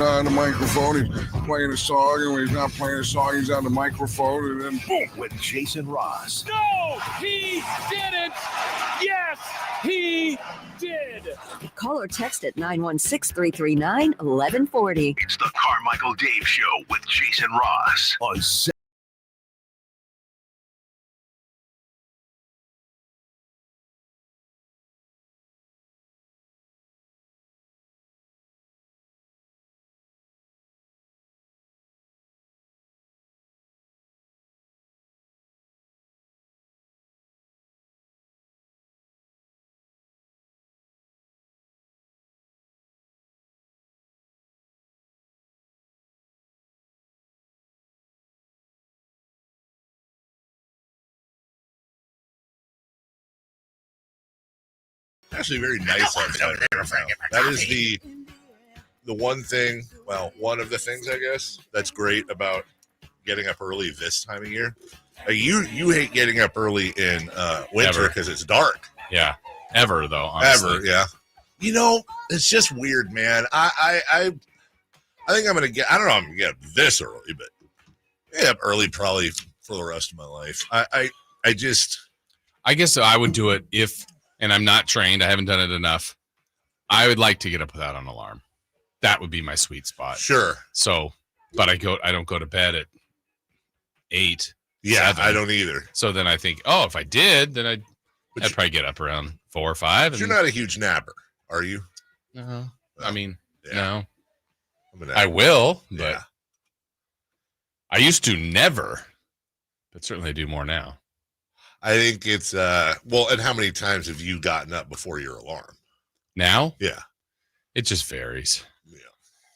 not on the microphone. He's playing a song, and when he's not playing a song, he's on the microphone, and then boom. With Jason Ross. No, he didn't. Yes, he did. Call or text at 916-339-1140. It's the Carmichael Dave Show with Jason Ross on actually very nice of them. That is the one thing, well, one of the things, I guess, that's great about getting up early this time of year. You hate getting up early in winter because it's dark. Yeah, ever though. Honestly. Ever, yeah. You know, it's just weird, man. I think I'm gonna get. I don't know. I'm gonna get up this early, but get up early probably for the rest of my life. I guess I would do it if. And I'm not trained. I haven't done it enough. I would like to get up without an alarm. That would be my sweet spot. Sure. So, but I don't go to bed at 8. Yeah, 7. I don't either. So then I think, oh, if I did, then I'd probably get up around 4 or 5. You're not a huge napper, are you? No. I mean, yeah. No. I will, but yeah. I used to never, but certainly I do more now. I think it's well, and how many times have you gotten up before your alarm? Now? Yeah. It just varies. Yeah.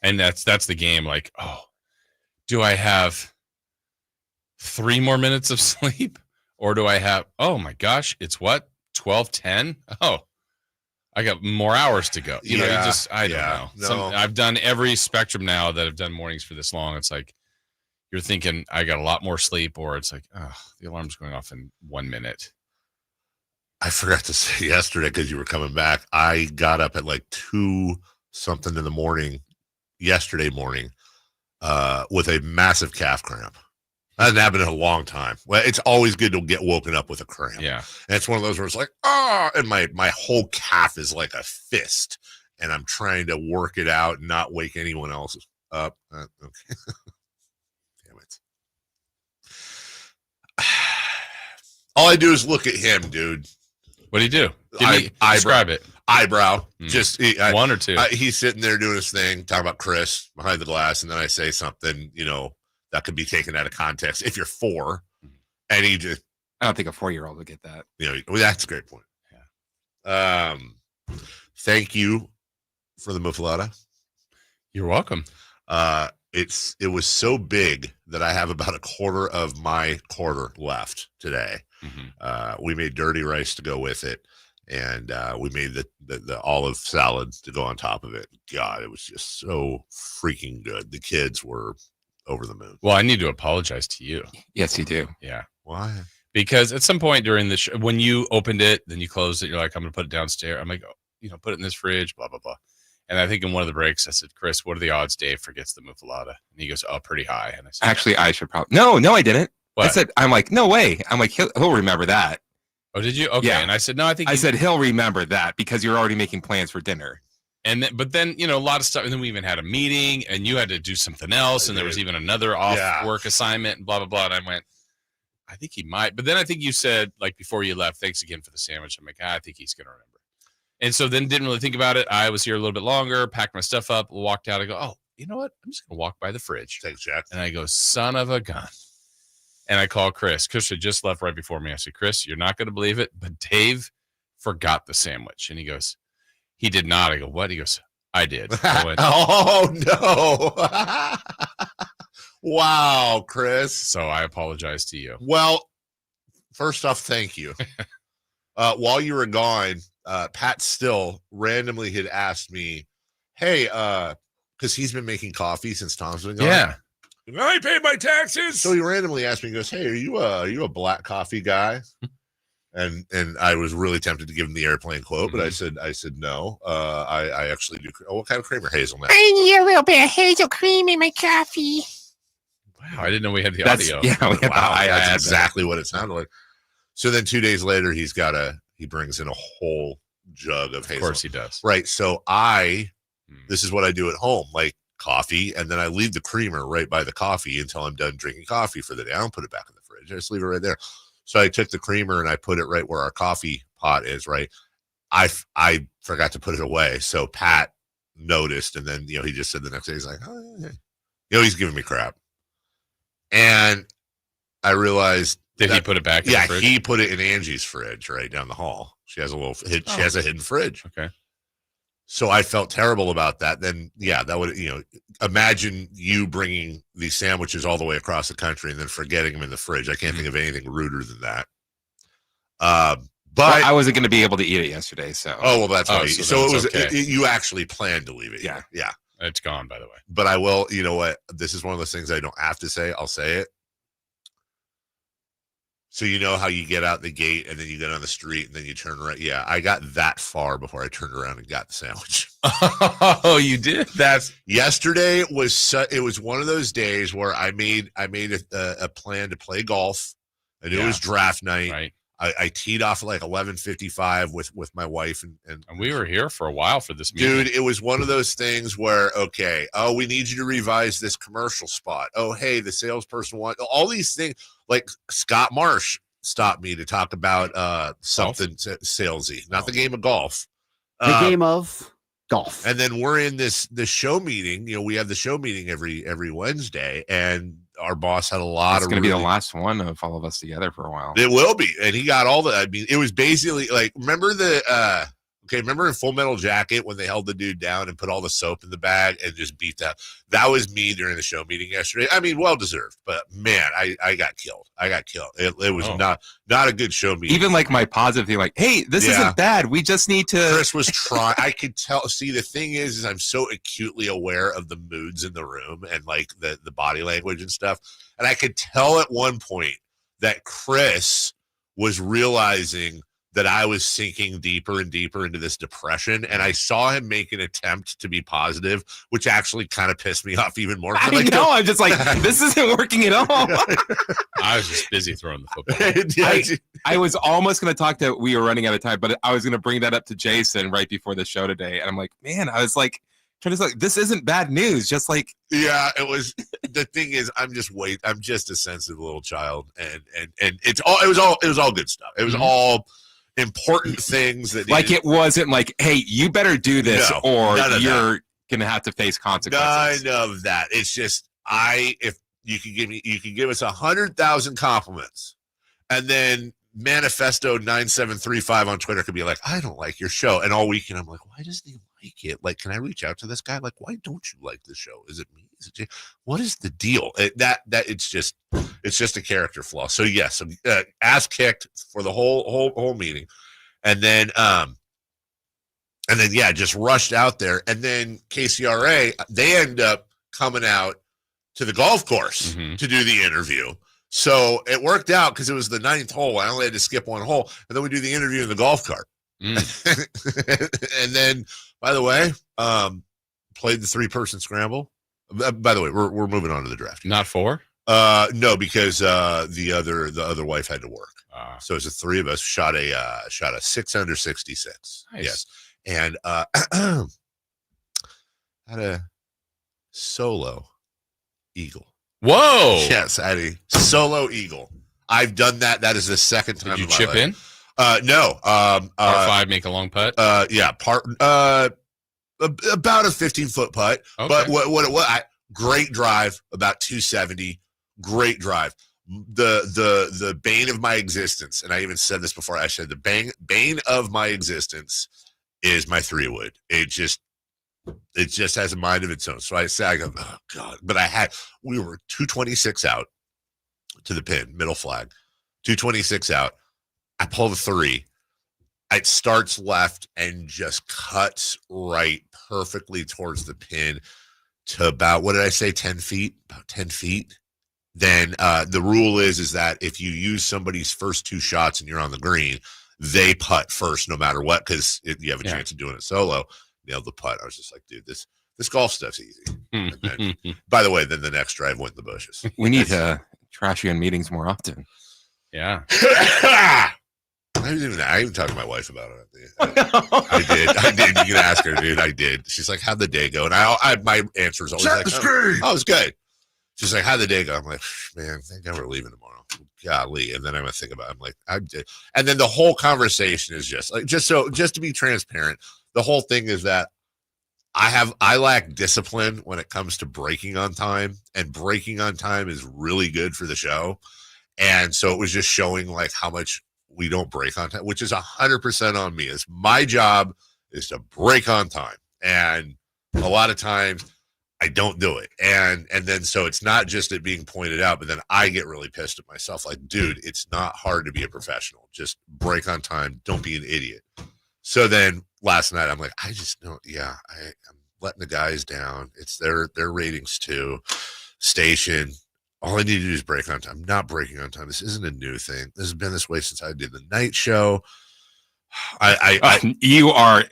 And that's the game. Like, oh, do I have 3 more minutes of sleep? Or do I have, oh my gosh, it's what? 12:10? Oh, I got more hours to go. You know, I don't know. No. I've done every spectrum now that I've done mornings for this long. It's like, you're thinking I got a lot more sleep, or it's like, oh, the alarm's going off in 1 minute. I forgot to say yesterday because you were coming back. I got up at like 2 something in the morning yesterday morning with a massive calf cramp. That hasn't happened in a long time. Well, it's always good to get woken up with a cramp. Yeah. And it's one of those where it's like, oh, and my whole calf is like a fist, and I'm trying to work it out and not wake anyone else up. Okay. All I do is look at him, dude. What do you do? Describe it. Eyebrow. Just 1 or 2. He's sitting there doing his thing, talking about Chris behind the glass, and then I say something, that could be taken out of context if you're 4, and he just. I don't think a 4-year-old would get that. Well, that's a great point. Yeah. Thank you for the muffaletta. You're welcome. It was so big that I have about a quarter of my quarter left today. Mm-hmm. We made dirty rice to go with it, and we made the olive salad to go on top of it. God, it was just so freaking good. The kids were over the moon. Well, I need to apologize to you. Yes, you do. Yeah. Why? Because at some point during the show, when you opened it, then you closed it, you're like, I'm going to put it downstairs. I'm like, put it in this fridge, blah, blah, blah. And I think in one of the breaks, I said, Chris, what are the odds Dave forgets the muffaletta? And he goes, oh, pretty high. And I said, actually, I should probably. No, I didn't. What? I said, I'm like, no way. I'm like, he'll remember that. Oh, did you? Okay. Yeah. And I said, no, I think I said he'll remember that because you're already making plans for dinner. And then, but then, a lot of stuff. And then we even had a meeting, and you had to do something else. And there was even another off-work assignment and blah, blah, blah. And I went, I think he might. But then I think you said, like, before you left, thanks again for the sandwich. I'm like, I think he's going to remember. And so then didn't really think about it. I was here a little bit longer, packed my stuff up, walked out. I go, oh, you know what? I'm just going to walk by the fridge. Thanks, Jack. And I go, son of a gun. And I call Chris. Chris had just left right before me. I said, Chris, you're not going to believe it, but Dave forgot the sandwich. And he goes, he did not. I go, what? He goes, I did. I went, oh, no. Wow, Chris. So I apologize to you. Well, first off, thank you. While you were gone, Pat Still randomly had asked me, hey, because he's been making coffee since Tom's been gone. Yeah. I paid my taxes. So he randomly asked me, he goes, hey, are you a black coffee guy? And I was really tempted to give him the airplane quote, but I said no. I actually do. Oh, what kind of creamer? Hazelnut. I need a little bit of hazel cream in my coffee. Wow, I didn't know we had the audio. Yeah, we had Wow, I that's had exactly what it sounded like. So then 2 days later, he brings in a whole jug of hazelnut. Of course he does. Right. So this is what I do at home, like coffee, and then I leave the creamer right by the coffee until I'm done drinking coffee for the day. I don't put it back in the fridge. I just leave it right there. So I took the creamer and I put it right where our coffee pot is, right? I forgot to put it away. So Pat noticed, and then, he just said the next day, he's like, oh, yeah. He's giving me crap. And I realized. Did he put it back in the fridge? Yeah, he put it in Angie's fridge right down the hall. She has she has a hidden fridge. Okay. So I felt terrible about that. Then, that would, imagine you bringing these sandwiches all the way across the country and then forgetting them in the fridge. I can't think of anything ruder than that. But I wasn't going to be able to eat it yesterday. So. Oh, well, that's why. So it was, okay. You actually planned to leave it. Yeah. Yeah. It's gone, by the way. But I will, you know what? This is one of those things I don't have to say. I'll say it. So you know how you get out the gate and then you get on the street and then you turn right. Yeah, I got that far before I turned around and got the sandwich. Oh, you did? Yesterday was it was one of those days where I made a plan to play golf. I knew it was draft night. Right. I teed off at like 11:55 with my wife and we were here for a while for this meeting. Dude, it was one of those things where, okay, we need you to revise this commercial spot. Oh, hey, the salesperson wants all these things. Like Scott Marsh stopped me to talk about something salesy, not the game of golf. The game of golf. And then we're in this show meeting. We have the show meeting every Wednesday, and our boss had a lot of. It's going to be the last one of all of us together for a while. It will be, and he got all the. I mean, it was basically like remember in Full Metal Jacket when they held the dude down and put all the soap in the bag and just beat that. That was me during the show meeting yesterday. I mean, well deserved, but man, I got killed. It was not a good show meeting. Even like my positive thing, like, hey, this isn't bad. We just need to. Chris was trying. I could tell. See, the thing is I'm so acutely aware of the moods in the room and like the body language and stuff. And I could tell at one point that Chris was realizing that I was sinking deeper and deeper into this depression. And I saw him make an attempt to be positive, which actually kind of pissed me off even more. I know. I'm just like, this isn't working at all. I was just busy throwing the football. I was almost going to talk to, we were running out of time, but I was going to bring that up to Jason right before the show today. And I'm like, man, I was like, this isn't bad news. Just like, yeah, it was. The thing is, I'm just a sensitive little child. And it was all good stuff. It was all important things that like it wasn't like, hey, you better do this or you're gonna have to face consequences. None of that. It's just if you could give us 100,000 compliments, and then Manifesto 9735 on Twitter could be like, I don't like your show, and all weekend I'm like, why doesn't he like it? Like, can I reach out to this guy? Like, why don't you like the show? Is it me? Is it you? What is the deal? It's just a character flaw. So yes, ass kicked for the whole meeting, and then just rushed out there, and then KCRA they end up coming out to the golf course to do the interview. So it worked out because it was the 9th hole. I only had to skip one hole, and then we do the interview in the golf cart. And then, by the way, played the 3-person scramble. By the way, we're moving on to the draft. Not 4? No, because the other wife had to work. So it's the 3 of us shot a 6 under 66. Nice. Yes, and had a solo eagle. Whoa! Yes, I had a solo eagle. I've done that. That is the second time. Did you in my chip life. in? No. Par 5, make a long putt. Yeah, about a 15-foot putt. Okay. But what great drive, about 270. Great drive. The bane of my existence, and I even said this before. I said the bane of my existence is my 3-wood. It just has a mind of its own. So I go, oh God. But we were 226 out to the pin, middle flag, 226 out. I pull the 3. It starts left and just cuts right perfectly towards the pin to about, what did I say, 10 feet? About 10 feet. then the rule is that if you use somebody's first 2 shots and you're on the green, they putt first no matter what, because you have a chance of doing it solo. Nailed the putt. I was just like, dude, this golf stuff's easy. And then, by the way, then the next drive went in the bushes. We need to trash you in meetings more often. Yeah. I even talked to my wife about it. I did. You can ask her, dude. I did. She's like, how'd the day go? And my answer is always like, oh, it was good. She's like, how'd the day go? I'm like, man, thank God we're leaving tomorrow. Golly. And then I'm going to think about it. I'm like, I did. And then the whole conversation is just to be transparent, the whole thing is that I lack discipline when it comes to breaking on time, and breaking on time is really good for the show. And so it was just showing like how much we don't break on time, which is 100% on me. It's my job is to break on time. And a lot of times I don't do it. And then, so it's not just it being pointed out, but then I get really pissed at myself. Like, dude, it's not hard to be a professional. Just break on time. Don't be an idiot. So then last night I'm like, I just don't, I'm letting the guys down. It's their ratings too. Station. All I need to do is break on time. I'm not breaking on time. This isn't a new thing. This has been this way since I did the night show. You are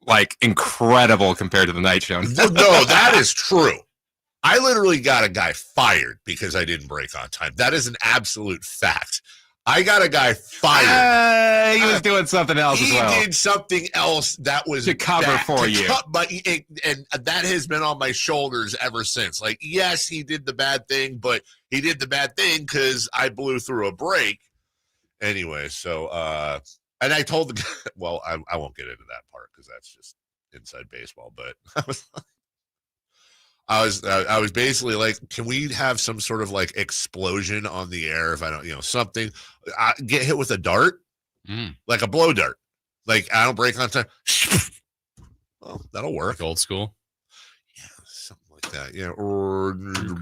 like incredible compared to the night show. No, that is true. I literally got a guy fired because I didn't break on time. That is an absolute fact. I got a guy fired. He was doing something else as well. He did something else that was to cover for you. And that has been on my shoulders ever since. Like, yes, he did the bad thing, but he did the bad thing because I blew through a break. Anyway, so and I told the guy, well, I won't get into that part because that's just inside baseball. But I was basically like, can we have some sort of like explosion on the air if I don't, something, get hit with a dart, like a blow dart. Like, I don't break on time. Well, that'll work. Like old school. Yeah, something like that. Yeah.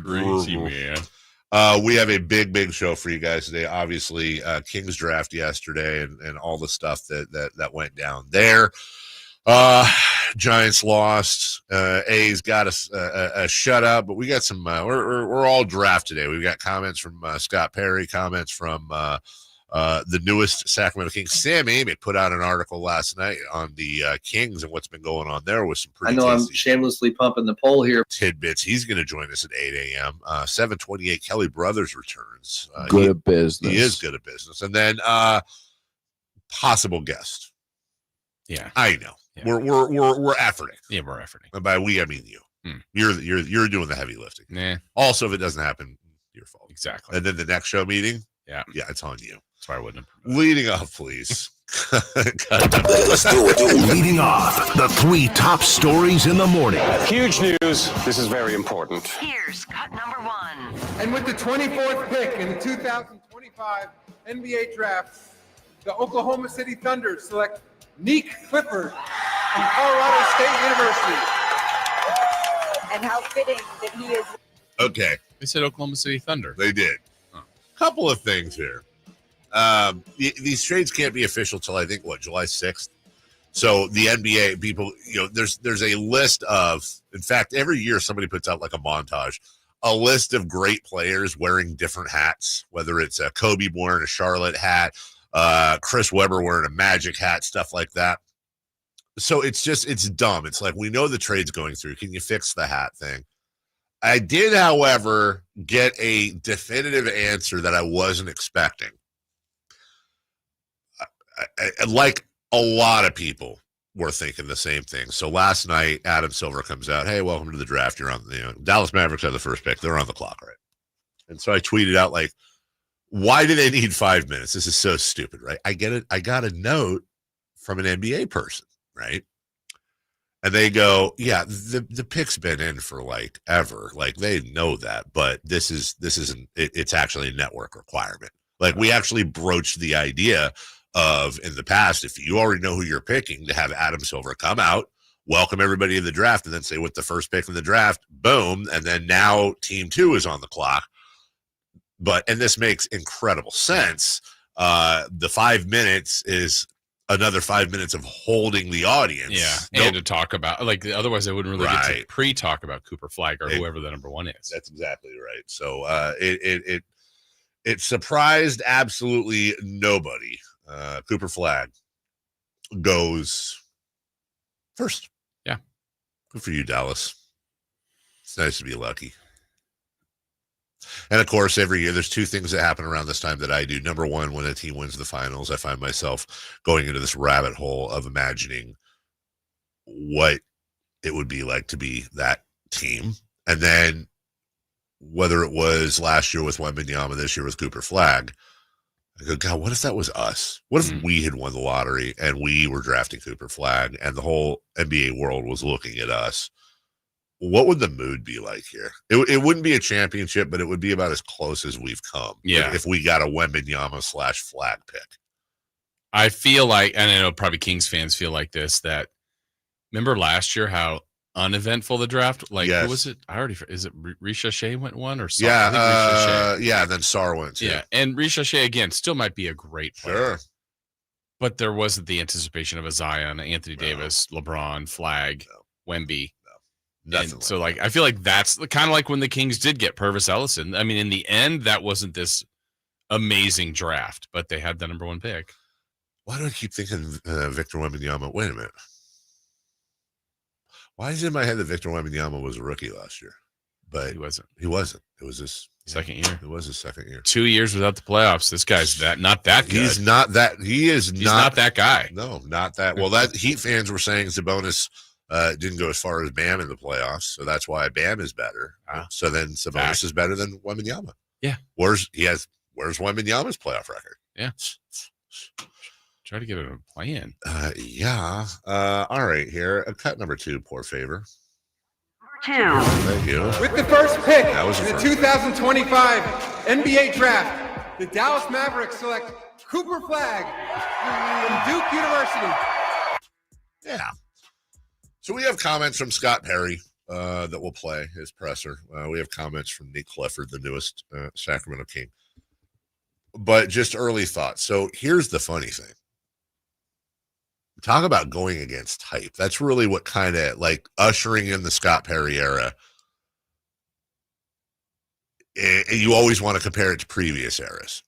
Crazy, man. We have a big show for you guys today. Obviously, Kings draft yesterday and all the stuff that went down there. Giants lost. A's got a shutout, but we got some. We're all draft today. We've got comments from Scott Perry, comments from the newest Sacramento Kings. Sam Amick put out an article last night on the Kings and what's been going on there with some pretty. I know I'm shamelessly pumping the poll here. Tidbits. He's going to join us at 8 a.m. 7:28. Kelly Brothers returns. Good at business. He is good at business, and then possible guest. Yeah, I know. Yeah. We're efforting. Yeah, we're efforting. And by we, I mean you. You're doing the heavy lifting. Nah. Also, if it doesn't happen, your fault. Exactly. And then the next show meeting, yeah, it's on you. That's why I wouldn't have. Leading off, please. Let's do it. Leading off, the 3 top stories in the morning. Huge news. This is very important. Here's cut number 1. And with the 24th pick in the 2025 NBA draft, the Oklahoma City Thunder select Nique Clifford from Colorado State University. And how fitting that he is. Okay. They said Oklahoma City Thunder. They did. Couple of things here. These trades can't be official till I think July 6th. So the NBA people, there's a list of, in fact, every year somebody puts out like a montage, a list of great players wearing different hats, whether it's a Kobe wearing a Charlotte hat, Chris Webber wearing a Magic hat, stuff like that. So it's dumb. It's like, we know the trade's going through. Can you fix the hat thing? I did, however, get a definitive answer that I wasn't expecting. Like a lot of people were thinking the same thing. So last night, Adam Silver comes out, hey, welcome to the draft. You're on Dallas Mavericks have the first pick. They're on the clock, right? And so I tweeted out, like, why do they need 5 minutes? This is so stupid, right? I get it. I got a note from an NBA person, right? And they go, yeah, the pick's been in for like ever. Like, they know that, but this isn't, it's actually a network requirement. Like, we actually broached the idea of, in the past, if you already know who you're picking, to have Adam Silver come out, welcome everybody in the draft, and then say, with the first pick in the draft, boom, and then now team 2 is on the clock. And this makes incredible sense. The 5 minutes is another 5 minutes of holding the audience. Yeah, and to talk about, like, otherwise I wouldn't really get to pre-talk about Cooper Flagg or whoever the number one is. That's exactly right. So it surprised absolutely nobody. Cooper Flagg goes first. Yeah. Good for you, Dallas. It's nice to be lucky. And of course, every year there's two things that happen around this time that I do. Number one, when a team wins the finals, I find myself going into this rabbit hole of imagining what it would be like to be that team. And then whether it was last year with Wembanyama, this year with Cooper Flagg, I go, God, what if that was us? What if we had won the lottery and we were drafting Cooper Flagg and the whole NBA world was looking at us? What would the mood be like here? It wouldn't be a championship, but it would be about as close as we've come. Yeah. If we got a Wembanyama / Flagg pick. I feel like, and I know probably Kings fans feel like this, that remember last year how uneventful the draft? Like, who was it? Is it Ricochet went one or Sarr? Yeah, and then Sarr went too. Yeah, and Ricochet, again, still might be a great player. Sure. But there wasn't the anticipation of a Zion, Anthony Davis, LeBron, Flagg, Wemby. Nothing. So, like, I feel like that's kind of like when the Kings did get Purvis Ellison. I mean, in the end, that wasn't this amazing draft, but they had the number one pick. Why do I keep thinking Victor Wembanyama? Wait a minute. Why is it in my head that Victor Wembanyama was a rookie last year? But he wasn't. He wasn't. It was his second year. It was his second year. 2 years without the playoffs. This guy's not that good. He's not that. He's not that guy. No, not that. Well, that Heat fans were saying Sabonis didn't go as far as Bam in the playoffs, so that's why Bam is better. So then Sabonis is better than Wembanyama. Yeah. Where's Wembanyama's playoff record? Yeah. Try to get a plan. Yeah. All right, here. Cut number 2, poor favor. Thank you. With the first pick That was in the the first 2025 NBA Draft, the Dallas Mavericks select Cooper Flagg from Duke University. Yeah. So we have comments from Scott Perry that will play his presser. We have comments from Nique Clifford, the newest Sacramento King. But just early thoughts. So here's the funny thing. Talk about going against type. That's really what kind of like ushering in the Scott Perry era. You always want to compare it to previous eras.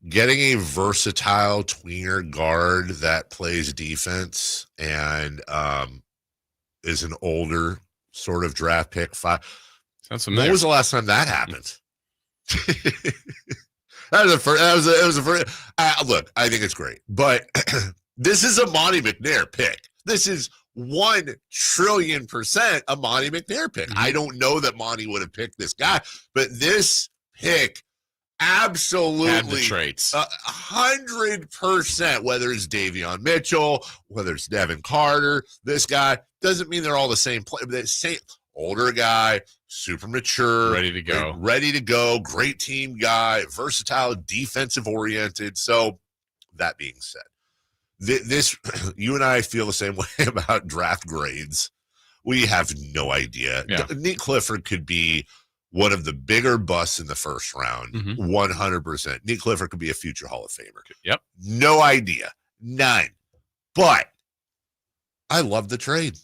Getting a versatile tweener guard that plays defense and is an older sort of draft pick. When was the last time that happened? That was the first. Look, I think it's great, but this is a Monty McNair pick. This is 1 trillion% a Monty McNair pick. I don't know that Monty would have picked this guy, but this pick absolutely had the traits. 100%. Whether it's Davion Mitchell, whether it's Devin Carter, this guy doesn't mean they're all the same player. The same older guy. Super mature, ready to go, great team guy, versatile, defensive oriented. So that being said, this you and I feel the same way about draft grades. We have no idea. Yeah. Nique Clifford could be one of the bigger busts in the first round, 100%. Nique Clifford could be a future Hall of Famer. Yep. No idea. None. But I love the trade.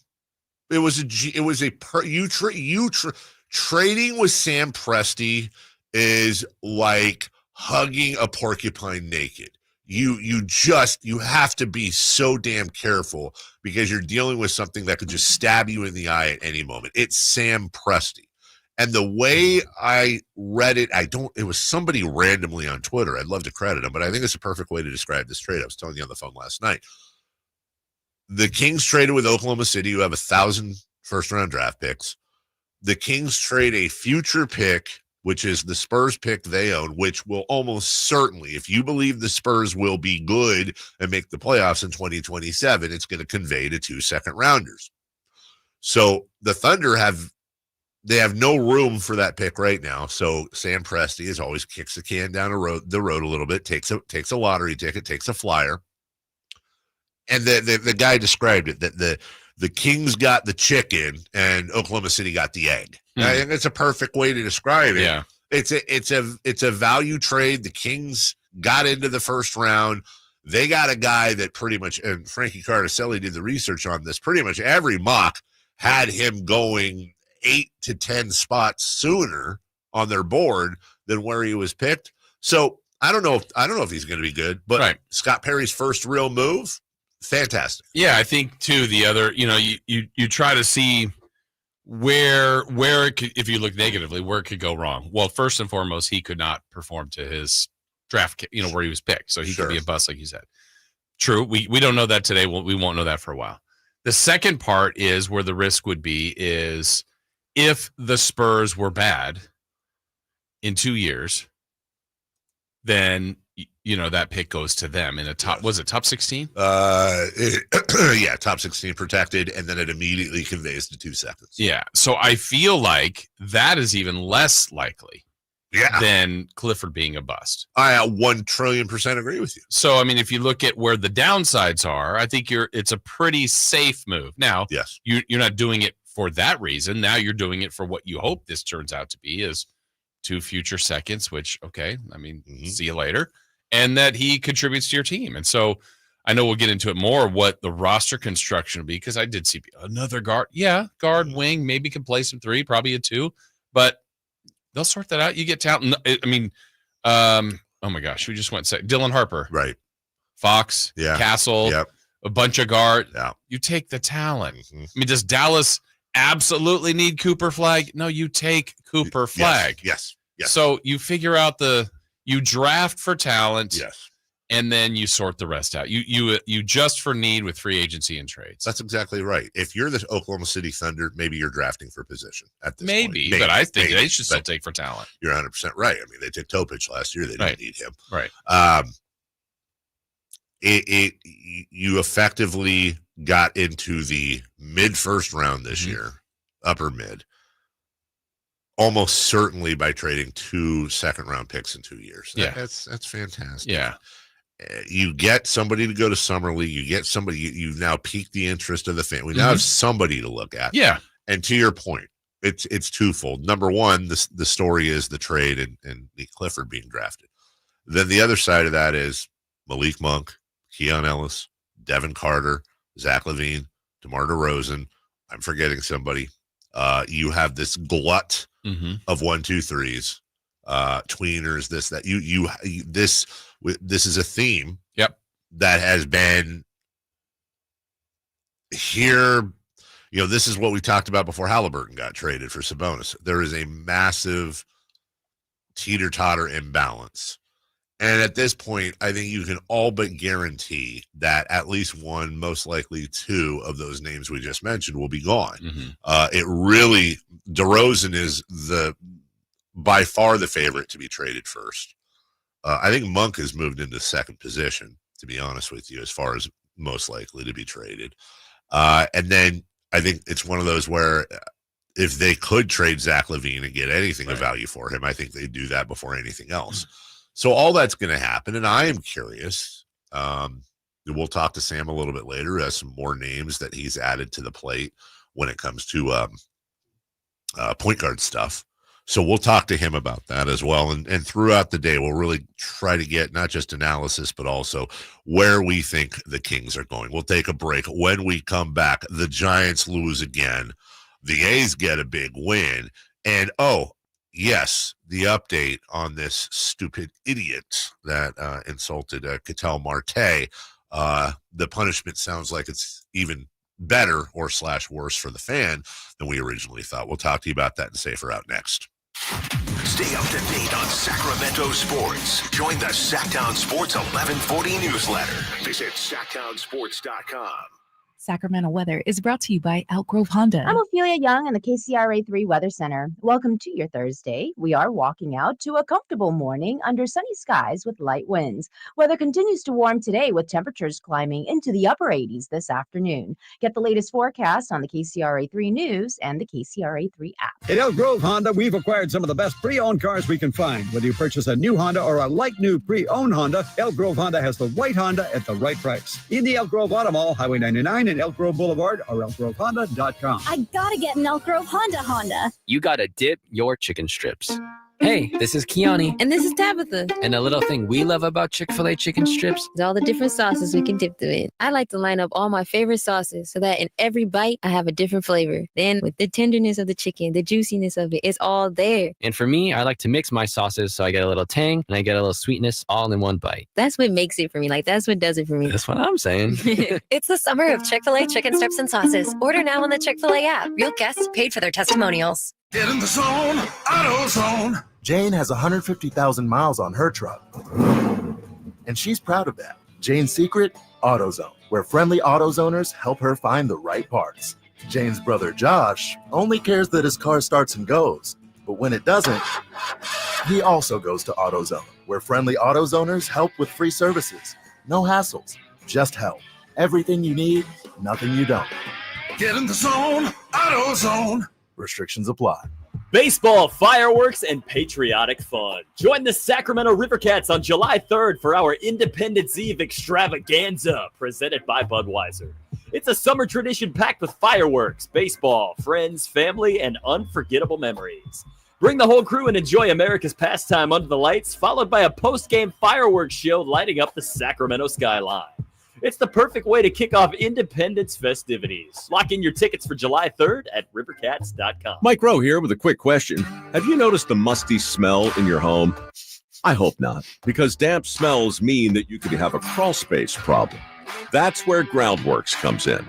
Trading with Sam Presti is like hugging a porcupine naked. You have to be so damn careful because you're dealing with something that could just stab you in the eye at any moment. It's Sam Presti. And the way I read it, it was somebody randomly on Twitter. I'd love to credit him, but I think it's a perfect way to describe this trade. I was telling you on the phone last night. The Kings traded with Oklahoma City, who have 1,000 first-round draft picks. The Kings trade a future pick, which is the Spurs pick they own, which will almost certainly, if you believe the Spurs will be good and make the playoffs in 2027, it's going to convey to 2 second-rounders. So the Thunder have no room for that pick right now. So Sam Presti, as always, kicks the can down the road a little bit, takes a lottery ticket, takes a flyer. And the guy described it, that the Kings got the chicken and Oklahoma City got the egg. I think that's a perfect way to describe it. Yeah. It's a value trade. The Kings got into the first round. They got a guy that pretty much, and Frankie Cardicelli did the research on this, pretty much every mock had him going 8 to 10 spots sooner on their board than where he was picked. So I don't know if he's going to be good, but Scott Perry's first real move, fantastic. Yeah, I think too. The other, you try to see where it could, if you look negatively, where it could go wrong. Well, first and foremost, he could not perform to his draft, where he was picked, so he could be a bust, like you said. True, we don't know that today. We won't know that for a while. The second part is where the risk would be is if the Spurs were bad in 2 years, then that pick goes to them in a top. Was it top 16? Yeah, top 16 protected, and then it immediately conveys to 2 seconds. Yeah, so I feel like that is even less likely. Than Clifford being a bust. I 1,000,000,000,000% agree with you. So, I mean, if you look at where the downsides are, I think it's a pretty safe move. Now, you're not doing it for that reason. Now you're doing it for what you hope this turns out to be is 2 future seconds, which, okay, I mean, see you later. And that he contributes to your team. And so I know we'll get into it more, what the roster construction will be, because I did see another guard. Yeah, guard, wing, maybe can play some 3, probably a 2. But they'll sort that out. You get talent. I mean, oh my gosh, we just went Dylan Harper, right? Fox, Castle, a bunch of guard. Yeah, you take the talent. I mean, does Dallas absolutely need Cooper Flag? No, you take Cooper Flag. Yes. So you figure out you draft for talent. Yes. And then you sort the rest out. You just for need with free agency and trades. That's exactly right. If you're the Oklahoma City Thunder, maybe you're drafting for position at this point. Maybe, but I think they should still take for talent. You're 100% right. I mean, they took Topic last year. They didn't need him. Right. You effectively got into the mid-first round this year, upper mid, almost certainly by trading 2 second-round picks in 2 years. That's fantastic. Yeah. You get somebody to go to Summer League. You get somebody, you've now piqued the interest of the fan. We now have somebody to look at. Yeah. And to your point, it's twofold. Number one, the story is the trade and Nique Clifford being drafted. Then the other side of that is Malik Monk, Keon Ellis, Devin Carter, Zach LaVine, DeMar DeRozan. I'm forgetting somebody. You have this glut of 1, 2, 3s, tweeners, this, that. This is a theme that has been here. This is what we talked about before Halliburton got traded for Sabonis. There is a massive teeter-totter imbalance. And at this point, I think you can all but guarantee that at least 1, most likely 2 of those names we just mentioned will be gone. DeRozan is by far the favorite to be traded first. I think Monk has moved into second position, to be honest with you, as far as most likely to be traded. And then I think it's one of those where if they could trade Zach LaVine and get anything of value for him, I think they'd do that before anything else. So all that's going to happen, and I am curious. We'll talk to Sam a little bit later. Has some more names that he's added to the plate when it comes to point guard stuff. So we'll talk to him about that as well. And throughout the day, we'll really try to get not just analysis, but also where we think the Kings are going. We'll take a break. When we come back, the Giants lose again. The A's get a big win. And, yes, the update on this stupid idiot that insulted Ketel Marte. The punishment sounds like it's even better or / worse for the fan than we originally thought. We'll talk to you about that and Safer out next. Stay up to date on Sacramento sports. Join the Sacktown Sports 1140 newsletter. Visit sacktownsports.com. Sacramento weather is brought to you by Elk Grove Honda. I'm Ophelia Young in the KCRA3 Weather Center. Welcome to your Thursday. We are walking out to a comfortable morning under sunny skies with light winds. Weather continues to warm today with temperatures climbing into the upper 80s this afternoon. Get the latest forecast on the KCRA3 News and the KCRA3 app. At Elk Grove Honda, we've acquired some of the best pre-owned cars we can find. Whether you purchase a new Honda or a like-new pre-owned Honda, Elk Grove Honda has the right Honda at the right price. In the Elk Grove Auto Mall, Highway 99 and Elk Grove Boulevard or elkgrovehonda.com. I gotta get an Elk Grove Honda. You gotta dip your chicken strips. Hey, this is Kiani. And this is Tabitha. And a little thing we love about Chick-fil-A chicken strips is all the different sauces we can dip them in. I like to line up all my favorite sauces so that in every bite, I have a different flavor. Then with the tenderness of the chicken, the juiciness of it, it's all there. And for me, I like to mix my sauces so I get a little tang and I get a little sweetness all in one bite. That's what makes it for me. Like, that's what does it for me. That's what I'm saying. It's the summer of Chick-fil-A chicken strips and sauces. Order now on the Chick-fil-A app. Real guests paid for their testimonials. Get in the zone, AutoZone. Jane has 150,000 miles on her truck, and she's proud of that. Jane's secret, AutoZone, where friendly AutoZoners help her find the right parts. Jane's brother Josh only cares that his car starts and goes, but when it doesn't, he also goes to AutoZone, where friendly AutoZoners help with free services. No hassles, just help. Everything you need, nothing you don't. Get in the zone, AutoZone. Restrictions apply. Baseball, fireworks, and patriotic fun. Join the Sacramento Rivercats on July 3rd for our Independence Eve extravaganza, presented by Budweiser. It's a summer tradition packed with fireworks, baseball, friends, family, and unforgettable memories. Bring the whole crew and enjoy America's pastime under the lights, followed by a post-game fireworks show lighting up the Sacramento skyline. It's the perfect way to kick off Independence festivities. Lock in your tickets for July 3rd at rivercats.com. Mike Rowe here with a quick question. Have you noticed the musty smell in your home? I hope not, because damp smells mean that you could have a crawl space problem. That's where Groundworks comes in.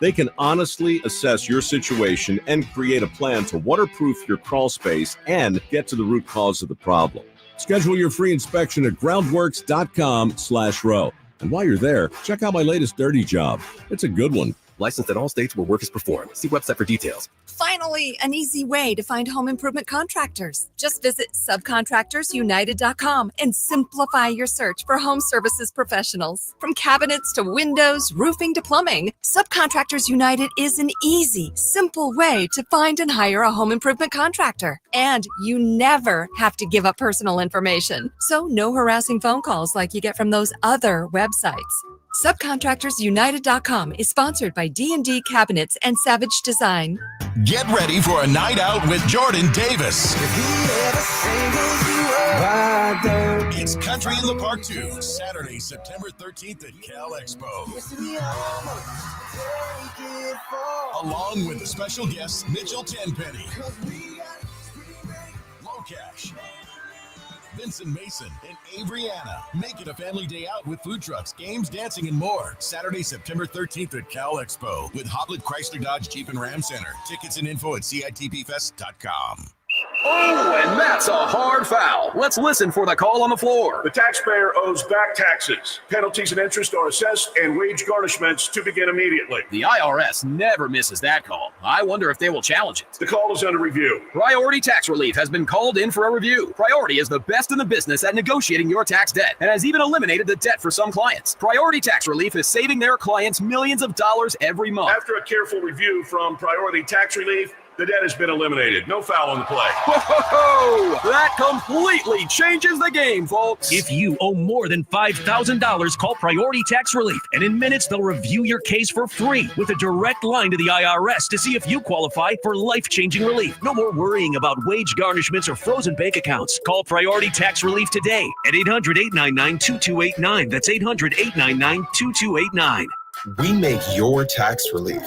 They can honestly assess your situation and create a plan to waterproof your crawl space and get to the root cause of the problem. Schedule your free inspection at groundworks.com/row. And while you're there, check out my latest dirty job. It's a good one. Licensed in all states where work is performed. See website for details. Finally, an easy way to find home improvement contractors. Just visit subcontractorsunited.com and simplify your search for home services professionals. From cabinets to windows, roofing to plumbing, Subcontractors United is an easy, simple way to find and hire a home improvement contractor. And you never have to give up personal information. So no harassing phone calls like you get from those other websites. Subcontractorsunited.com is sponsored by D&D Cabinets and Savage Design. Get ready for a night out with Jordan Davis. It's Country in the Park 2, Saturday, September 13th at Cal Expo. Along with the special guests Mitchell Tenpenny, Low Cash, Vincent Mason, and Avriana. Make it a family day out with food trucks, games, dancing, and more. Saturday, September 13th at Cal Expo with Hoblit Chrysler Dodge Jeep and Ram Center. Tickets and info at CITPFest.com. Oh, and that's a hard foul. Let's listen for the call on the floor. The taxpayer owes back taxes. Penalties and interest are assessed and wage garnishments to begin immediately. The IRS never misses that call. I wonder if they will challenge it. The call is under review. Priority Tax Relief has been called in for a review. Priority is the best in the business at negotiating your tax debt and has even eliminated the debt for some clients. Priority Tax Relief is saving their clients millions of dollars every month. After a careful review from Priority Tax Relief, the debt has been eliminated. No foul on the play. Whoa! That completely changes the game, folks. If you owe more than $5,000, call Priority Tax Relief, and in minutes they'll review your case for free with a direct line to the IRS to see if you qualify for life-changing relief. No more worrying about wage garnishments or frozen bank accounts. Call Priority Tax Relief today at 800-899-2289. That's 800-899-2289. We make your tax relief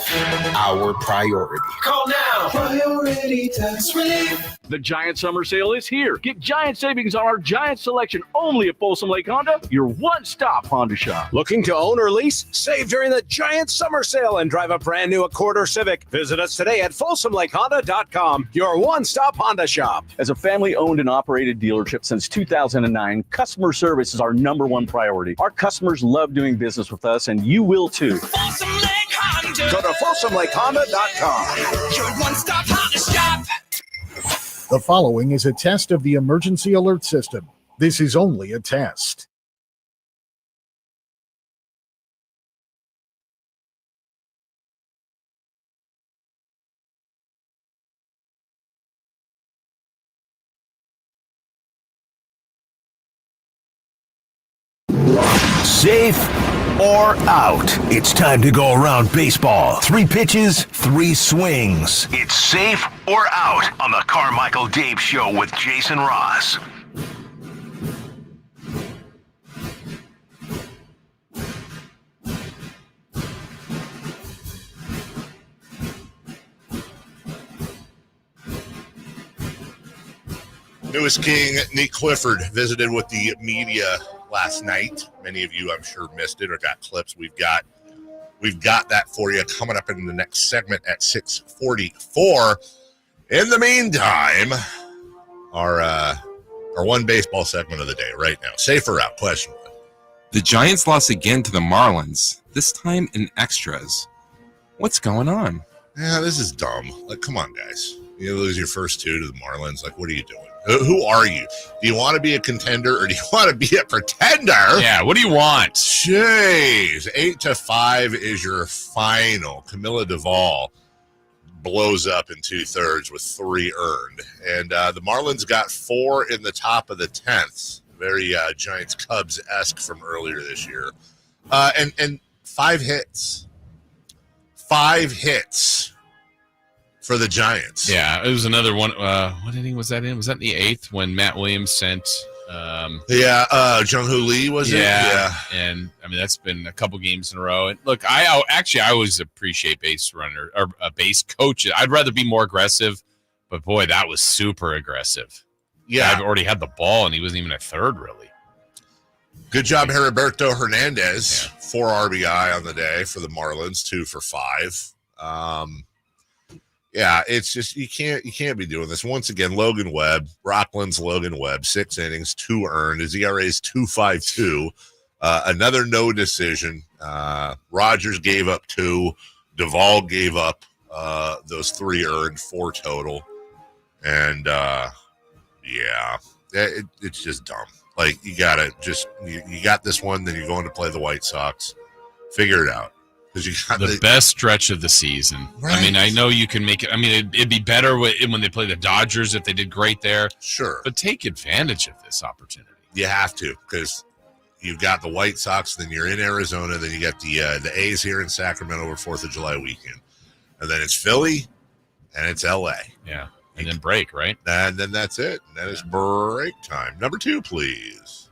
our priority. Call now. Priority Tax Relief. The Giant Summer Sale is here. Get giant savings on our Giant selection only at Folsom Lake Honda, your one-stop Honda shop. Looking to own or lease? Save during the Giant Summer Sale and drive a brand new Accord or Civic. Visit us today at FolsomLakeHonda.com, your one-stop Honda shop. As a family-owned and operated dealership since 2009, customer service is our number one priority. Our customers love doing business with us, and you will too. Folsom Lake Honda. Go to FolsomLakeHonda.com. Your one-stop Honda shop. The following is a test of the emergency alert system. This is only a test. Safe, or out. It's time to go around baseball. 3 pitches, 3 swings. It's safe or out on the Carmichael Dave Show with Jason Ross. Newest King, Nique Clifford, visited with the media last night. Many of you, I'm sure, missed it or got clips. We've got that for you coming up in the next segment at 6:44. In the meantime, our one baseball segment of the day right now. Safe or out? Question. The Giants lost again to the Marlins, this time in extras. What's going on? Yeah, this is dumb. Like, come on, guys. You lose your first 2 to the Marlins. Like, what are you doing? Who are you? Do you want to be a contender or do you want to be a pretender? Yeah, what do you want? Jeez. 8-5 is your final. Camilla Duvall blows up in 2/3 with 3 earned. And the Marlins got 4 in the top of the 10th. Very Giants-Cubs-esque from earlier this year. And 5 hits. 5 hits for the Giants. Yeah, it was another one. What inning was that in? Was that in the 8th when Matt Williams sent? Jung-Hoo Lee was it? Yeah. And I mean that's been a couple games in a row. And look, I always appreciate base runner or base coaches. I'd rather be more aggressive, but boy, that was super aggressive. Yeah, I've already had the ball, and he wasn't even at third really. Good job, Heriberto Hernandez. 4 RBI on the day for the Marlins, 2 for 5. Yeah, it's just you can't be doing this. Once again, Logan Webb, Rockland's Logan Webb, 6 innings, 2 earned. His ERA is 2.52. Another no decision. Rogers gave up 2. Duvall gave up those 3 earned, 4 total. And it's just dumb. Like you gotta just you got this one, then you're going to play the White Sox. Figure it out. You got the best stretch of the season. Right. I mean, I know you can make it. I mean, it'd be better when they play the Dodgers if they did great there. Sure. But take advantage of this opportunity. You have to because you've got the White Sox, then you're in Arizona, then you got the A's here in Sacramento over 4th of July weekend. And then it's Philly and it's L.A. Yeah. And then break, right? And then that's it. And then it's break time. Number 2, please.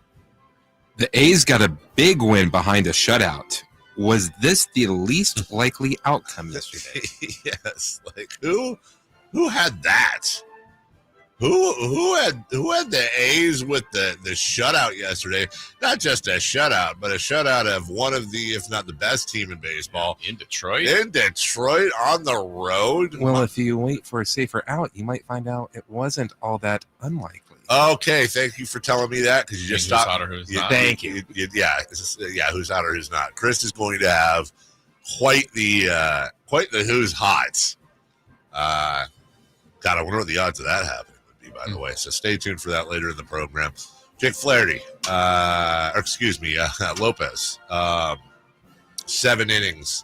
The A's got a big win behind a shutout. Was this the least likely outcome yesterday? Yes. Like who had that? Who had the A's with the shutout yesterday? Not just a shutout, but a shutout of one of the, if not the best team in baseball. In Detroit? In Detroit on the road. Well, if you wait for a safer out, you might find out it wasn't all that unlikely. Okay, thank you for telling me that because you just stopped. Thank you. Who's hot or who's not? Chris is going to have quite the who's hot. God, I wonder what the odds of that happening would be. By the way, so stay tuned for that later in the program. Jake Flaherty, Lopez, 7 innings,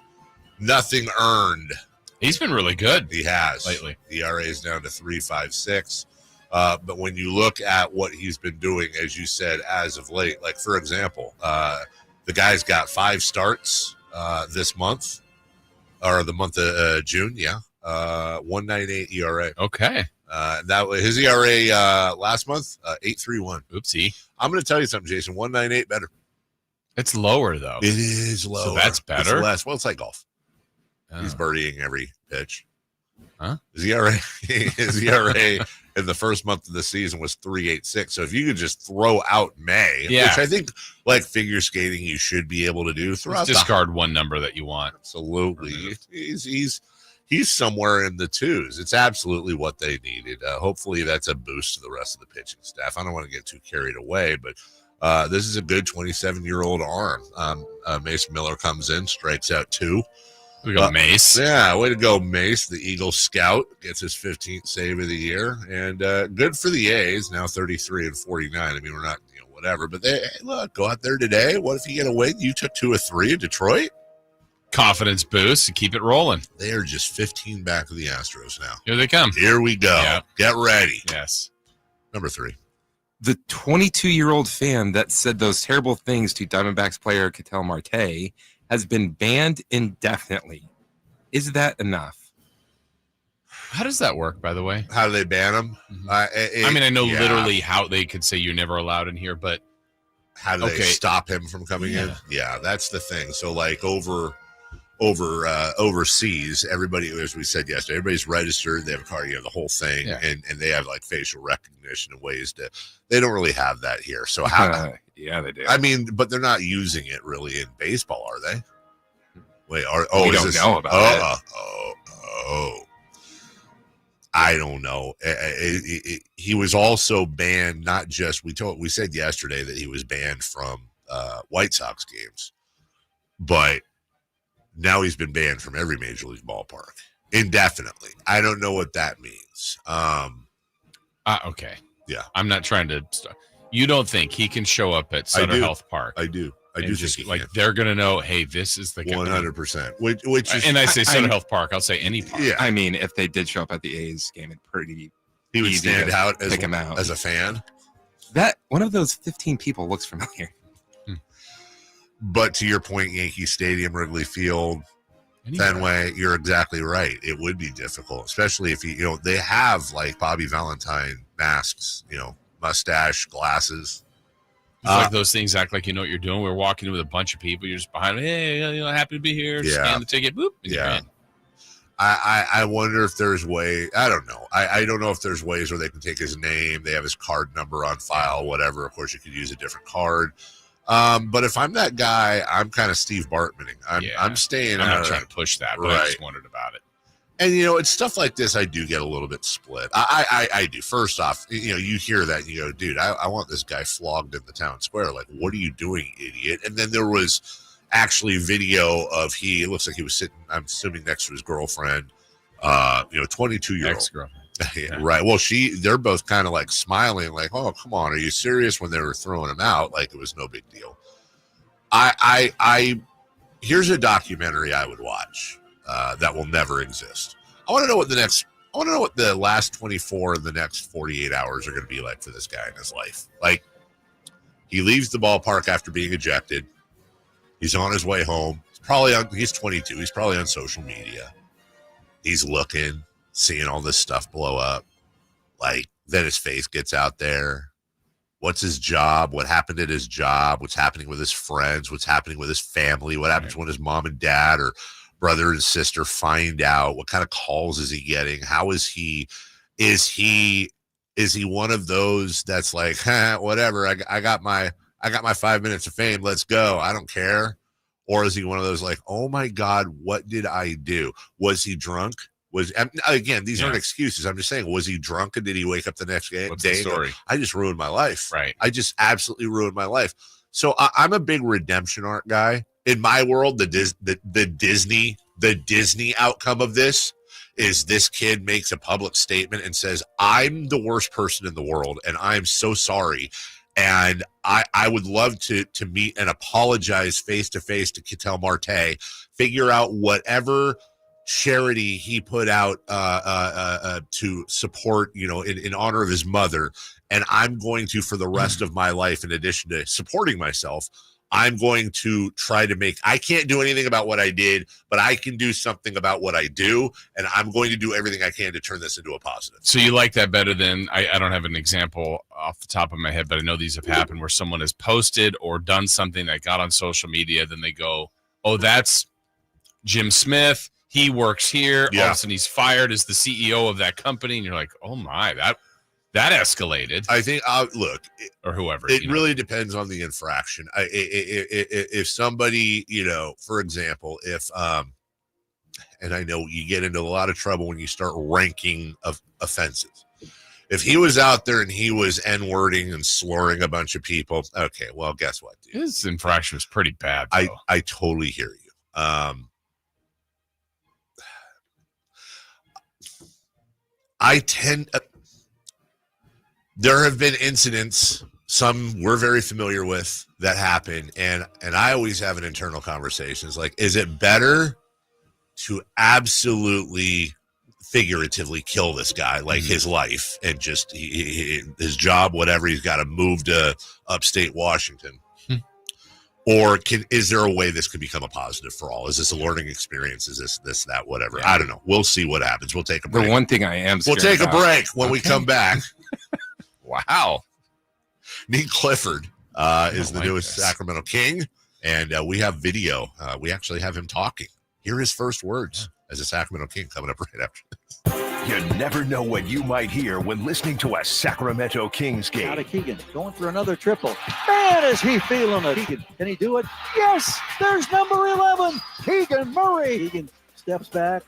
nothing earned. He's been really good. He has lately. The ERA is down to 3.56. But when you look at what he's been doing, as you said, as of late, like, for example, the guy's got 5 starts this month, or the month of June, 1.98 ERA. Okay. That was his ERA last month, 8.31. Oopsie. I'm going to tell you something, Jason, 1.98 better. It's lower, though. It is lower. So that's better? It's less. Well, it's like golf. Oh. He's birdieing every pitch. Huh? His ERA in the first month of the season was 3.86. So if you could just throw out May, which I think, like figure skating, you should be able to do. Just discard one number that you want. Absolutely, he's somewhere in the 2s. It's absolutely what they needed. Hopefully, that's a boost to the rest of the pitching staff. I don't want to get too carried away, but this is a good 27-year-old arm. Mace Miller comes in, strikes out 2. We go Mace. Yeah, way to go, Mace. The Eagle Scout gets his 15th save of the year. And good for the A's, now 33 and 49. I mean, we're not, whatever. But look, go out there today. What if you get a win? You took 2 of 3 in Detroit. Confidence boost and keep it rolling. They are just 15 back of the Astros now. Here they come. Here we go. Yep. Get ready. Yes. Number 3. The 22-year-old fan that said those terrible things to Diamondbacks player Ketel Marte has been banned indefinitely. Is that enough? How does that work, by the way? How do they ban him? I mean, I know literally how they could say you're never allowed in here, but how do they stop him from coming in? Yeah, that's the thing. So, like, overseas, everybody, as we said yesterday, everybody's registered. They have a card, the whole thing, and they have like facial recognition and ways to. They don't really have that here. So how? Yeah, they do. I mean, but they're not using it really in baseball, are they? Wait, we don't know about it. I don't know. He was also banned. Not just we said yesterday that he was banned from White Sox games, but now he's been banned from every major league ballpark indefinitely. I don't know what that means. Okay. Yeah. I'm not trying to. You don't think he can show up at Sutter Health Park? I do. I do just think like they're gonna know. Hey, this is the 100%. Which is, and I say Sutter Health Park. I'll say any park. Yeah. I mean, if they did show up at the A's game, it's pretty. He would easy stand to out pick him out as a fan. That one of those 15 people looks familiar. But to your point, Yankee Stadium, Wrigley Field, Fenway, you're exactly right. It would be difficult, especially if they have like Bobby Valentine masks, mustache, glasses. It's like those things act like you know what you're doing. We're walking in with a bunch of people. You're just behind them. Hey, happy to be here. Yeah. Scan the ticket. Boop. And you're in. I wonder if there's way. I don't know. I don't know if there's ways where they can take his name. They have his card number on file, whatever. Of course, you could use a different card. But if I'm that guy, I'm kind of Steve Bartmaning. I'm staying. I'm not trying to push that, but I just wondered about it. And it's stuff like this. I do get a little bit split. I do. First off, you hear that and you go, dude, I want this guy flogged in the town square. Like, what are you doing, idiot? And then there was actually video of it looks like he was sitting, I'm assuming, next to his girlfriend, 22-year-old ex-girlfriend. Yeah. Right. Well, they're both kind of like smiling, like, "Oh, come on, are you serious?" When they were throwing him out, like it was no big deal. Here's a documentary I would watch that will never exist. I want to know what the last 24 and the next 48 hours are going to be like for this guy in his life. Like, he leaves the ballpark after being ejected. He's on his way home. He's 22. He's probably on social media. He's looking, seeing all this stuff blow up. Like, then his face gets out there. What's his job? What happened at his job? What's happening with his friends? What's happening with his family? What happens when his mom and dad or brother and sister find out? What kind of calls is he getting? How is he? Is he one of those that's like, whatever, I got my 5 minutes of fame, let's go, I don't care? Or is he one of those like, oh my God, what did I do? Was he drunk? Again, these aren't excuses. I'm just saying, was he drunk and did he wake up the next day? What's the story? I just ruined my life. Right. I just absolutely ruined my life. So I'm a big redemption arc guy. In my world, the Disney outcome of this is this kid makes a public statement and says, I'm the worst person in the world and I'm so sorry. And I would love to meet and apologize face-to-face to Ketel Marte, figure out whatever charity he put out to support, in honor of his mother. And I'm going to, for the rest of my life, in addition to supporting myself, I'm going to try to I can't do anything about what I did, but I can do something about what I do. And I'm going to do everything I can to turn this into a positive. So you like that better than, I don't have an example off the top of my head, but I know these have happened where someone has posted or done something that got on social media. Then they go, oh, that's Jim Smith. He works here. Yeah. All of a sudden he's fired as the CEO of that company. And you're like, oh my, that escalated. I think, look, or whoever. It really depends on the infraction. If somebody, for example, if, and I know you get into a lot of trouble when you start ranking of offenses. If he was out there and he was N-wording and slurring a bunch of people, okay, well, guess what, dude? His infraction was pretty bad, though. I totally hear you. There have been incidents, some we're very familiar with, that happen, and I always have an internal conversation. It's like, is it better to absolutely figuratively kill this guy, like his life, and just his job, whatever. He's got to move to upstate Washington. Or is there a way this could become a positive for all? Is this a learning experience? Is this, that, whatever? Yeah. I don't know. We'll see what happens. We'll take a break. The one thing I am We'll take a break when we come back. Wow. Nique Clifford is the newest Sacramento King, and we have video. We actually have him talking. Hear his first words as a Sacramento King coming up right after this. You never know what you might hear when listening to a Sacramento Kings game. Out of Keegan, going for another triple. Man, is he feeling it. Keegan, can he do it? Yes, there's number 11, Keegan Murray. Keegan steps back.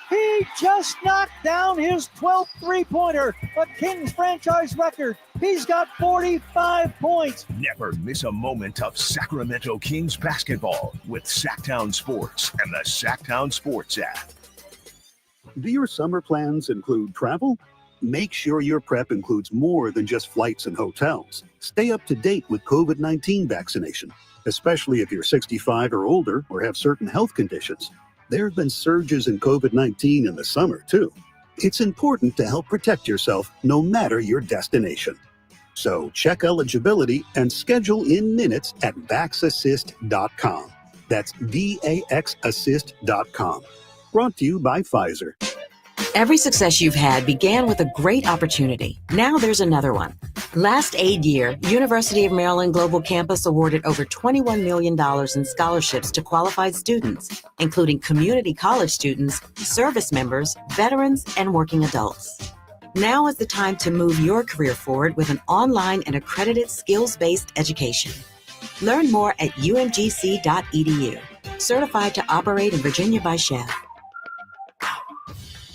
He just knocked down his 12th three-pointer, a Kings franchise record. He's got 45 points. Never miss a moment of Sacramento Kings basketball with Sacktown Sports and the Sacktown Sports app. Do your summer plans include travel? Make sure your prep includes more than just flights and hotels. Stay up to date with COVID-19 vaccination, especially if you're 65 or older or have certain health conditions. There have been surges in COVID-19 in the summer, too. It's important to help protect yourself no matter your destination. So check eligibility and schedule in minutes at vaxassist.com. That's VAXassist.com. Brought to you by Pfizer. Every success you've had began with a great opportunity. Now there's another one. Last aid year, University of Maryland Global Campus awarded over $21 million in scholarships to qualified students, including community college students, service members, veterans, and working adults. Now is the time to move your career forward with an online and accredited skills-based education. Learn more at umgc.edu. Certified to operate in Virginia by Chef.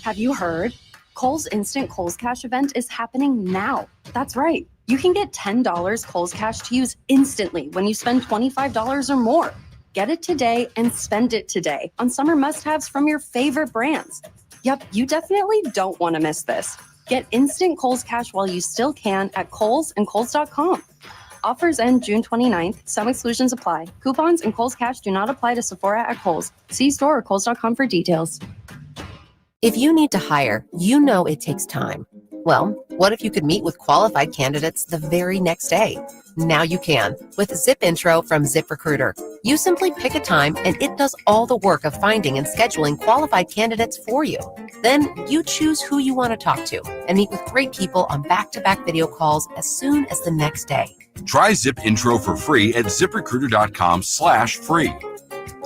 Have you heard? Kohl's Instant Kohl's Cash event is happening now. That's right. You can get $10 Kohl's Cash to use instantly when you spend $25 or more. Get it today and spend it today on summer must-haves from your favorite brands. Yep, you definitely don't want to miss this. Get instant Kohl's Cash while you still can at Kohl's and Kohl's.com. Offers end June 29th. Some exclusions apply. Coupons and Kohl's Cash do not apply to Sephora at Kohl's. See store or Kohl's.com for details. If you need to hire, you know it takes time. Well, what if you could meet with qualified candidates the very next day? Now you can with Zip Intro from ZipRecruiter. You simply pick a time and it does all the work of finding and scheduling qualified candidates for you. Then you choose who you want to talk to and meet with great people on back-to-back video calls as soon as the next day. Try Zip Intro for free at ZipRecruiter.com/free.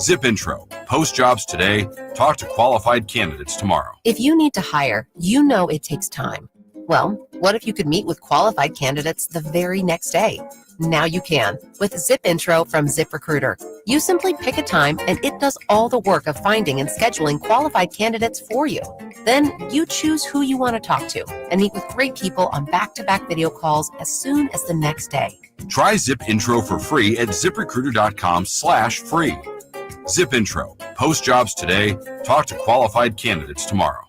Zip Intro. Post jobs today. Talk to qualified candidates tomorrow. If you need to hire, you know it takes time. Well, what if you could meet with qualified candidates the very next day? Now you can with Zip Intro from ZipRecruiter. You simply pick a time and it does all the work of finding and scheduling qualified candidates for you. Then you choose who you want to talk to and meet with great people on back-to-back video calls as soon as the next day. Try Zip Intro for free at ZipRecruiter.com/free. Zip Intro. Post jobs today. Talk to qualified candidates tomorrow.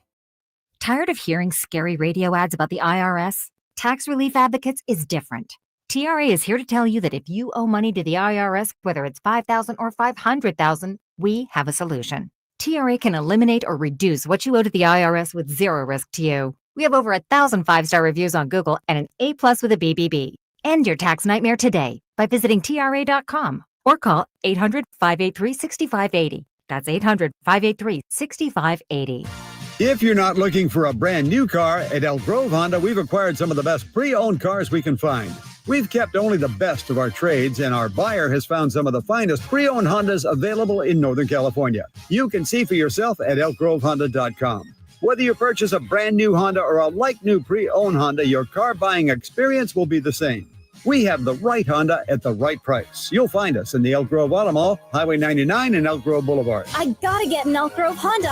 Tired of hearing scary radio ads about the IRS? Tax Relief Advocates is different. TRA is here to tell you that if you owe money to the IRS, whether it's $5,000 or $500,000, we have a solution. TRA can eliminate or reduce what you owe to the IRS with zero risk to you. We have over 1,000 5-star reviews on Google and an A+ with a BBB. End your tax nightmare today by visiting TRA.com. Or call 800-583-6580. That's 800-583-6580. If you're not looking for a brand new car, at Elk Grove Honda, we've acquired some of the best pre-owned cars we can find. We've kept only the best of our trades, and our buyer has found some of the finest pre-owned Hondas available in Northern California. You can see for yourself at elkgrovehonda.com. Whether you purchase a brand new Honda or a like-new pre-owned Honda, your car buying experience will be the same. We have the right Honda at the right price. You'll find us in the Elk Grove Auto Mall, Highway 99 and Elk Grove Boulevard. I gotta get an Elk Grove Honda.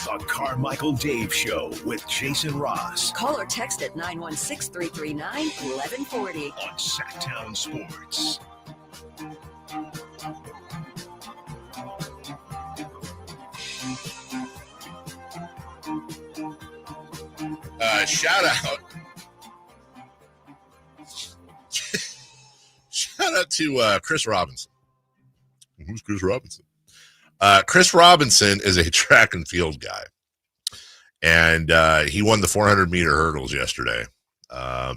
The Carmichael Dave Show with Jason Ross. Call or text at 916-339-1140 on Sacktown Sports. Shout out out to Chris Robinson. Who's Chris Robinson? Chris Robinson is a track and field guy. And he won the 400-meter hurdles yesterday. I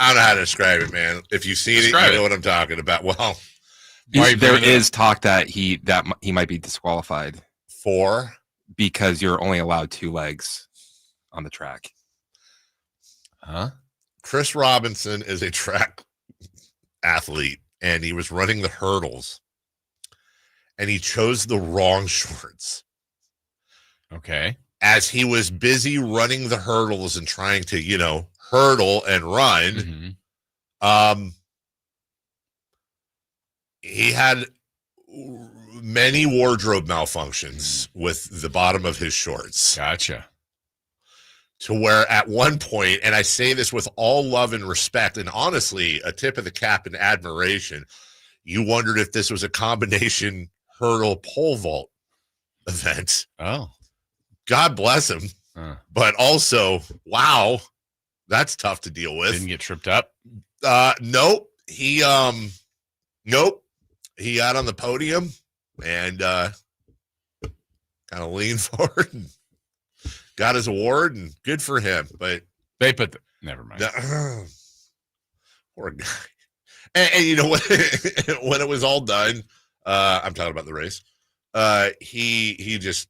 don't know how to describe it, man. If you've seen it, you know what I'm talking about. Well, there is talk that he might be disqualified for because you're only allowed 2 legs on the track. Huh? Chris Robinson is a track athlete, and he was running the hurdles, and he chose the wrong shorts. Okay. As he was busy running the hurdles and trying to, hurdle and run, he had many wardrobe malfunctions with the bottom of his shorts. Gotcha. To where at one point, and I say this with all love and respect, and honestly, a tip of the cap and admiration, you wondered if this was a combination hurdle pole vault event. Oh. God bless him. But also, wow, that's tough to deal with. Didn't get tripped up? Nope. He he got on the podium and kind of leaned forward and got his award, and good for him. But they put never mind. Poor guy. And you know what? When it was all done, I'm talking about the race. He just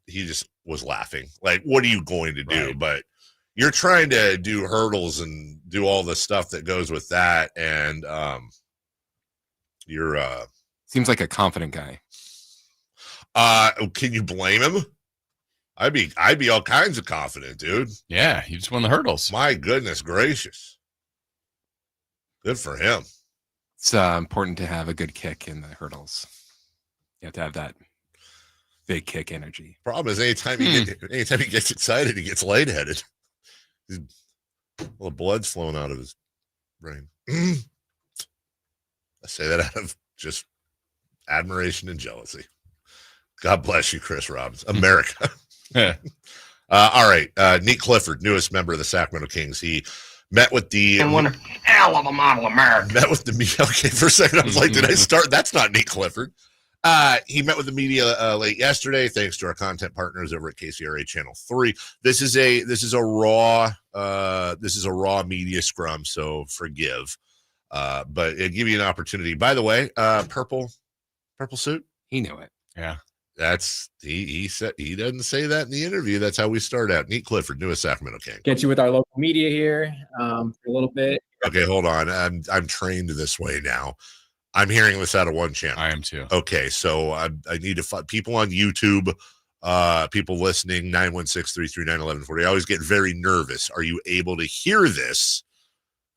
was laughing. Like, what are you going to do? Right. But you're trying to do hurdles and do all the stuff that goes with that, and you're seems like a confident guy. Can you blame him? I'd be all kinds of confident, dude. Yeah, he just won the hurdles. My goodness gracious. Good for him. It's important to have a good kick in the hurdles. You have to have that big kick energy. Problem is, anytime he gets excited, he gets lightheaded. The blood's flowing out of his brain. I say that out of just admiration and jealousy. God bless you, Chris Robinson. America. All right. Nique Clifford, newest member of the Sacramento Kings. He met with the and one hell of a model America. Met with the media. Okay, for a second I was like, did I start? That's not Nique Clifford. He met with the media late yesterday, thanks to our content partners over at KCRA Channel 3. This is a raw media scrum, so forgive. But it'll give you an opportunity. By the way, purple suit. He knew it. Yeah. That's he said he doesn't say that in the interview. That's how we start out. Nique Clifford, newest Sacramento King. Get you with our local media here for a little bit. Okay, hold on. I'm trained this way now. I'm hearing this out of one channel. I am too. Okay, so I need to find people on YouTube, people listening, 916-339-1140. I always get very nervous. Are you able to hear this?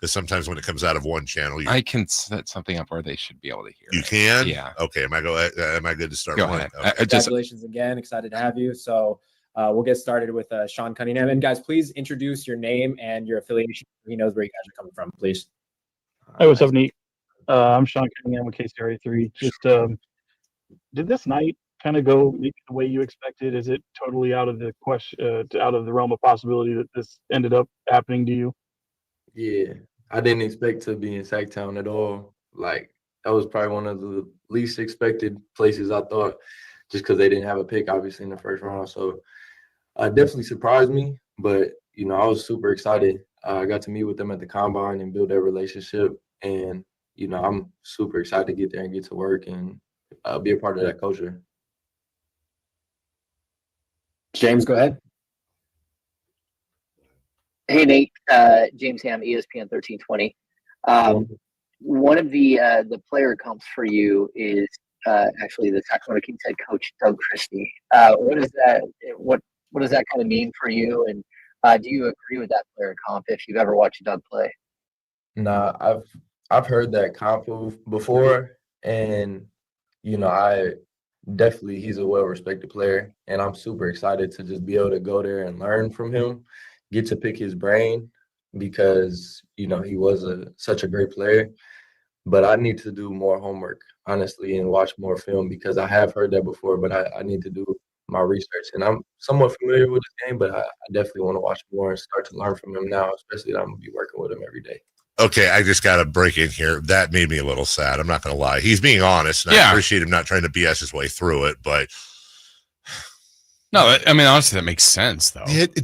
Because sometimes when it comes out of one channel, I can set something up where they should be able to hear. You can? Yeah. Okay. Am I good to start? Go ahead. Okay. Congratulations again. Excited to have you. So we'll get started with Sean Cunningham. And guys, please introduce your name and your affiliation. He knows where you guys are coming from, please. Hey, what's up, Nick? I'm Sean Cunningham with KCRA 3. Just did this night kind of go the way you expected? Is it totally out of the question, out of the realm of possibility that this ended up happening to you? Yeah, I didn't expect to be in Sacktown at all. Like, that was probably one of the least expected places I thought, just because they didn't have a pick, obviously, in the first round. So definitely surprised me, but, I was super excited. I got to meet with them at the Combine and build that relationship. And, I'm super excited to get there and get to work and be a part of that culture. James, go ahead. Hey, Nate. James Ham, ESPN 1320. One of the player comps for you is actually the Sacramento Kings head coach, Doug Christie. What does that kind of mean for you? And do you agree with that player comp if you've ever watched Doug play? Nah, I've heard that comp before, and I definitely, he's a well-respected player, and I'm super excited to just be able to go there and learn from him, get to pick his brain, because he was such a great player. But I need to do more homework, honestly, and watch more film, because I have heard that before, but I need to do my research. And I'm somewhat familiar with his game, but I definitely want to watch more and start to learn from him now, especially that I'm going to be working with him every day. Okay, I just got to break in here. That made me a little sad. I'm not going to lie. He's being honest, and I appreciate him not trying to BS his way through it. But no, I mean, honestly, that makes sense, though. It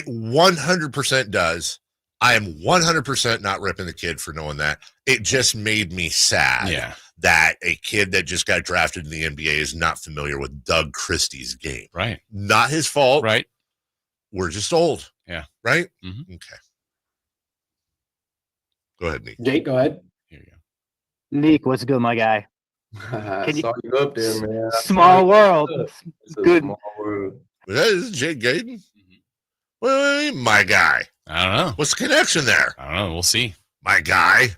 100% does. I am 100% not ripping the kid for knowing that. It just made me sad that a kid that just got drafted in the NBA is not familiar with Doug Christie's game. Right. Not his fault. Right. We're just old. Yeah. Right? Mm-hmm. Okay. Go ahead, Nique. Jake, go ahead. Nique, what's good, my guy? Can you up there, man? Small world. It's a Good. small world. That is Jake Gayden. Well, my guy. I don't know. What's the connection there? I don't know. We'll see. My guy.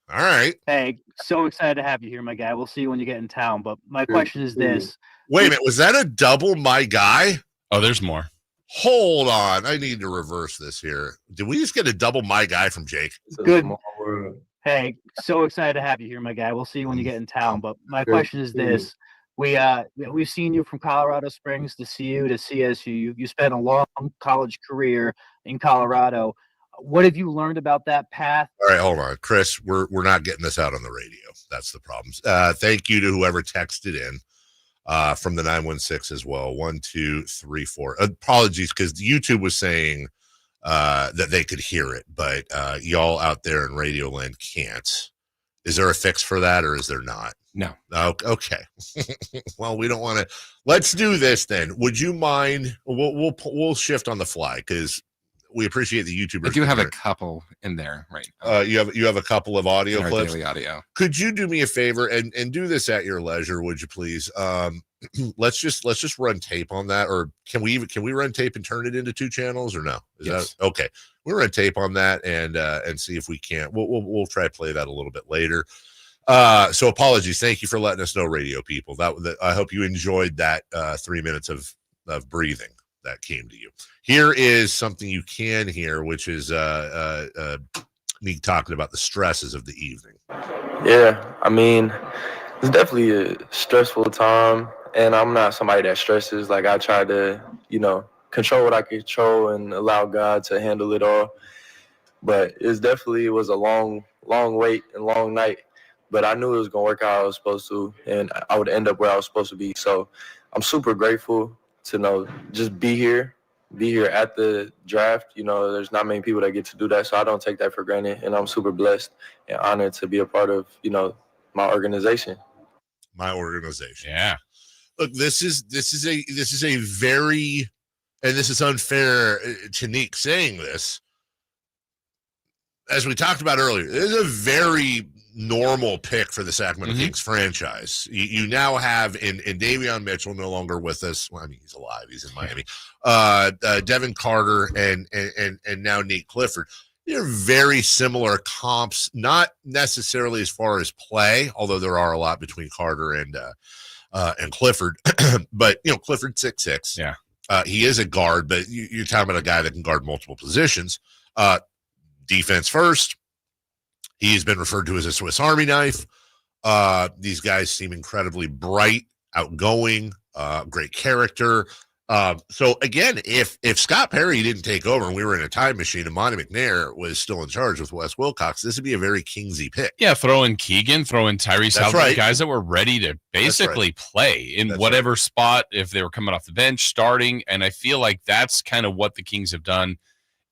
All right. Hey, so excited to have you here, my guy. We'll see you when you get in town. But my question is this. Wait a minute. Was that a double my guy? Oh, there's more. Hold on. I need to reverse this here. Did we just get a double my guy from Jake? Good. Hey, so excited to have you here, my guy. We'll see you when you get in town. But my question is this. We've seen you from Colorado Springs to CU to CSU. You spent a long college career in Colorado. What have you learned about that path? All right, hold on. Chris, we're not getting this out on the radio. That's the problem. Thank you to whoever texted in from the 916 as well. 1, 2, 3, 4. Apologies, because YouTube was saying that they could hear it, but y'all out there in Radio Land can't. Is there a fix for that, or is there not? No. Okay. Well, we don't want to. Let's do this then. Would you mind? We'll shift on the fly because we appreciate the YouTubers. I do have a couple in there right now. You have a couple of audio in our clips. daily audio. Could you do me a favor and do this at your leisure? Would you please? Let's just run tape on that, or can we run tape and turn it into 2 channels, or no? Is Yes. that okay? We'll run tape on that and see if we can't. We'll try to play that a little bit later. So apologies. Thank you for letting us know, radio people. That I hope you enjoyed that 3 minutes of breathing that came to you. Here is something you can hear, which is Nique talking about the stresses of the evening. Yeah, I mean, it's definitely a stressful time, and I'm not somebody that stresses. Like, I try to, control what I can control and allow God to handle it all. But it was a long wait and long night. But I knew it was going to work out how I was supposed to, and I would end up where I was supposed to be. So I'm super grateful to just be here at the draft. There's not many people that get to do that, so I don't take that for granted. And I'm super blessed and honored to be a part of, my organization. My organization. Yeah. Look, this is a very, and this is unfair to Nique saying this. As we talked about earlier, this is a very normal pick for the Sacramento Kings franchise. You now have in Davion Mitchell, no longer with us. Well, I mean, he's alive. He's in Miami. Devin Carter and now Nique Clifford. They're very similar comps, not necessarily as far as play, although there are a lot between Carter and Clifford. But Clifford 6'6". Yeah. He is a guard, but you're talking about a guy that can guard multiple positions. Defense first. He's been referred to as a Swiss Army knife. These guys seem incredibly bright, outgoing, great character. So again, if Scott Perry didn't take over and we were in a time machine and Monty McNair was still in charge with Wes Wilcox, this would be a very Kingsy pick. Yeah, throw in Keegan, throw in Tyrese Halliday, right. Guys that were ready to basically play in whatever spot if they were coming off the bench, starting. And I feel like that's kind of what the Kings have done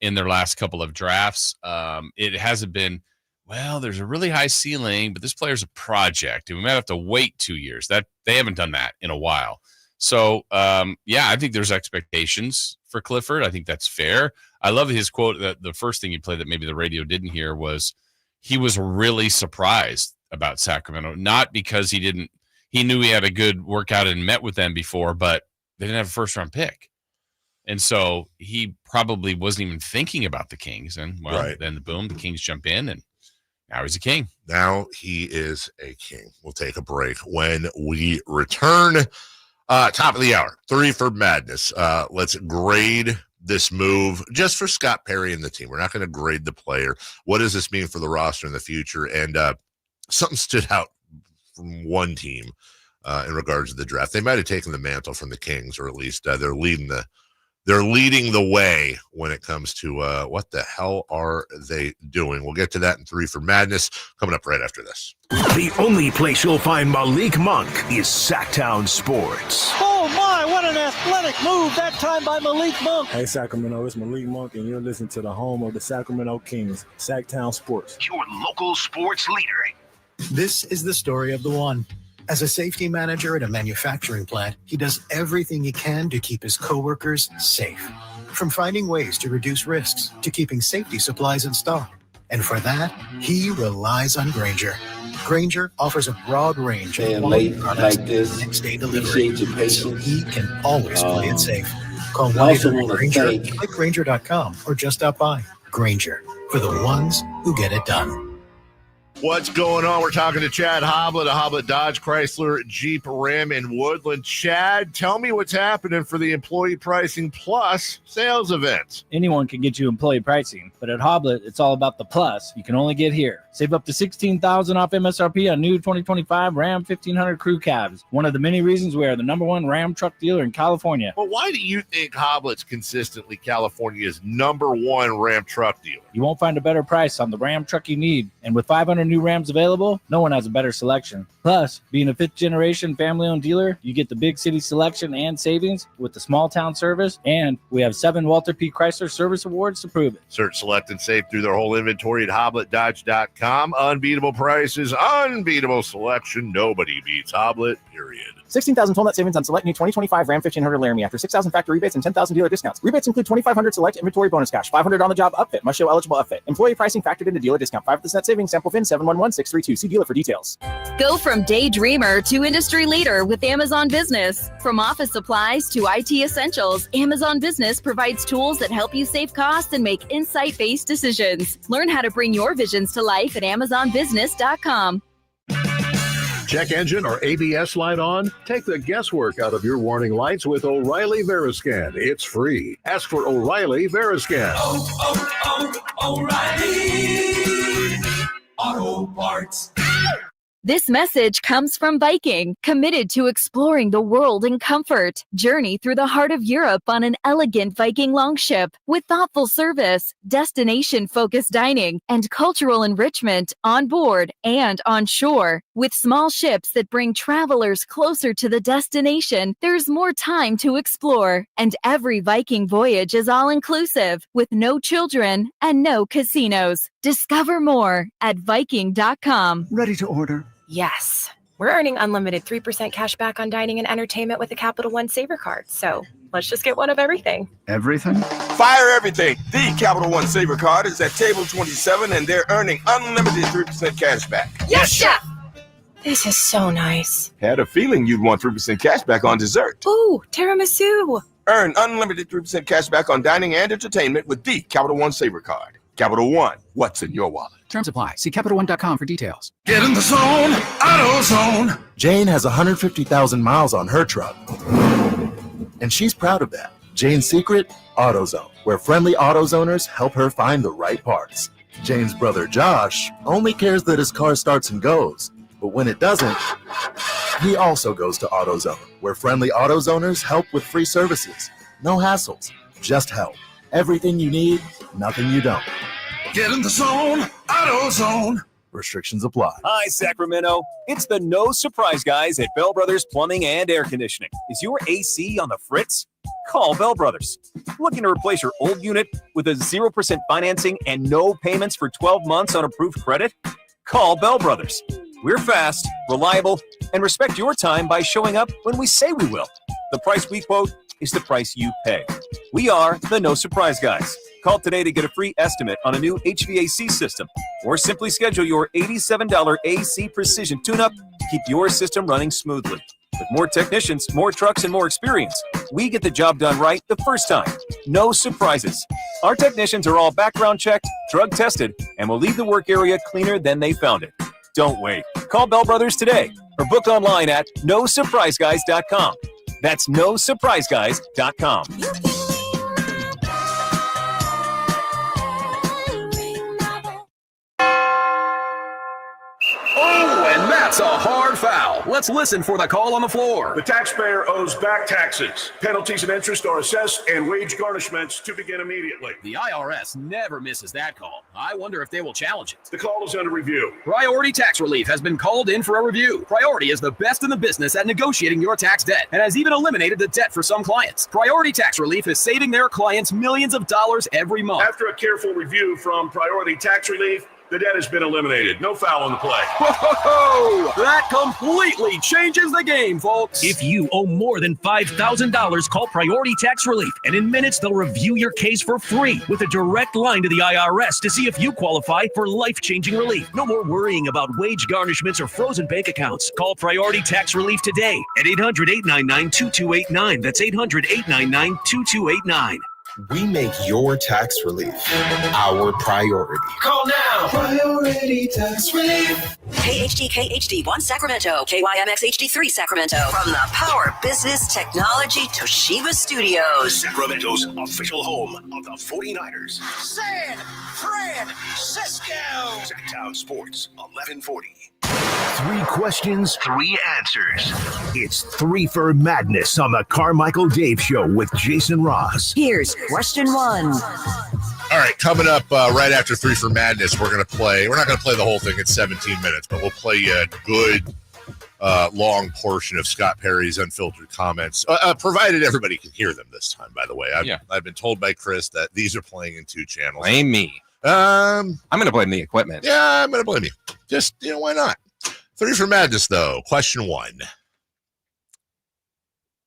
in their last couple of drafts. It hasn't been, well, there's a really high ceiling, but this player's a project, and we might have to wait 2 years. That they haven't done that in a while. So, I think there's expectations for Clifford. I think that's fair. I love his quote. That the first thing he played that maybe the radio didn't hear was he was really surprised about Sacramento, not because he knew he had a good workout and met with them before, but they didn't have a first-round pick. And so he probably wasn't even thinking about the Kings. And, then the Kings jump in, and now he's a King. Now he is a King. We'll take a break. When we return, top of the hour, 3 for Madness. Let's grade this move just for Scott Perry and the team. We're not going to grade the player. What does this mean for the roster in the future? And something stood out from one team in regards to the draft. They might have taken the mantle from the Kings, or at least they're leading the they're leading the way when it comes to what the hell are they doing. We'll get to that in 3 for Madness coming up right after this. The only place you'll find Malik Monk is Sacktown Sports. Oh my, what an athletic move that time by Malik Monk. Hey Sacramento, it's Malik Monk and you're listening to the home of the Sacramento Kings, Sacktown Sports. Your local sports leader. This is the story of the one. As a safety manager at a manufacturing plant, he does everything he can to keep his coworkers safe. From finding ways to reduce risks to keeping safety supplies in stock. And for that, he relies on Grainger. Grainger offers a broad range of quality products like this, next-day delivery, so he can always play it safe. Call 1-800-GRAINGER, click Grainger.com, or just stop by. Grainger, for the ones who get it done. What's going on? We're talking to Chad Hoblet of Hoblet Dodge, Chrysler, Jeep, Ram, and Woodland. Chad, tell me what's happening for the Employee Pricing Plus sales event. Anyone can get you employee pricing, but at Hoblet, it's all about the plus you can only get here. Save up to $16,000 off MSRP on new 2025 Ram 1500 crew cabs. One of the many reasons we are the #1 Ram truck dealer in California. But why do you think Hoblet's consistently California's #1 Ram truck dealer? You won't find a better price on the Ram truck you need. And with 500 new Rams available, no one has a better selection. Plus, being a 5th-generation family-owned dealer, you get the big city selection and savings with the small-town service, and we have 7 Walter P. Chrysler Service Awards to prove it. Search, select, and save through their whole inventory at HobletDodge.com. Unbeatable prices, unbeatable selection. Nobody beats Hoblet, period. 16,000 total net savings on select new 2025 Ram 1500 Laramie after 6,000 factory rebates and 10,000 dealer discounts. Rebates include 2,500 select inventory bonus cash, 500 on the job upfit, must show eligible upfit. Employee pricing factored into dealer discount. 5% savings. Sample VIN 711632. See dealer for details. Go from daydreamer to industry leader with Amazon Business. From office supplies to IT essentials, Amazon Business provides tools that help you save costs and make insight-based decisions. Learn how to bring your visions to life at AmazonBusiness.com. Check engine or ABS light on? Take the guesswork out of your warning lights with O'Reilly Veriscan. It's free. Ask for O'Reilly Veriscan. O'Reilly Auto Parts. This message comes from Viking, committed to exploring the world in comfort. Journey through the heart of Europe on an elegant Viking longship with thoughtful service, destination-focused dining, and cultural enrichment on board and on shore. With small ships that bring travelers closer to the destination, there's more time to explore. And every Viking voyage is all-inclusive, with no children and no casinos. Discover more at Viking.com. Ready to order? Yes. We're earning unlimited 3% cash back on dining and entertainment with a Capital One Saver card. So let's just get one of everything. Everything? Fire everything. The Capital One Saver card is at table 27 and they're earning unlimited 3% cash back. Yes, chef! This is so nice. Had a feeling you'd want 3% cash back on dessert. Ooh, tiramisu. Earn unlimited 3% cash back on dining and entertainment with the Capital One Saver card. Capital One, what's in your wallet? Terms apply. See CapitalOne.com for details. Get in the zone, AutoZone. Jane has 150,000 miles on her truck, and she's proud of that. Jane's secret? AutoZone, where friendly AutoZoners help her find the right parts. Jane's brother Josh only cares that his car starts and goes, but when it doesn't, he also goes to AutoZone, where friendly AutoZoners help with free services. No hassles, just help. Everything you need, nothing you don't. Get in the zone, AutoZone. Restrictions apply. Hi, Sacramento. It's the No Surprise guys at Bell Brothers Plumbing and Air Conditioning. Is your AC on the fritz? Call Bell Brothers. Looking to replace your old unit with a 0% financing and no payments for 12 months on approved credit? Call Bell Brothers. We're fast, reliable, and respect your time by showing up when we say we will. The price we quote is the price you pay. We are the No Surprise guys. Call today to get a free estimate on a new HVAC system, or simply schedule your $87 AC Precision tune-up to keep your system running smoothly. With more technicians, more trucks, and more experience, we get the job done right the first time. No surprises. Our technicians are all background checked, drug tested, and will leave the work area cleaner than they found it. Don't wait. Call Bell Brothers today or book online at nosurpriseguys.com. That's nosurpriseguys.com. Oh, and now That's a hard foul. Let's listen for the call on the floor. The taxpayer owes back taxes. Penalties and interest are assessed and wage garnishments to begin immediately. The IRS never misses that call. I wonder if they will challenge it. The call is under review. Priority Tax Relief has been called in for a review. Priority is the best in the business at negotiating your tax debt and has even eliminated the debt for some clients. Priority Tax Relief is saving their clients millions of dollars every month. After a careful review from Priority Tax Relief, the debt has been eliminated. No foul on the play. Whoa! That completely changes the game, folks. If you owe more than $5,000, call Priority Tax Relief, and in minutes they'll review your case for free with a direct line to the IRS to see if you qualify for life-changing relief. No more worrying about wage garnishments or frozen bank accounts. Call Priority Tax Relief today at 800-899-2289. That's 800-899-2289. We make your tax relief our priority. Call now. Priority Tax Relief. KHD 1 Sacramento, KYMX HD3 Sacramento. From the Power Business Technology Toshiba Studios. Sacramento's official home of the 49ers. San Francisco. Sacktown Sports, 1140. 3 questions, 3 answers. It's 3 for Madness on the Carmichael Dave Show with Jason Ross. Here's question 1. All right, coming up right after 3 for Madness, we're not going to play the whole thing in 17 minutes, but we'll play a good long portion of Scott Perry's unfiltered comments, provided everybody can hear them this time, by the way. I've been told by Chris that these are playing in 2 channels. Blame me. I'm going to blame the equipment. Yeah, I'm going to blame you. Just, why not? 3 for Madness, though. Question 1.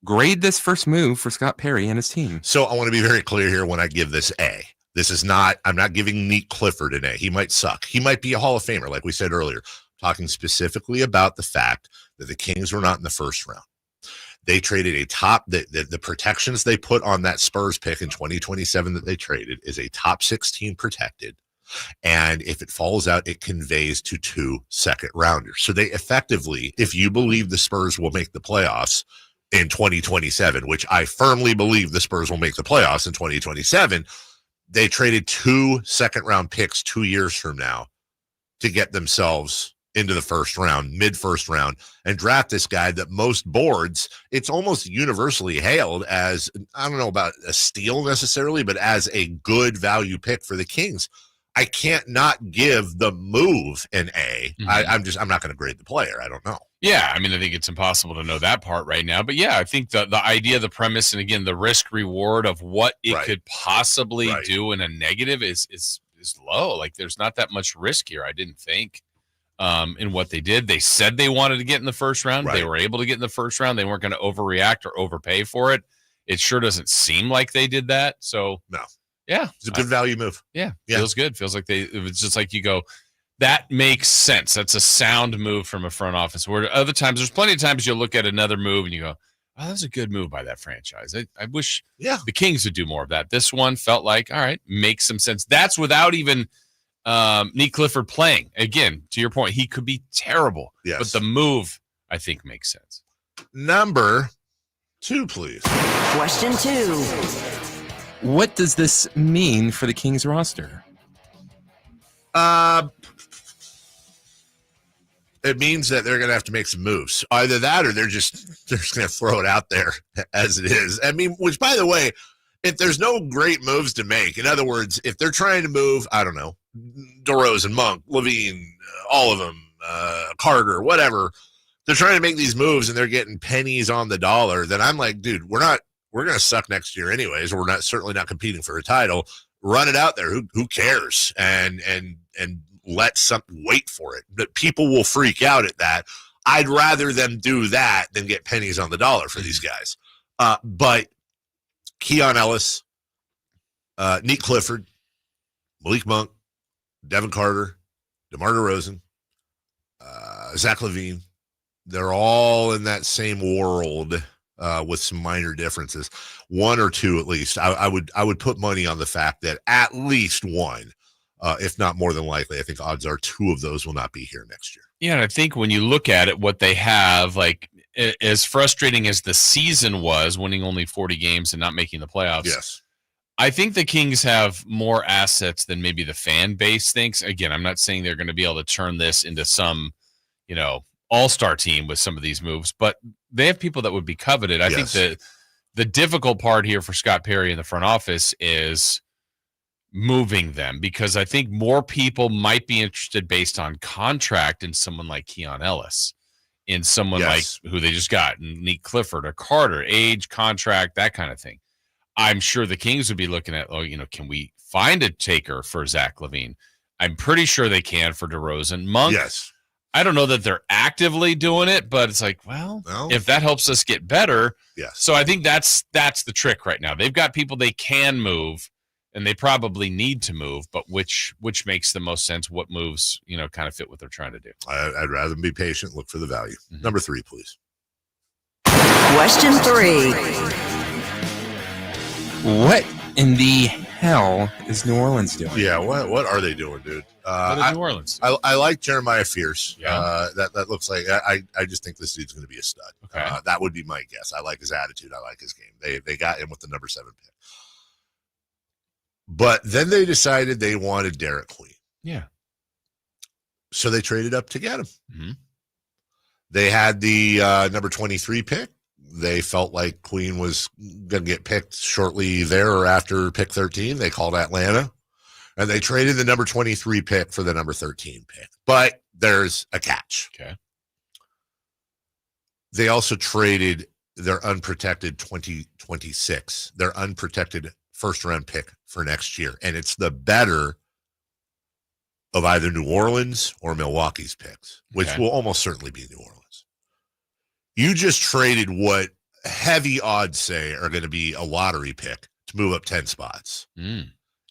Grade this first move for Scott Perry and his team. So I want to be very clear here when I give this A. This is not, I'm not giving Nique Clifford an A. He might suck. He might be a Hall of Famer, like we said earlier. Talking specifically about the fact that the Kings were not in the first round. They traded a top, the protections they put on that Spurs pick in 2027 that they traded is a top 16 protected. And if it falls out, it conveys to 2 second rounders. So they effectively, if you believe the Spurs will make the playoffs in 2027, which I firmly believe the Spurs will make the playoffs in 2027, they traded 2 second round picks 2 years from now to get themselves into the first round, mid-first round, and draft this guy that most boards, it's almost universally hailed as, I don't know about a steal necessarily, but as a good value pick for the Kings. I can't not give the move an A. Mm-hmm. I'm not going to grade the player. I don't know. Yeah, I mean, I think it's impossible to know that part right now. But yeah, I think the idea, the premise, and again, the risk reward of what it could possibly do in a negative is low. Like there's not that much risk here, I didn't think, in what they did. They said they wanted to get in the first round. They were able to get in the first round. They weren't going to overreact or overpay for it. It sure doesn't seem like they did that. So no. Yeah. It's a good value move. Yeah. Feels good. Feels like it's just like you go, that makes sense. That's a sound move from a front office. Where other times, there's plenty of times you'll look at another move and you go, oh, that's a good move by that franchise. I wish the Kings would do more of that. This one felt like, all right, makes some sense. That's without even Nique Clifford playing. Again, to your point, he could be terrible. Yes. But the move, I think, makes sense. Number 2, please. Question 2. What does this mean for the Kings roster? It means that they're going to have to make some moves. Either that or they're just going to throw it out there as it is. I mean, which, by the way, if there's no great moves to make, in other words, if they're trying to move, I don't know, DeRozan, Monk, Levine, all of them, Carter, whatever, they're trying to make these moves and they're getting pennies on the dollar, then I'm like, dude, we're going to suck next year anyways. We're certainly not competing for a title. Run it out there. Who cares? And wait for it. But people will freak out at that. I'd rather them do that than get pennies on the dollar for these guys. But Keon Ellis, Nique Clifford, Malik Monk, Devin Carter, DeMar DeRozan, Zach LaVine, they're all in that same world. With some minor differences, 1 or 2 at least. I would put money on the fact that at least 1, if not more than likely, I think odds are 2 of those will not be here next year. Yeah, and I think when you look at it, what they have, like as frustrating as the season was, winning only 40 games and not making the playoffs. Yes, I think the Kings have more assets than maybe the fan base thinks. Again, I'm not saying they're going to be able to turn this into some, all-star team with some of these moves, but they have people that would be coveted. I think that the difficult part here for Scott Perry in the front office is moving them, because I think more people might be interested based on contract in someone like Keon Ellis, in someone like who they just got, Nique Clifford or Carter, age, contract, that kind of thing. I'm sure the Kings would be looking at, can we find a taker for Zach LaVine? I'm pretty sure they can for DeRozan. Monk, I don't know that they're actively doing it, but it's like, well, if that helps us get better. So I think that's the trick right now. They've got people they can move, and they probably need to move, but which makes the most sense? What moves, kind of fit what they're trying to do? I'd rather be patient, look for the value. Number 3, please. Question 3. What in the hell is New Orleans doing? Yeah, what are they doing, dude? New Orleans. I like Jeremiah Fierce. Yeah. That looks like I just think this dude's going to be a stud. Okay. That would be my guess. I like his attitude. I like his game. They got him with the number 7 pick. But then they decided they wanted Derek Queen. Yeah. So they traded up to get him. They had the number 23 pick. They felt like Queen was going to get picked shortly there or after pick 13. They called Atlanta, and they traded the number 23 pick for the number 13 pick. But there's a catch. Okay. They also traded their unprotected 2026, their unprotected first-round pick for next year, and it's the better of either New Orleans or Milwaukee's picks, which will almost certainly be New Orleans. You just traded what heavy odds say are going to be a lottery pick to move up 10 spots.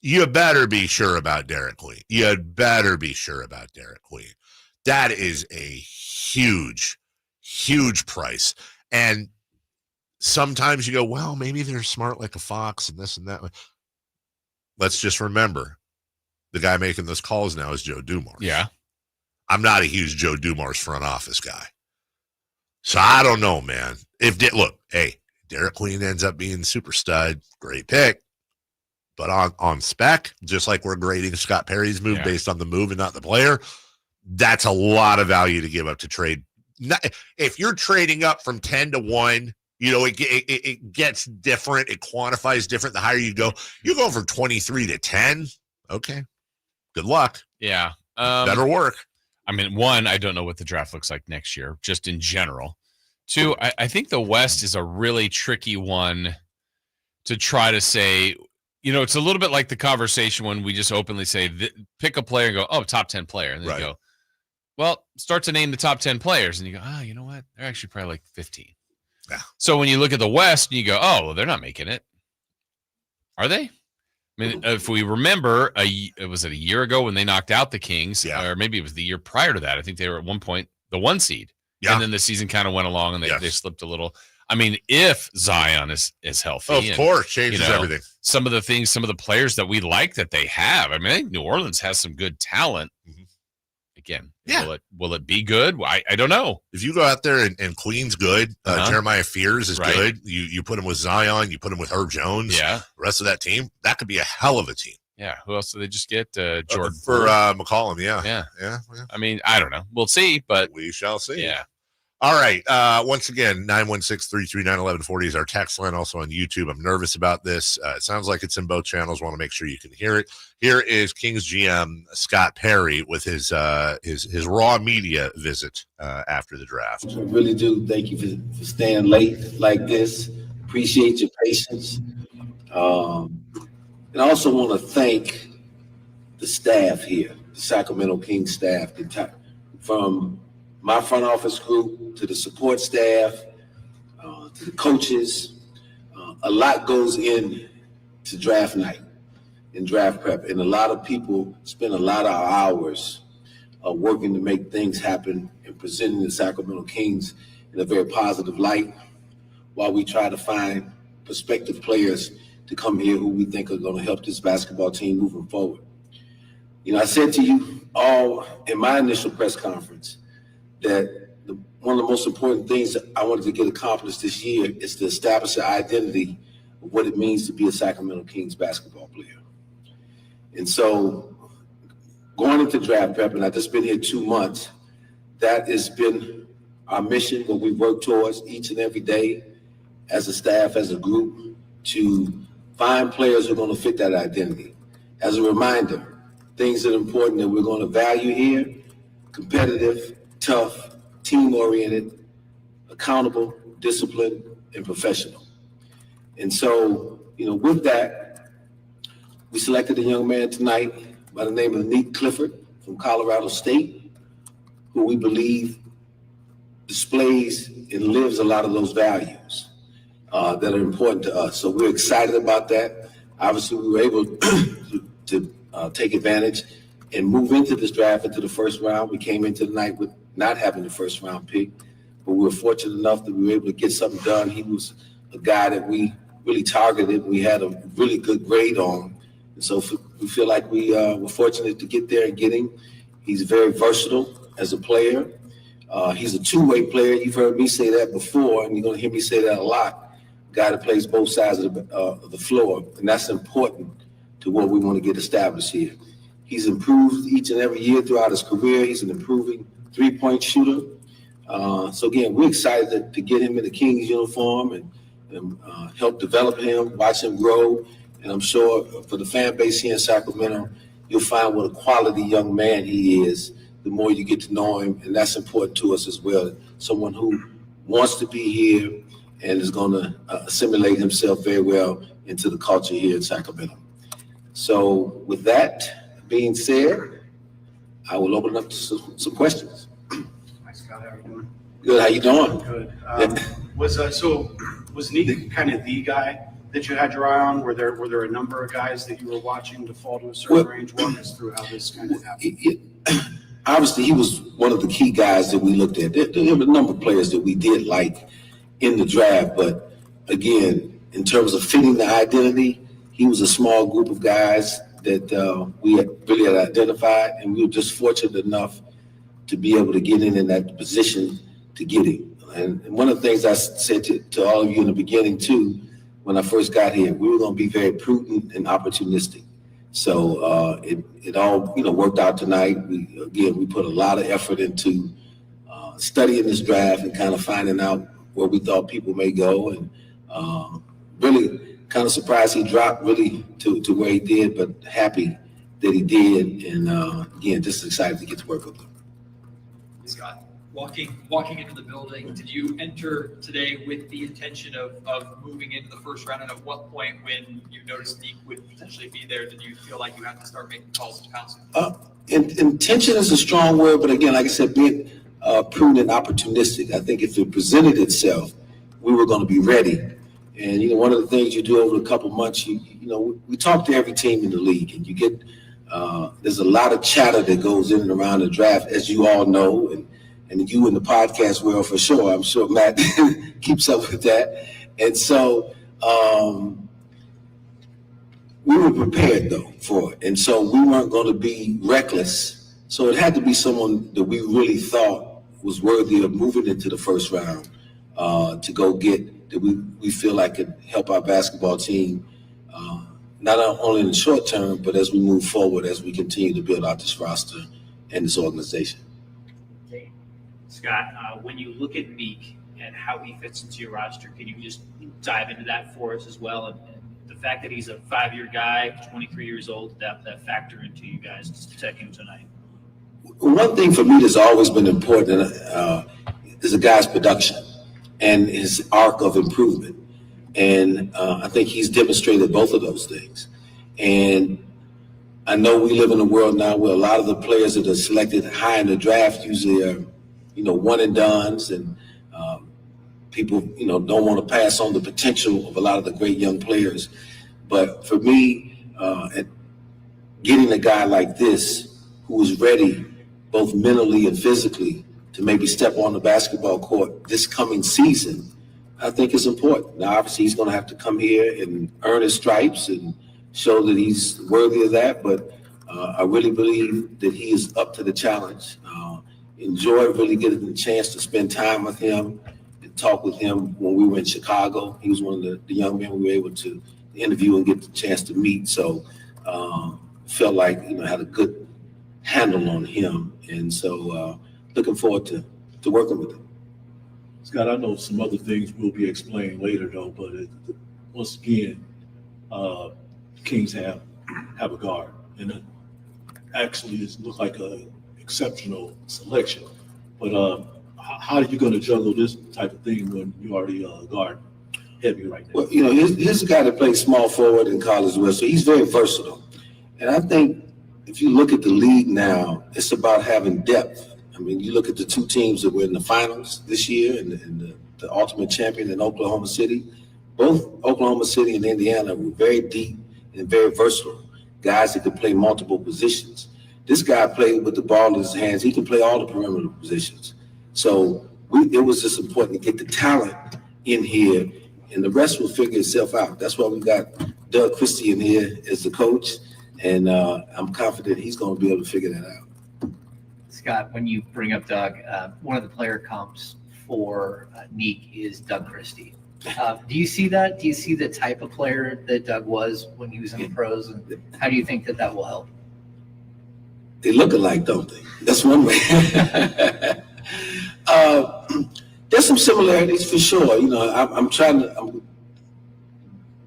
You better be sure about Derek Queen. You'd better be sure about Derek Queen. That is a huge, huge price. And sometimes you go, well, maybe they're smart like a fox and this and that. Let's just remember, the guy making those calls now is Joe Dumars. Yeah. I'm not a huge Joe Dumars front office guy. So I don't know, man. Derek Queen ends up being super stud, great pick. But on spec, just like we're grading Scott Perry's move based on the move and not the player, that's a lot of value to give up to trade. If you're trading up from 10 to 1, it gets different. It quantifies different the higher you go. You go from 23 to 10. Okay. Good luck. Yeah. Better work. I mean, 1, I don't know what the draft looks like next year, just in general. 2, I think the West is a really tricky one to try to say, it's a little bit like the conversation when we just openly say, pick a player and go, oh, top 10 player. And then you go, well, start to name the top 10 players. And you go, you know what? They're actually probably like 15. Yeah. So when you look at the West, you go, oh, well, they're not making it. Are they? I mean, if we remember, was it a year ago when they knocked out the Kings, or maybe it was the year prior to that? I think they were at one point the 1 seed, and then the season kind of went along and they slipped a little. I mean, if Zion is healthy, of course, changes everything. Some of the players that we like that they have. I mean, I think New Orleans has some good talent. Again, will it be good? I don't know. If you go out there and Queen's good, Jeremiah Fears is good. You put him with Zion, you put him with Herb Jones. Yeah, the rest of that team, that could be a hell of a team. Yeah. Who else did they just get? Jordan for McCollum. Yeah. I mean, I don't know. We'll see, but we shall see. Yeah. All right. Once again, 916-339-1140 is our text line. Also on YouTube. I'm nervous about this. It sounds like it's in both channels. Want to make sure you can hear it. Here is Kings GM Scott Perry with his raw media visit after the draft. I really do thank you for staying late like this. Appreciate your patience. And I also want to thank the staff here, the Sacramento Kings staff, from my front office group to the support staff, to the coaches. A lot goes in to draft night and draft prep, and a lot of people spend a lot of hours working to make things happen and presenting the Sacramento Kings in a very positive light while we try to find prospective players to come here who we think are going to help this basketball team moving forward. I said to you all in my initial press conference that one of the most important things that I wanted to get accomplished this year is to establish an identity of what it means to be a Sacramento Kings basketball player. And so going into draft prep, and I've just been here 2 months, that has been our mission, what we work towards each and every day as a staff, as a group, to find players who are going to fit that identity. As a reminder, things that are important that we're going to value here: competitive, tough, team-oriented, accountable, disciplined, and professional. And so, with that, we selected a young man tonight by the name of Nique Clifford from Colorado State, who we believe displays and lives a lot of those values that are important to us. So we're excited about that. Obviously, we were able to take advantage and move into this draft into the first round. We came into the night with not having the first round pick, but we were fortunate enough that we were able to get something done. He was a guy that we really targeted. We had a really good grade on. And so we feel like we were fortunate to get there and get him. He's very versatile as a player. He's a two-way player. You've heard me say that before, and you're going to hear me say that a lot. A guy that plays both sides of the floor, and that's important to what we want to get established here. He's improved each and every year throughout his career. He's an improving three-point shooter. So again, we're excited to get him in the Kings uniform and help develop him, watch him grow. And I'm sure for the fan base here in Sacramento, you'll find what a quality young man he is the more you get to know him. And that's important to us as well. Someone who wants to be here and is going to assimilate himself very well into the culture here in Sacramento. So with that being said, I will open up to some questions. Hi, Scott. How are you doing? Good. How you doing? Good. Was Nique kind of the guy that you had your eye on? Were there a number of guys that you were watching to fall to a certain range? Walk us through how this kind of happened. Obviously, he was one of the key guys that we looked at. There were a number of players that we did like in the draft, but again, in terms of fitting the identity, he was a small group of guys that we had really identified, and we were just fortunate enough to be able to get in that position to get him. And one of the things I said to all of you in the beginning too, when I first got here, we were going to be very prudent and opportunistic. So it all worked out tonight. We put a lot of effort into studying this draft and kind of finding out where we thought people may go, and really kind of surprised he dropped really to where he did, but happy that he did. And again, just excited to get to work with him. Scott, walking into the building, did you enter today with the intention of moving into the first round? And at what point, when you noticed Nique would potentially be there, did you feel like you had to start making calls to pounce? Intention is a strong word, but again, like I said, being prudent and opportunistic. I think if it presented itself, we were going to be ready. And one of the things you do over a couple months, we talk to every team in the league, and you get there's a lot of chatter that goes in and around the draft, as you all know, and you in the podcast world for sure. I'm sure Matt keeps up with that. And so we were prepared, though, for it. And so we weren't going to be reckless. So it had to be someone that we really thought was worthy of moving into the first round to go get, that we feel like could help our basketball team, not only in the short term, but as we move forward, as we continue to build out this roster and this organization. Scott, when you look at Nique and how he fits into your roster, can you just dive into that for us as well? And the fact that he's a 5-year guy, 23 years old, that factor into you guys taking him tonight? One thing for me that's always been important is a guy's production and his arc of improvement. And I think he's demonstrated both of those things. And I know we live in a world now where a lot of the players that are selected high in the draft usually are, one and dones, and people, don't want to pass on the potential of a lot of the great young players. But for me, getting a guy like this who is ready both mentally and physically to maybe step on the basketball court this coming season, I think is important. Now, obviously, he's going to have to come here and earn his stripes and show that he's worthy of that. But I really believe that he is up to the challenge. Enjoyed really getting the chance to spend time with him and talk with him when we were in Chicago. He was one of the young men we were able to interview and get the chance to meet. So felt like, had a good handle on him. And so looking forward to working with him. Scott, I know some other things will be explained later, though, but once again, Kings have a guard, and it actually looks like an exceptional selection. But how are you going to juggle this type of thing when you already guard heavy right now? Well, you know, he's a guy that played small forward in college as well, so he's very versatile. And I think if you look at the league now, it's about having depth. I mean, you look at the two teams that were in the finals this year and the ultimate champion in Oklahoma City. Both Oklahoma City and Indiana were very deep and very versatile, guys that could play multiple positions. This guy played with the ball in his hands. He can play all the perimeter positions. So it was just important to get the talent in here, and the rest will figure itself out. That's why we got Doug Christie in here as the coach, and I'm confident he's going to be able to figure that out. Scott, when you bring up Doug, one of the player comps for Nique is Doug Christie. Do you see that? Do you see the type of player that Doug was when he was in the pros, and how do you think that will help? They look alike, don't they? That's one way. There's some similarities for sure. You know, I'm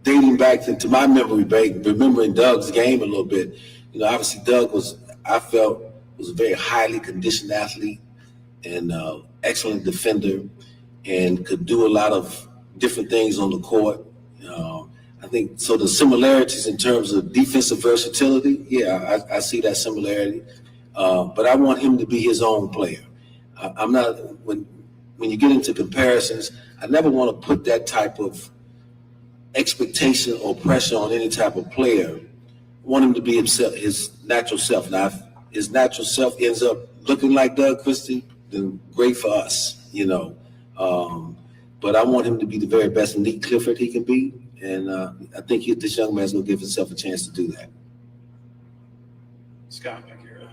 dating back to my memory bank, remembering Doug's game a little bit. You know, obviously Doug was a very highly conditioned athlete and excellent defender, and could do a lot of different things on the court. I think so. The similarities in terms of defensive versatility, yeah, I see that similarity. But I want him to be his own player. I'm not when you get into comparisons, I never want to put that type of expectation or pressure on any type of player. I want him to be himself, his natural self. Now, if his natural self ends up looking like Doug Christie, then great for us, you know. But I want him to be the very best Nique Clifford he can be, and I think this young man's going to give himself a chance to do that. Scott, back here,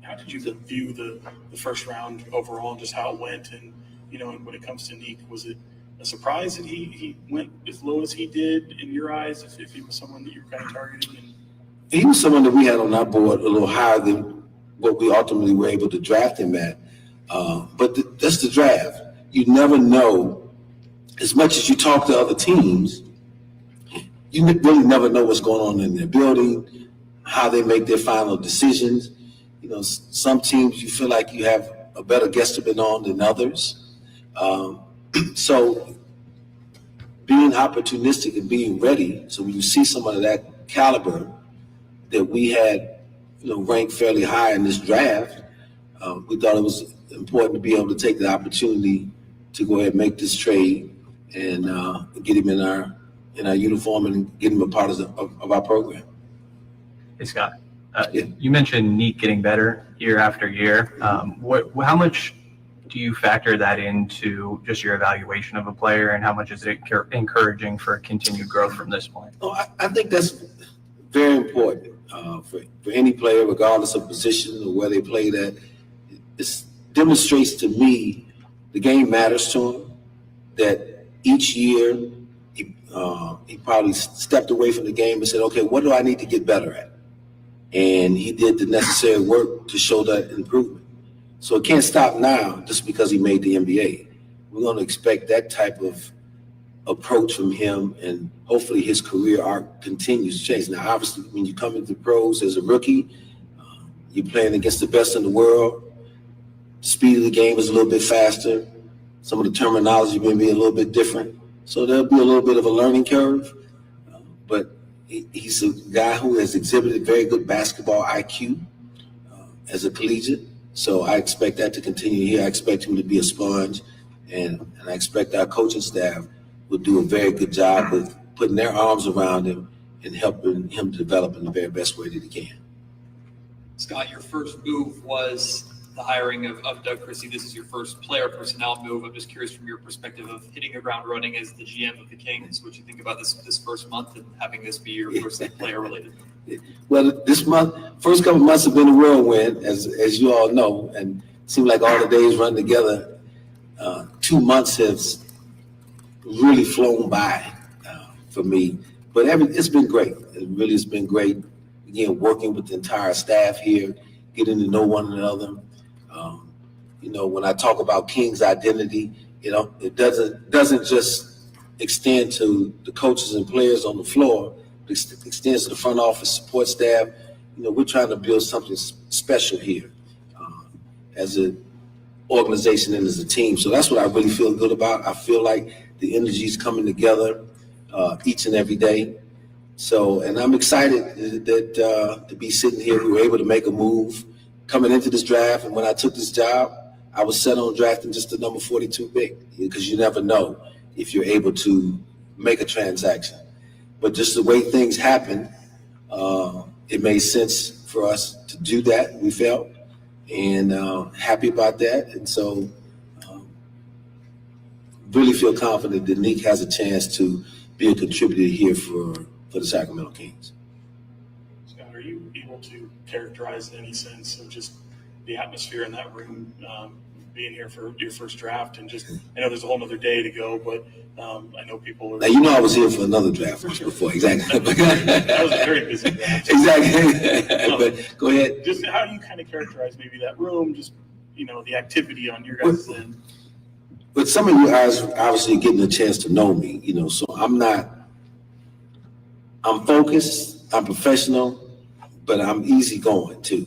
how did you view the first round overall, and just how it went? And you know, and when it comes to Nique, was it a surprise that he went as low as he did in your eyes? If he was someone that you were kind of targeting? He was someone that we had on our board a little higher than what we ultimately were able to draft him at. But that's the draft. You never know. As much as you talk to other teams, you really never know what's going on in their building, how they make their final decisions. You know, some teams you feel like you have a better guesstimate on than others. So being opportunistic and being ready, so when you see someone of that caliber that we had, you know, ranked fairly high in this draft, we thought it was important to be able to take the opportunity to go ahead and make this trade and get him in our uniform and get him a part of our program. Hey, Scott, you mentioned Nique getting better year after year. How much do you factor that into just your evaluation of a player, and how much is it encouraging for continued growth from this point? Oh, I think that's very important for any player, regardless of position or where they played at. It demonstrates to me the game matters to him, that each year he probably stepped away from the game and said, okay, what do I need to get better at? And he did the necessary work to show that improvement. So it can't stop now just because he made the NBA. We're going to expect that type of approach from him, and hopefully his career arc continues to change. Now, obviously, when you come into the pros as a rookie, you're playing against the best in the world. The speed of the game is a little bit faster. Some of the terminology may be a little bit different. So there'll be a little bit of a learning curve. But he's a guy who has exhibited very good basketball IQ as a collegiate. So I expect that to continue here. I expect him to be a sponge. And I expect our coaching staff will do a very good job of putting their arms around him and helping him develop in the very best way that he can. Scott, your first move was the hiring of Doug Christie. This is your first player personnel move. I'm just curious from your perspective of hitting the ground running as the GM of the Kings, what you think about this first month and having this be your first player related move. Well, this month, first couple months have been a whirlwind, as you all know, and it seems like all the days run together. 2 months has really flown by for me, but it's been great. It really has been great. Again, working with the entire staff here, getting to know one another. when I talk about King's identity, it doesn't just extend to the coaches and players on the floor. It extends to the front office support staff. We're trying to build something special here as an organization and as a team. So that's what I really feel good about. I feel like the energy is coming together each and every day. So, and I'm excited that to be sitting here, we were able to make a move coming into this draft. And when I took this job, I was set on drafting just the number 42 pick, because you never know if you're able to make a transaction. But just the way things happen, it made sense for us to do that, we felt, and happy about that. And so really feel confident that Nique has a chance to be a contributor here for the Sacramento Kings. Scott, are you able to characterize any sense of just the atmosphere in that room, being here for your first draft? And just, I know there's a whole other day to go, but I know people are. Now, I was here for another draft before, exactly. That was a very busy draft. Exactly. But go ahead. Just how do you kind of characterize maybe that room, just, the activity on your guys' end? But some of you guys are obviously getting a chance to know me, so I'm focused, I'm professional, but I'm easygoing too.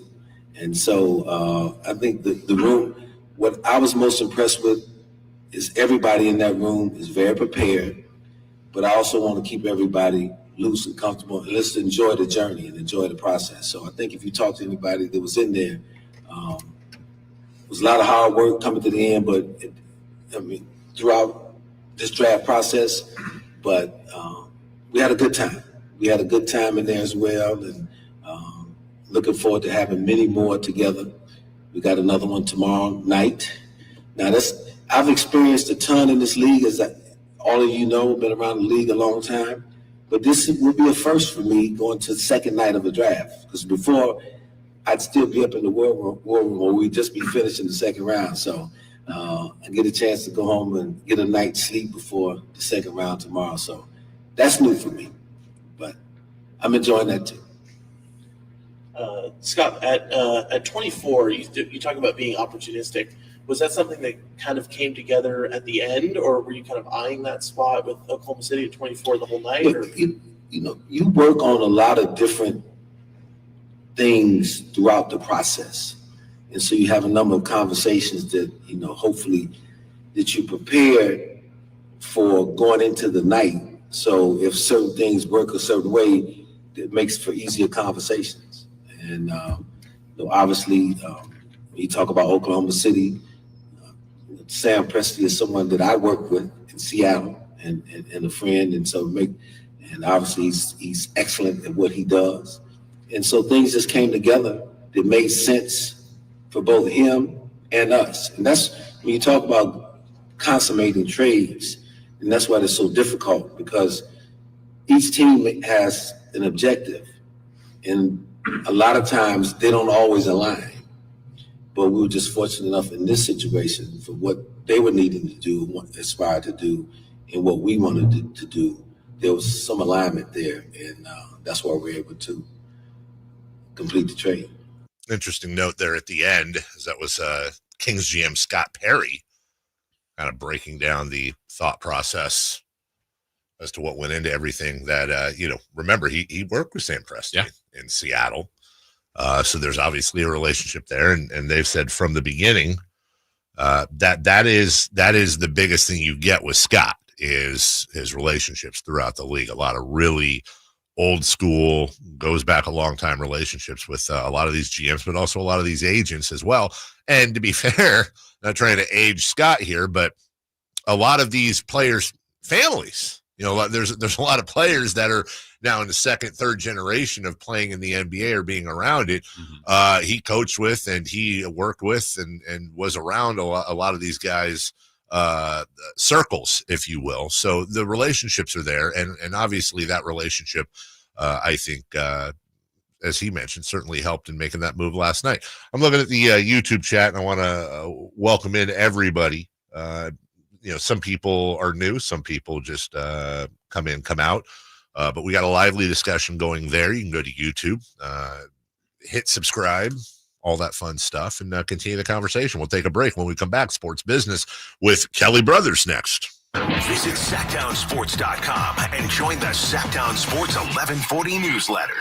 And so I think the room, what I was most impressed with is everybody in that room is very prepared, but I also want to keep everybody loose and comfortable, and let's enjoy the journey and enjoy the process. So I think if you talk to anybody that was in there, it was a lot of hard work coming to the end, but throughout this draft process, but we had a good time. We had a good time in there as well, and looking forward to having many more together. We got another one tomorrow night. Now, I've experienced a ton in this league, as all of you know, been around the league a long time, but this will be a first for me going to the second night of the draft, because before I'd still be up in the war room or we'd just be finishing the second round. So I get a chance to go home and get a night's sleep before the second round tomorrow. So that's new for me, but I'm enjoying that too. Scott, at 24, you talk about being opportunistic. Was that something that kind of came together at the end, or were you kind of eyeing that spot with Oklahoma City at 24 the whole night? But you work on a lot of different things throughout the process, and so you have a number of conversations that hopefully that you prepared for going into the night. So if certain things work a certain way, it makes for easier conversations. And obviously, when you talk about Oklahoma City, Sam Presti is someone that I work with in Seattle and a friend, and so and obviously he's excellent at what he does. And so things just came together that made sense for both him and us. And that's when you talk about consummating trades, and that's why it's so difficult, because each team has an objective, and a lot of times they don't always align. But we were just fortunate enough in this situation for what they were needing to do, what they aspired to do, and what we wanted to do. There was some alignment there, and that's why we're able to complete the trade. Interesting note there at the end, as that was Kings GM Scott Perry kind of breaking down the thought process as to what went into everything that, remember, he worked with Sam Presti in Seattle. So there's obviously a relationship there. And they've said from the beginning that is the biggest thing you get with Scott is his relationships throughout the league. A lot of really old school, goes back a long time relationships with a lot of these GMs, but also a lot of these agents as well. And to be fair, not trying to age Scott here, but a lot of these players' families, there's a lot of players that are now in the second, third generation of playing in the NBA or being around it. Mm-hmm. He coached with and he worked with and was around a lot of these guys' circles, if you will. So the relationships are there. And obviously that relationship, I think, as he mentioned, certainly helped in making that move last night. I'm looking at the YouTube chat, and I want to welcome in everybody. Some people are new. Some people just come in, come out. But we got a lively discussion going there. You can go to YouTube, hit subscribe, all that fun stuff, and continue the conversation. We'll take a break. When we come back, Sports Business with Kelly Brothers next. Visit SackdownSports.com and join the Sackdown Sports 1140 newsletter.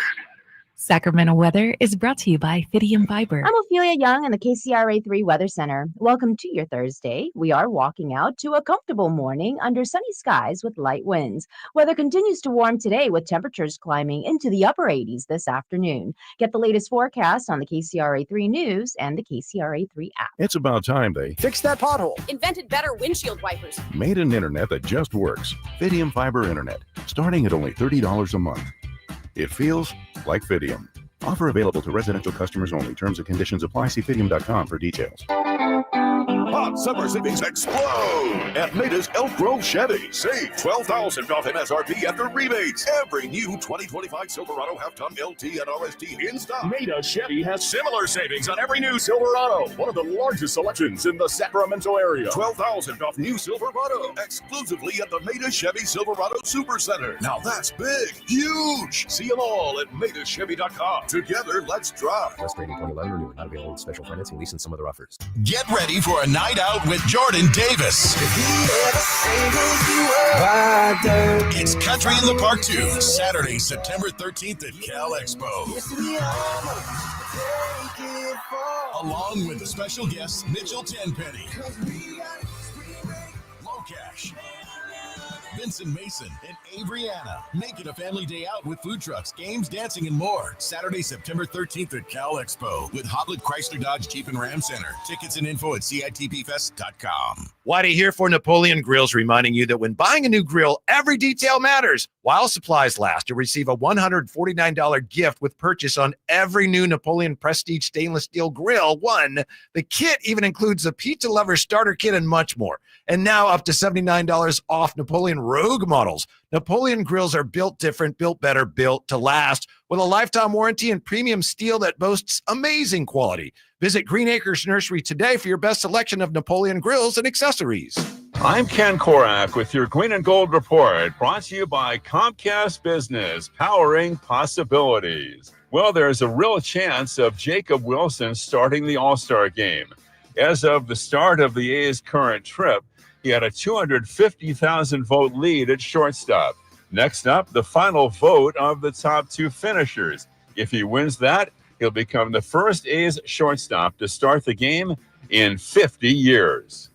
Sacramento weather is brought to you by Fidium Fiber. I'm Ophelia Young in the KCRA3 Weather Center. Welcome to your Thursday. We are walking out to a comfortable morning under sunny skies with light winds. Weather continues to warm today with temperatures climbing into the upper 80s this afternoon. Get the latest forecast on the KCRA3 News and the KCRA3 app. It's about time they fixed that pothole. Invented better windshield wipers. made an internet that just works. Fidium Fiber Internet, starting at only $30 a month. It feels like Fidium. Offer available to residential customers only. Terms and conditions apply. See Fidium.com for details. Hot summer savings explode at Maida's Elk Grove Chevy. Save $12,000 off MSRP after rebates. Every new 2025 Silverado half-ton LT and RST in stock. Maida Chevy has similar savings on every new Silverado. One of the largest selections in the Sacramento area. $12,000 off new Silverado exclusively at the Maida Chevy Silverado Supercenter. Now that's big, huge. See them all at MaidaChevy.com. Together, let's drive. Less rating 2011 or newer. Not available with special financing, lease, and some other offers. Get ready for a night out with Jordan Davis. It's Country in the Park 2, Saturday, September 13th at Cal Expo. Along with the special guests, Mitchell Tenpenny, Low Cash, Vincent Mason, and Averyana. Make it a family day out with food trucks, games, dancing, and more. Saturday, September 13th at Cal Expo with Hoblit Chrysler Dodge Jeep and Ram Center. Tickets and info at CITPFest.com. Whitey here for Napoleon Grills, reminding you that when buying a new grill, every detail matters. While supplies last, you'll receive a $149 gift with purchase on every new Napoleon Prestige stainless steel grill. The kit even includes a pizza lover starter kit and much more. And now up to $79 off Napoleon Rogue models. Napoleon grills are built different, built better, built to last with a lifetime warranty and premium steel that boasts amazing quality. Visit Green Acres Nursery today for your best selection of Napoleon grills and accessories. I'm Ken Korak with your Green and Gold Report, brought to you by Comcast Business, powering possibilities. Well, there's a real chance of Jacob Wilson starting the All-Star game. As of the start of the A's current trip, he had a 250,000 vote lead at shortstop. Next up, the final vote of the top two finishers. If he wins that, he'll become the first A's shortstop to start the game in 50 years.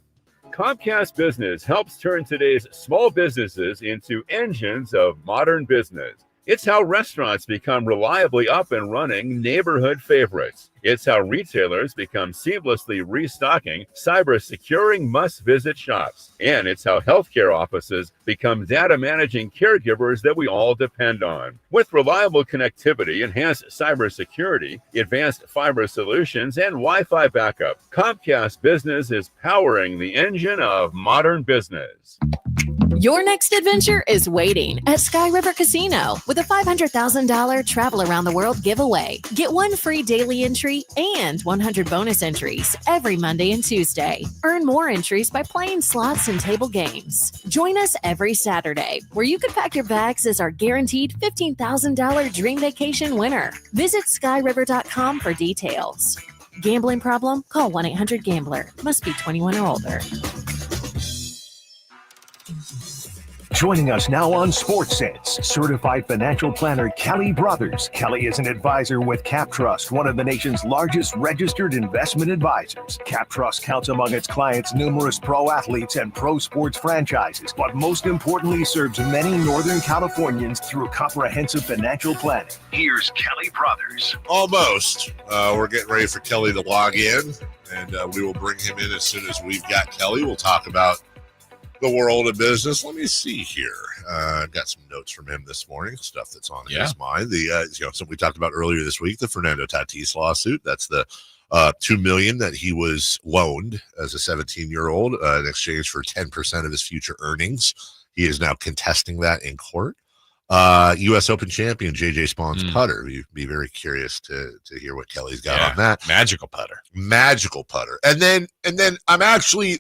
Comcast Business helps turn today's small businesses into engines of modern business. It's how restaurants become reliably up and running neighborhood favorites. It's how retailers become seamlessly restocking, cyber-securing must-visit shops. And it's how healthcare offices become data-managing caregivers that we all depend on. With reliable connectivity, enhanced cybersecurity, advanced fiber solutions, and Wi-Fi backup, Comcast Business is powering the engine of modern business. Your next adventure is waiting at Sky River Casino with a $500,000 travel around the world giveaway. Get one free daily entry and 100 bonus entries every Monday and Tuesday. Earn more entries by playing slots and table games. Join us every Saturday, where you can pack your bags as our guaranteed $15,000 dream vacation winner. Visit skyriver.com for details. Gambling problem? Call 1-800-GAMBLER. Must be 21 or older. Joining us now on Sports Sense, certified financial planner Kelly Brothers. Kelly is an advisor with CapTrust, one of the nation's largest registered investment advisors. CapTrust counts among its clients numerous pro athletes and pro sports franchises, but most importantly serves many Northern Californians through comprehensive financial planning. Here's Kelly Brothers. Almost. We're getting ready for Kelly to log in, and we will bring him in as soon as we've got Kelly. We'll talk about the world of business. Let me see here. I've got some notes from him this morning, stuff that's on his mind. Something we talked about earlier this week, the Fernando Tatis lawsuit. That's the $2 million that he was loaned as a 17-year-old in exchange for 10% of his future earnings. He is now contesting that in court. U.S. Open champion J.J. Spawn's putter. You'd be very curious to hear what Kelly's got on that. Magical putter. And then I'm actually.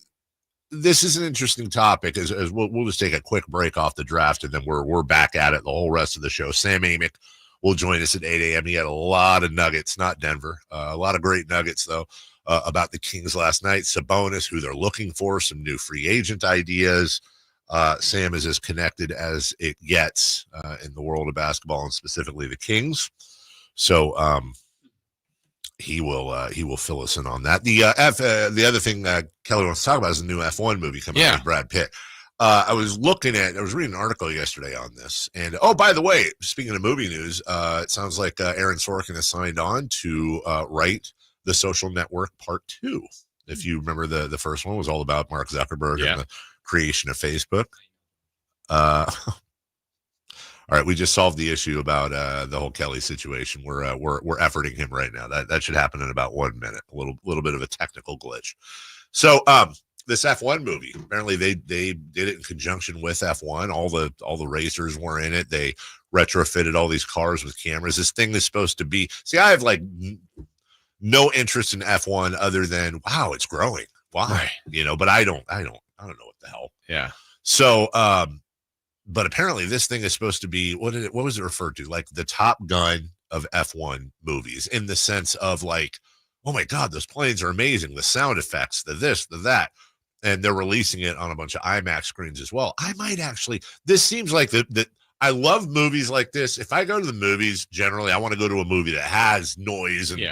This is an interesting topic. As we'll just take a quick break off the draft, and then we're back at it the whole rest of the show. Sam Amick will join us at 8 a.m. He had a lot of nuggets, not Denver, a lot of great nuggets, though, about the Kings last night. Sabonis, who they're looking for, some new free agent ideas. Sam is as connected as it gets in the world of basketball, and specifically the Kings. So he will fill us in on that. The other thing Kelly wants to talk about is the new F1 movie coming out with Brad Pitt. I was reading an article yesterday on this, and by the way, speaking of movie news, it sounds like Aaron Sorkin has signed on to write The Social Network Part 2. If you remember, the first one was all about Mark Zuckerberg and the creation of Facebook. All right, we just solved the issue about the whole Kelly situation. We're efforting him right now. That should happen in about 1 minute. A little bit of a technical glitch. So this F1 movie, apparently they did it in conjunction with F1. All the racers were in it. They retrofitted all these cars with cameras. This thing is supposed to be. See, I have like no interest in F1 other than wow, it's growing. Why? Right. But I don't know what the hell. Yeah. So but apparently this thing is supposed to be what was it referred to? Like the Top Gun of F1 movies, in the sense of like, oh my God, those planes are amazing. The sound effects, the this, the that. And they're releasing it on a bunch of IMAX screens as well. I might actually, this seems like that I love movies like this. If I go to the movies, generally I want to go to a movie that has noise and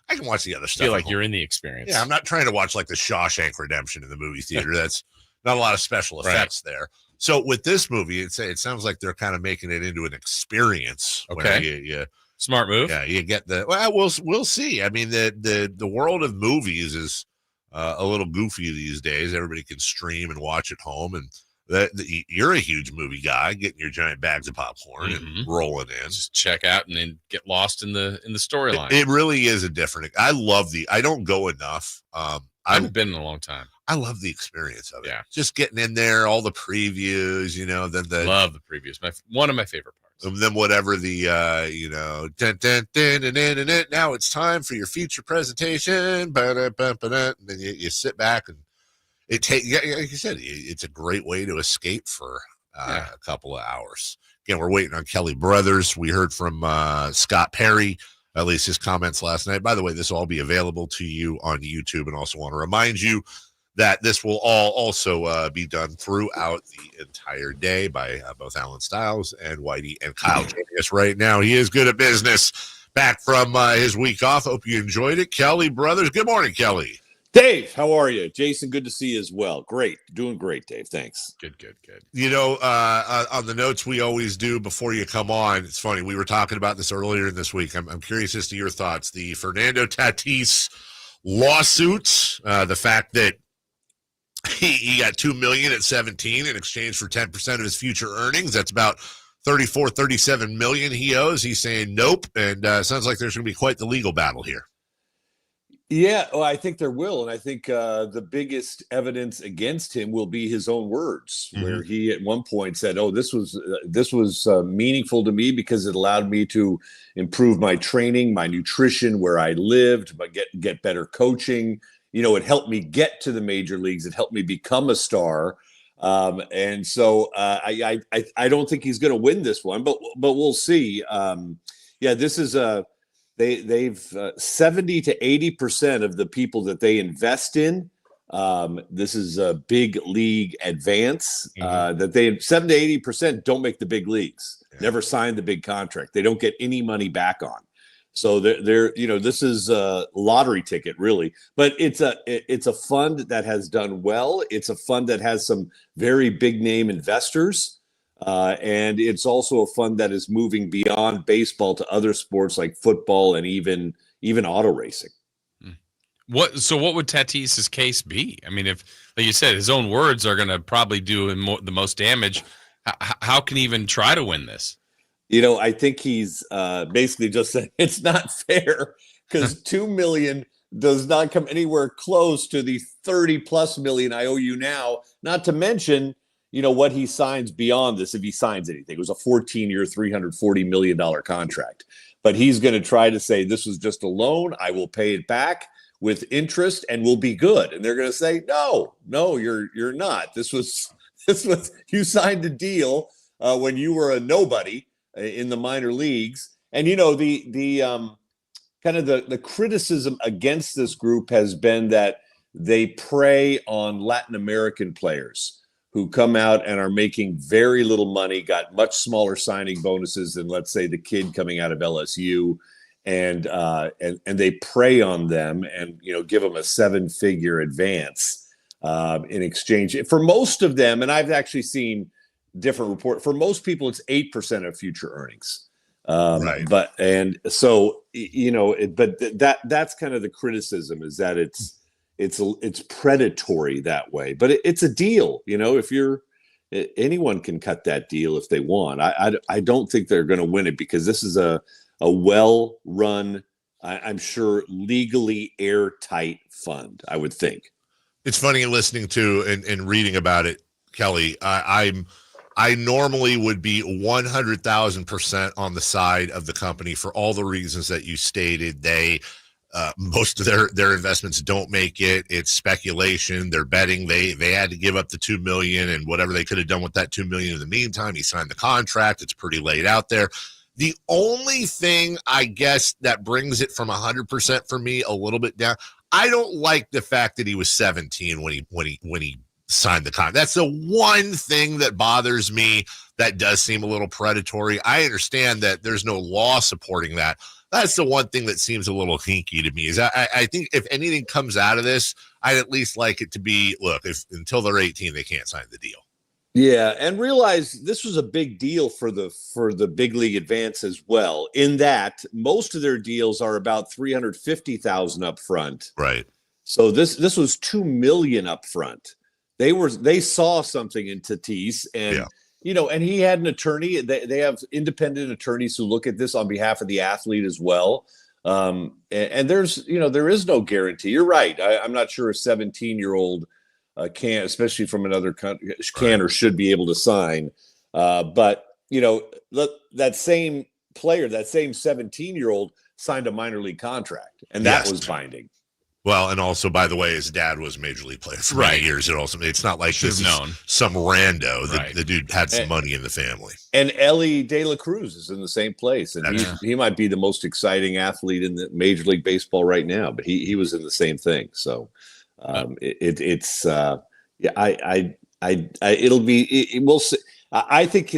I can watch the other stuff. Feel like you're in the experience. Yeah, I'm not trying to watch like the Shawshank Redemption in the movie theater. That's not a lot of special effects there. So with this movie, it sounds like they're kind of making it into an experience. Okay. You smart move. Yeah, you get we'll see. I mean, the world of movies is a little goofy these days. Everybody can stream and watch at home, and you're a huge movie guy, getting your giant bags of popcorn and rolling in. Just check out and then get lost in the storyline. It really is a different. I don't go enough. I haven't been in a long time. I love the experience of it. Yeah. Just getting in there, all the previews, then love the previews. One of my favorite parts. And then whatever the now it's time for your feature presentation. And then you sit back and like you said, it's a great way to escape for a couple of hours. Again, we're waiting on Kelly Brothers. We heard from Scott Perry, at least his comments last night. By the way, this will all be available to you on YouTube, and also want to remind you that this will all also be done throughout the entire day by both Alan Stiles and Whitey and Kyle joining us right now. He is good at business, back from his week off. Hope you enjoyed it. Kelly Brothers. Good morning, Kelly. Dave, how are you? Jason, good to see you as well. Great. Doing great, Dave. Thanks. Good. On the notes we always do before you come on, it's funny. We were talking about this earlier in this week. I'm curious as to your thoughts. The Fernando Tatis lawsuits, the fact that he got $2 million at 17 in exchange for 10% of his future earnings. That's about $37 million he owes. He's saying nope, and sounds like there's going to be quite the legal battle here. Yeah, well, I think there will, and I think the biggest evidence against him will be his own words, where he at one point said, "Oh, this was meaningful to me because it allowed me to improve my training, my nutrition, where I lived, but get better coaching. It helped me get to the major leagues. It helped me become a star." And so I don't think he's going to win this one, but we'll see. This is they've 70 to 80% of the people that they invest in. This is a big league advance that 7 to 80% don't make the big leagues, never signed the big contract. They don't get any money back on. So they're this is a lottery ticket, really, but it's a fund that has done well. It's a fund that has some very big name investors, and it's also a fund that is moving beyond baseball to other sports like football and even auto racing. What would Tatis's case be? I mean, if, like you said, his own words are going to probably do the most damage, how can he even try to win this? I think he's basically just said it's not fair because $2 million does not come anywhere close to the 30+ million I owe you now. Not to mention, what he signs beyond this, if he signs anything. It was a 14-year, $340 million contract. But he's going to try to say this was just a loan. I will pay it back with interest and we'll be good. And they're going to say, no, you're not. This was you signed a deal when you were a nobody in the minor leagues, And the kind of the criticism against this group has been that they prey on Latin American players who come out and are making very little money, got much smaller signing bonuses than, let's say, the kid coming out of LSU, and they prey on them and give them a 7-figure advance in exchange. For most of them, and I've actually seen different reports, for most people it's 8% of future earnings. Right. But that's kind of the criticism, is that it's predatory that way. But it's a deal. If anyone can cut that deal if they want. I don't think they're going to win it, because this is a well-run, I'm sure, legally airtight fund, I would think. It's funny listening to and reading about it, Kelly. I normally would be 100,000% on the side of the company for all the reasons that you stated. Most of their investments don't make it. It's speculation. They're betting. They had to give up the $2 million and whatever they could have done with that $2 million in the meantime. He signed the contract. It's pretty laid out there. The only thing, I guess, that brings it from 100% for me a little bit down, I don't like the fact that he was 17 when he signed the contract. That's the one thing that bothers me. That does seem a little predatory. I understand that there's no law supporting that. That's the one thing that seems a little hinky to me. Is I think if anything comes out of this, I'd at least like it to be, look, if until they're 18, they can't sign the deal. Yeah, and realize this was a big deal for the big league advance as well, in that most of their deals are about $350,000 up front. Right. So this was $2 million up front. They saw something in Tatis, and and he had an attorney. They have independent attorneys who look at this on behalf of the athlete as well. And there's there is no guarantee. You're right. I'm not sure a 17-year-old can, especially from another country, can or should be able to sign. But that same player, that same 17-year-old signed a minor league contract, and that was binding. Well, and also, by the way, his dad was a major league player for many years. It's not like this is some rando. The dude had some money in the family. And Ellie De La Cruz is in the same place, and he might be the most exciting athlete in the Major League Baseball right now. But he was in the same thing. So we'll see. I think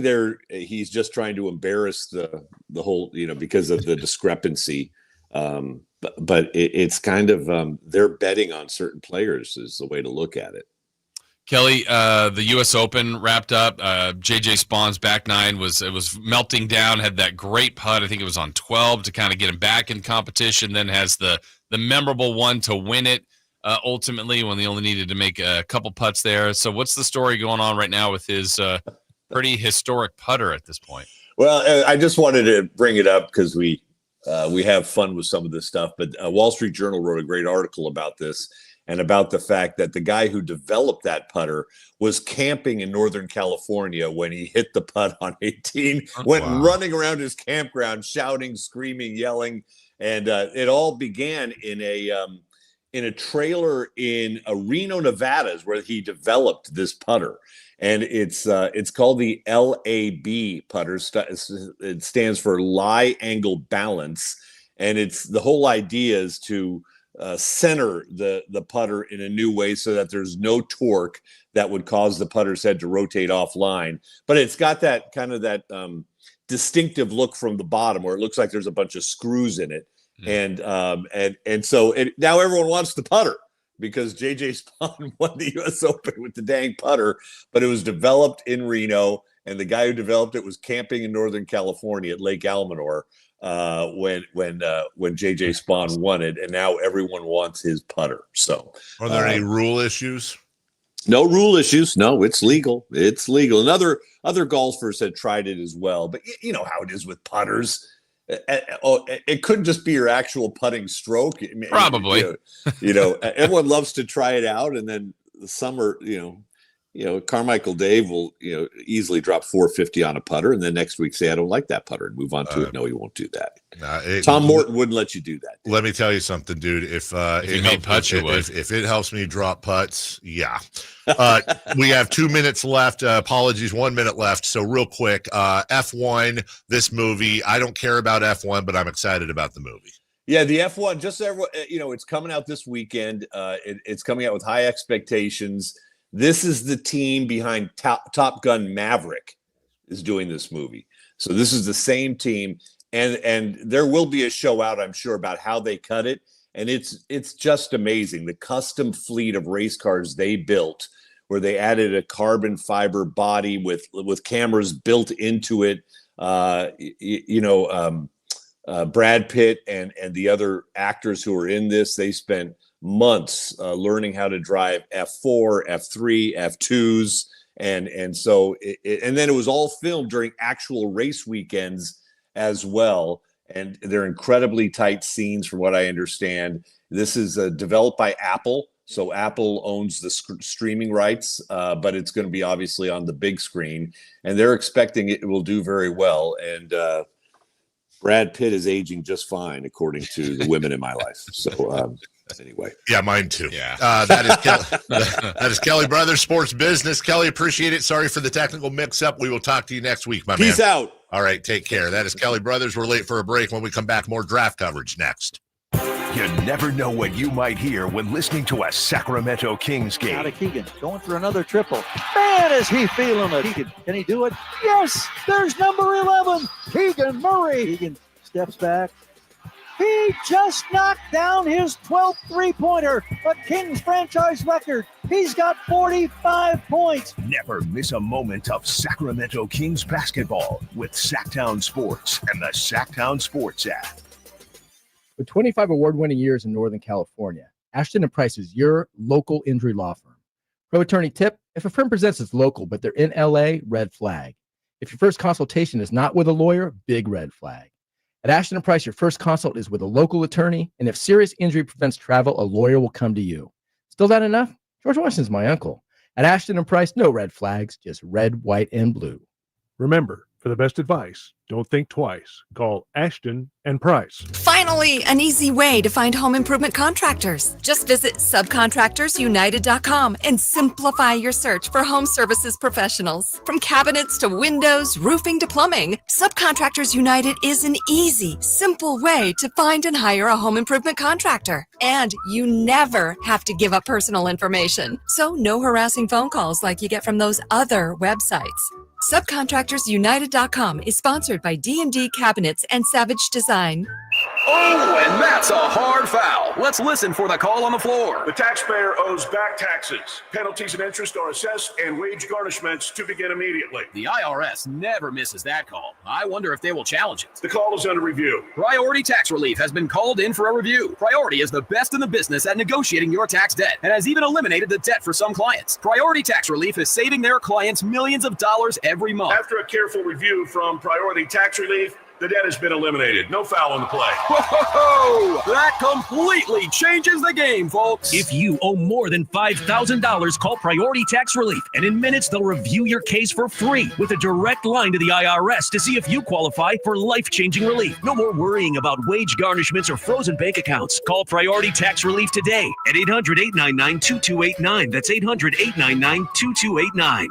he's just trying to embarrass the whole, because of the discrepancy. But it's kind of they're betting on certain players is the way to look at it. Kelly, the U.S. Open wrapped up. JJ Spahn's back nine was melting down. Had that great putt. I think it was on 12 to kind of get him back in competition. Then has the memorable one to win it. Ultimately, when they only needed to make a couple putts there. So, what's the story going on right now with his pretty historic putter at this point? Well, I just wanted to bring it up because we have fun with some of this stuff, but Wall Street Journal wrote a great article about this and about the fact that the guy who developed that putter was camping in Northern California when he hit the putt on 18, went running around his campground, shouting, screaming, yelling. And it all began in a trailer in Reno, Nevada, is where he developed this putter. And it's called the LAB putter. It stands for lie angle balance, and the whole idea is to center the putter in a new way so that there's no torque that would cause the putter's head to rotate offline. But it's got that kind of that distinctive look from the bottom where it looks like there's a bunch of screws in it, and so now everyone wants the putter, because JJ Spahn won the U.S. Open with the dang putter, but it was developed in Reno, and the guy who developed it was camping in Northern California at Lake Almanor when JJ Spahn won it, and now everyone wants his putter. So, are there any rule issues? No rule issues. No, it's legal. It's legal. And other golfers had tried it as well, but you know how it is with putters. It couldn't just be your actual putting stroke. Probably. Everyone loves to try it out, and then the summer, Carmichael Dave will, easily drop 450 on a putter, and then next week say, I don't like that putter, and move on to it. No, he won't do that. Tom Morton wouldn't let you do that. Let me tell you something, dude. If it helps me drop putts, yeah. We have 2 minutes left. Apologies, 1 minute left. So real quick, F1, this movie. I don't care about F1, but I'm excited about the movie. Yeah, the F1, just so everyone, it's coming out this weekend. It's coming out with high expectations. This is the team behind Top Gun Maverick is doing this movie. So this is the same team. And there will be a show out, I'm sure, about how they cut it. And it's just amazing. The custom fleet of race cars they built, where they added a carbon fiber body with cameras built into it. Brad Pitt and the other actors who are in this, they spent months learning how to drive F4, F3, F2s. And so and then it was all filmed during actual race weekends as well. And they're incredibly tight scenes from what I understand. This is developed by Apple. So Apple owns the streaming rights, but it's going to be obviously on the big screen. And they're expecting it will do very well. And Brad Pitt is aging just fine, according to the women in my life. So anyway. Yeah, mine too. Yeah. That is Kelly Brothers Sports Business. Kelly, appreciate it. Sorry for the technical mix-up. We will talk to you next week, my man. Peace out. All right, take care. That is Kelly Brothers. We're late for a break. When we come back, more draft coverage next. You never know what you might hear when listening to a Sacramento Kings game. Out of Keegan, going for another triple. Man, is he feeling it. Keegan, can he do it? Yes, there's number 11, Keegan Murray. Keegan steps back. He just knocked down his 12th three-pointer, a Kings franchise record. He's got 45 points. Never miss a moment of Sacramento Kings basketball with Sacktown Sports and the Sacktown Sports app. With 25 award-winning years in Northern California, Ashton & Price is your local injury law firm. Pro attorney tip: if a firm presents as local but they're in LA, red flag. If your first consultation is not with a lawyer, big red flag. At Ashton & Price, your first consult is with a local attorney, and if serious injury prevents travel, a lawyer will come to you. Still not enough? George Washington's my uncle. At Ashton & Price, no red flags, just red, white, and blue. Remember, for the best advice, don't think twice. Call Ashton & Price. Finally, an easy way to find home improvement contractors. Just visit subcontractorsunited.com and simplify your search for home services professionals. From cabinets to windows, roofing to plumbing, Subcontractors United is an easy, simple way to find and hire a home improvement contractor. And you never have to give up personal information. So no harassing phone calls like you get from those other websites. Subcontractorsunited.com is sponsored by D&D Cabinets and Savage Design. Oh, and that's a hard foul. Let's listen for the call on the floor. The taxpayer owes back taxes. Penalties and interest are assessed and wage garnishments to begin immediately. The IRS never misses that call. I wonder if they will challenge it. The call is under review. Priority Tax Relief has been called in for a review. Priority is the best in the business at negotiating your tax debt and has even eliminated the debt for some clients. Priority Tax Relief is saving their clients millions of dollars every month. After a careful review from Priority Tax Relief, the debt has been eliminated. No foul on the play. Whoa! That completely changes the game, folks. If you owe more than $5,000, call Priority Tax Relief, and in minutes they'll review your case for free with a direct line to the IRS to see if you qualify for life-changing relief. No more worrying about wage garnishments or frozen bank accounts. Call Priority Tax Relief today at 800-899-2289. That's 800-899-2289.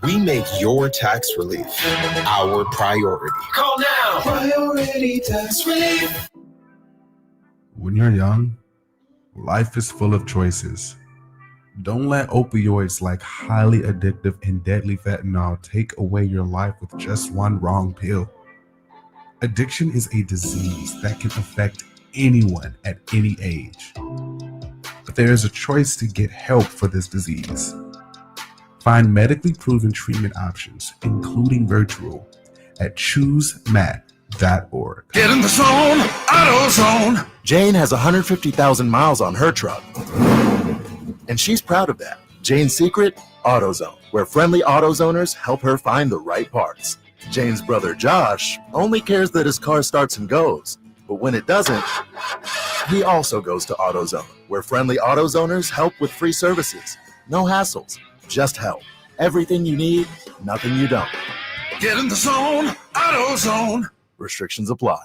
We make your tax relief our priority. Call now. Priority Tax Relief. When you're young, life is full of choices. Don't let opioids like highly addictive and deadly fentanyl take away your life with just one wrong pill. Addiction is a disease that can affect anyone at any age. But there is a choice to get help for this disease. Find medically proven treatment options, including virtual, at choosemat.org. Get in the zone, AutoZone. Jane has 150,000 miles on her truck, and she's proud of that. Jane's secret, AutoZone, where friendly AutoZoners help her find the right parts. Jane's brother Josh only cares that his car starts and goes, but when it doesn't, he also goes to AutoZone, where friendly AutoZoners help with free services. No hassles. Just help. Everything you need, nothing you don't. Get in the zone, AutoZone. Restrictions apply.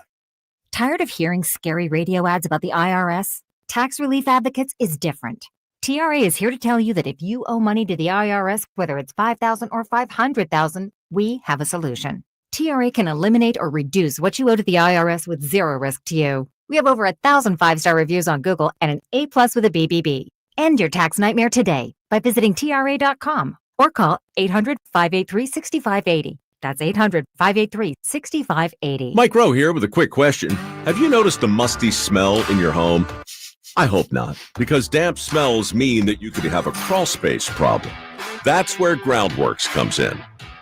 Tired of hearing scary radio ads about the IRS? Tax Relief Advocates is different. TRA is here to tell you that if you owe money to the IRS, whether it's $5,000 or $500,000, we have a solution. TRA can eliminate or reduce what you owe to the IRS with zero risk to you. We have over 1,000 5-star reviews on Google and an A+ with a BBB. End your tax nightmare today by visiting TRA.com or call 800-583-6580. That's 800-583-6580. Mike Rowe here with a quick question. Have you noticed a musty smell in your home? I hope not, because damp smells mean that you could have a crawl space problem. That's where Groundworks comes in.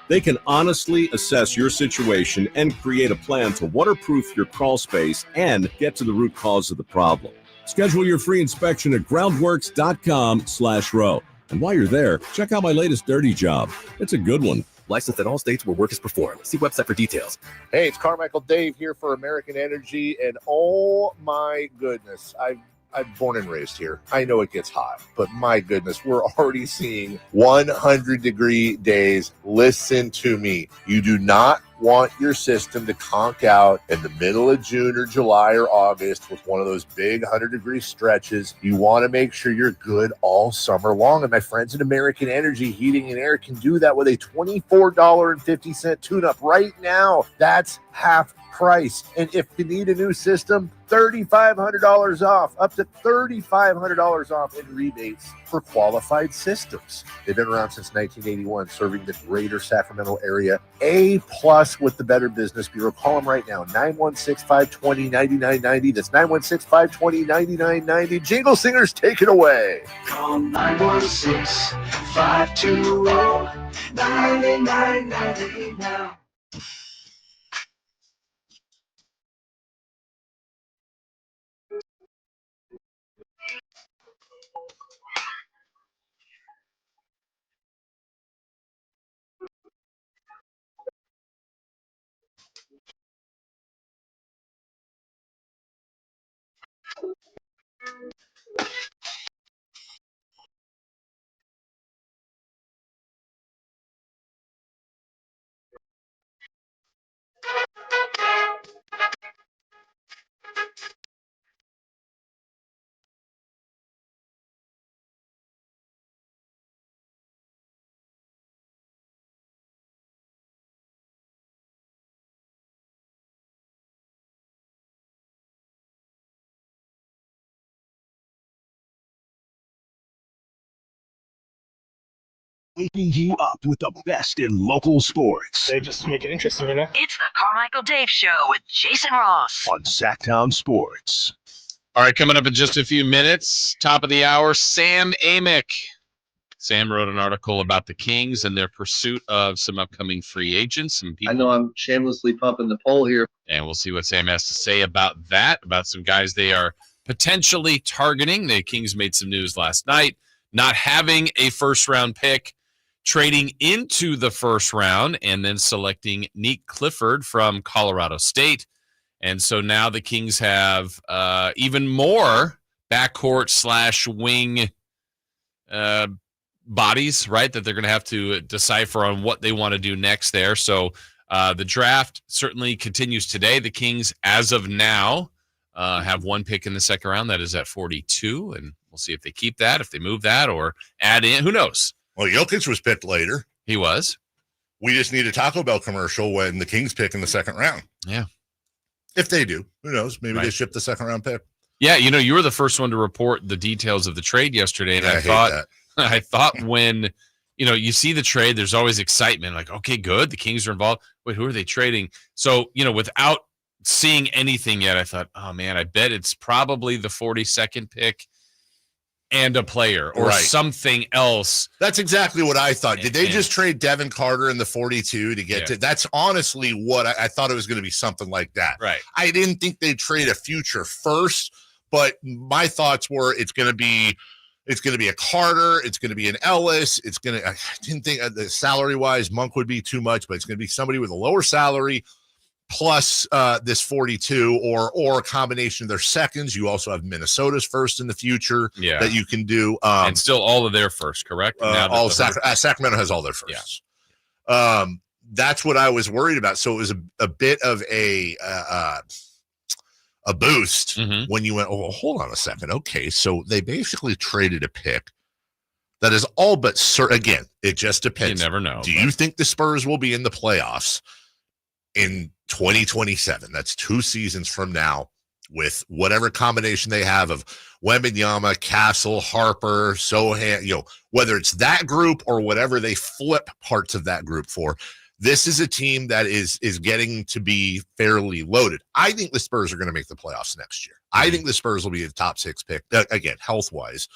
They can honestly assess your situation and create a plan to waterproof your crawl space and get to the root cause of the problem. Schedule your free inspection at groundworks.com/row. And while you're there, check out my latest dirty job. It's a good one. Licensed in all states where work is performed. See website for details. Hey, it's Carmichael Dave here for American Energy, and oh my goodness, I'm born and raised here. I know it gets hot, but my goodness, we're already seeing 100-degree days. Listen to me. You do not want your system to conk out in the middle of June or July or August with one of those big 100-degree stretches. You want to make sure you're good all summer long. And my friends at American Energy Heating and Air can do that with a $24.50 tune-up right now. That's half price. And if you need a new system, $3,500 off, up to $3,500 off in rebates for qualified systems. They've been around since 1981, serving the greater Sacramento area. A+ with the Better Business Bureau. Call them right now, 916-520-9990. That's 916-520-9990. Jingle Singers, take it away. Call 916-520-9990 now. Waking you up with the best in local sports. They just make it interesting, you know? It's the Carmichael Dave Show with Jason Ross on Sacktown Sports. All right, coming up in just a few minutes, top of the hour, Sam Amick. Sam wrote an article about the Kings and their pursuit of some upcoming free agents. Some people, I know I'm shamelessly pumping the poll here. And we'll see what Sam has to say about that, about some guys they are potentially targeting. The Kings made some news last night, not having a first-round pick, trading into the first round, and then selecting Nique Clifford from Colorado State. And so now the Kings have even more backcourt/wing bodies, right, that they're going to have to decipher on what they want to do next there. So the draft certainly continues today. The Kings, as of now, have one pick in the second round. That is at 42, and we'll see if they keep that, if they move that, or add in. Who knows? Well, Jokic was picked later. He was. We just need a Taco Bell commercial when the Kings pick in the second round. Yeah. If they do. Who knows? Maybe Right. they ship the second round pick. Yeah, you know, you were the first one to report the details of the trade yesterday, and Yeah, I thought when, you know, you see the trade, there's always excitement, like, okay, good, the Kings are involved. Wait, who are they trading? So, you know, without seeing anything yet, I thought, oh, man, I bet it's probably the 42nd pick and a player or something else. That's exactly what I thought. Did they just trade Devin Carter in the 42 to get to? That's honestly what I thought it was going to be, something like that. Right. I didn't think they'd trade a future first, but my thoughts were it's going to be a Carter, it's going to be an Ellis, I didn't think the salary wise Monk would be too much, but it's going to be somebody with a lower salary plus this 42 or a combination of their seconds. You also have Minnesota's first in the future that you can do. And still all of their first, correct? Sacramento has all their firsts. Yeah. That's what I was worried about. So it was a bit of a boost when you went, oh, hold on a second. Okay, so they basically traded a pick that is all but certain. Again, it just depends. You never know. Do you think the Spurs will be in the playoffs in 2027? That's 2 seasons from now, with whatever combination they have of Wembanyama, Castle, Harper, Sohan, whether it's that group or whatever they flip parts of that group for. This is a team that is getting to be fairly loaded. I think the Spurs are going to make the playoffs next year. I think the Spurs will be the top 6 pick, again, health-wise,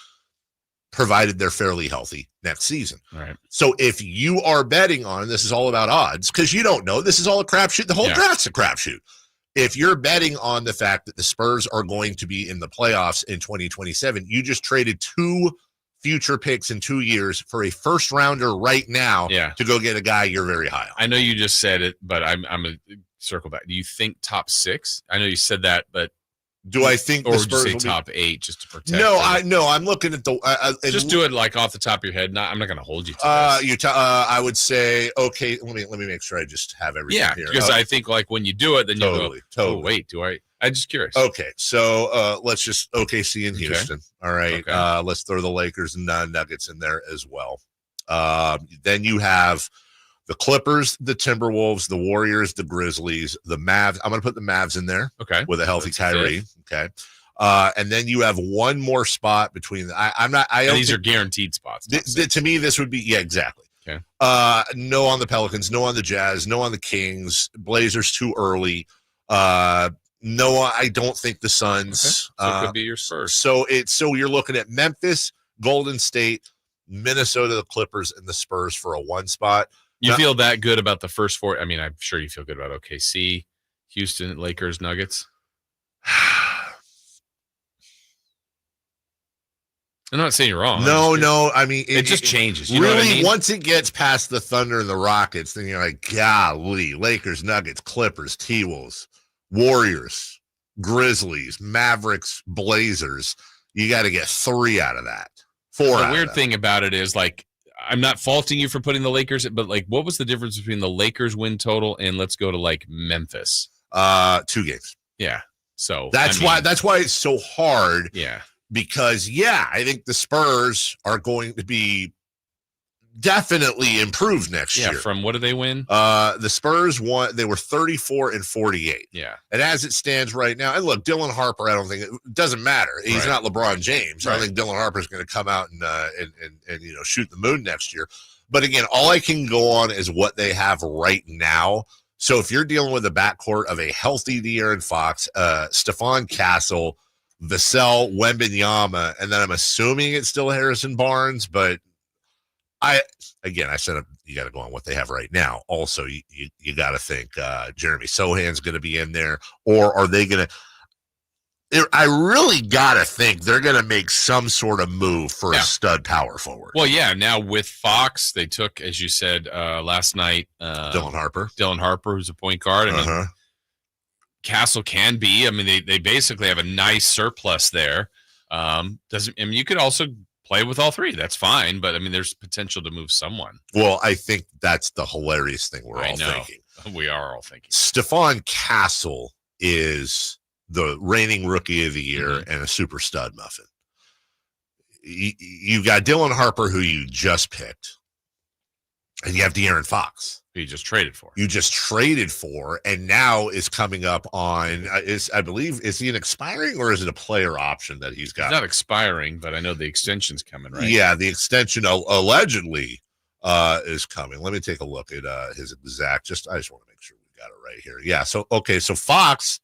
provided they're fairly healthy next season. Right. So if you are betting on, this is all about odds, because you don't know. This is all a crapshoot. The whole draft's a crapshoot. If you're betting on the fact that the Spurs are going to be in the playoffs in 2027, you just traded 2 future picks in 2 years for a first rounder right now to go get a guy you're very high on. I know you just said it, but I'm going to circle back. Do you think top 6? I know you said that, but do I think or the would you Spurs say will top 8 just to protect? I'm looking at the just do it like off the top of your head. I'm not going to hold you to this. I would say, okay, let me make sure I just have everything here. Because I think like when you do it, then you go, totally. Oh, wait, do I? I'm just curious. Okay, so let's just OKC in Houston. All right, let's throw the Lakers and Nuggets in there as well. Then you have the Clippers, the Timberwolves, the Warriors, the Grizzlies, the Mavs. I'm going to put the Mavs in there. Okay, with a healthy Kyrie. Okay, and then you have one more spot between. These are guaranteed spots. To me, this would be exactly. Okay. No on the Pelicans, no on the Jazz, no on the Kings. Blazers too early. No, I don't think the Suns. Okay. So it could be your Spurs. So you're looking at Memphis, Golden State, Minnesota, the Clippers, and the Spurs for a 1 spot. You feel that good about the first 4? I mean, I'm sure you feel good about OKC, Houston, Lakers, Nuggets. I'm not saying you're wrong. No. I mean, it just changes. You know what I mean? Once it gets past the Thunder and the Rockets, then you're like, golly, Lakers, Nuggets, Clippers, T-Wolves, Warriors, Grizzlies, Mavericks, Blazers. You got to get 3 out of that. 4 out of that. The weird thing about it is, like, I'm not faulting you for putting the Lakers, but, like, what was the difference between the Lakers win total and let's go to, like, Memphis? 2 games. Yeah. So that's why it's so hard. Yeah. Because, I think the Spurs are going to be definitely improved next year. From what did they win? The Spurs won. They were 34-48. Yeah. And as it stands right now, and look, Dylan Harper, I don't think it doesn't matter. He's not LeBron James. I don't think Dylan Harper is going to come out and shoot the moon next year. But again, all I can go on is what they have right now. So if you're dealing with a backcourt of a healthy De'Aaron Fox, Stephon Castle, Vassell, Wembanyama, and then I'm assuming it's still Harrison Barnes, but I said you got to go on what they have right now. Also, you got to think Jeremy Sohan's going to be in there, or are they going to? I really got to think they're going to make some sort of move for a stud power forward. Well, now with Fox, they took, as you said last night, Dylan Harper, who's a point guard. I mean, Castle can be. I mean, they basically have a nice surplus there. You could also play with all 3. That's fine, but I mean, there's potential to move someone. Well, I think that's the hilarious thing we're all thinking. We are all thinking. Stephon Castle is the reigning rookie of the year and a super stud muffin. You've got Dylan Harper, who you just picked, and you have De'Aaron Fox. You just traded for, and now is coming up on. I believe is he an expiring or is it a player option that he's got? It's not expiring, but I know the extension's coming, right? Yeah, the extension allegedly is coming. Let me take a look at his exact. I just want to make sure we got it right here. Yeah. So Fox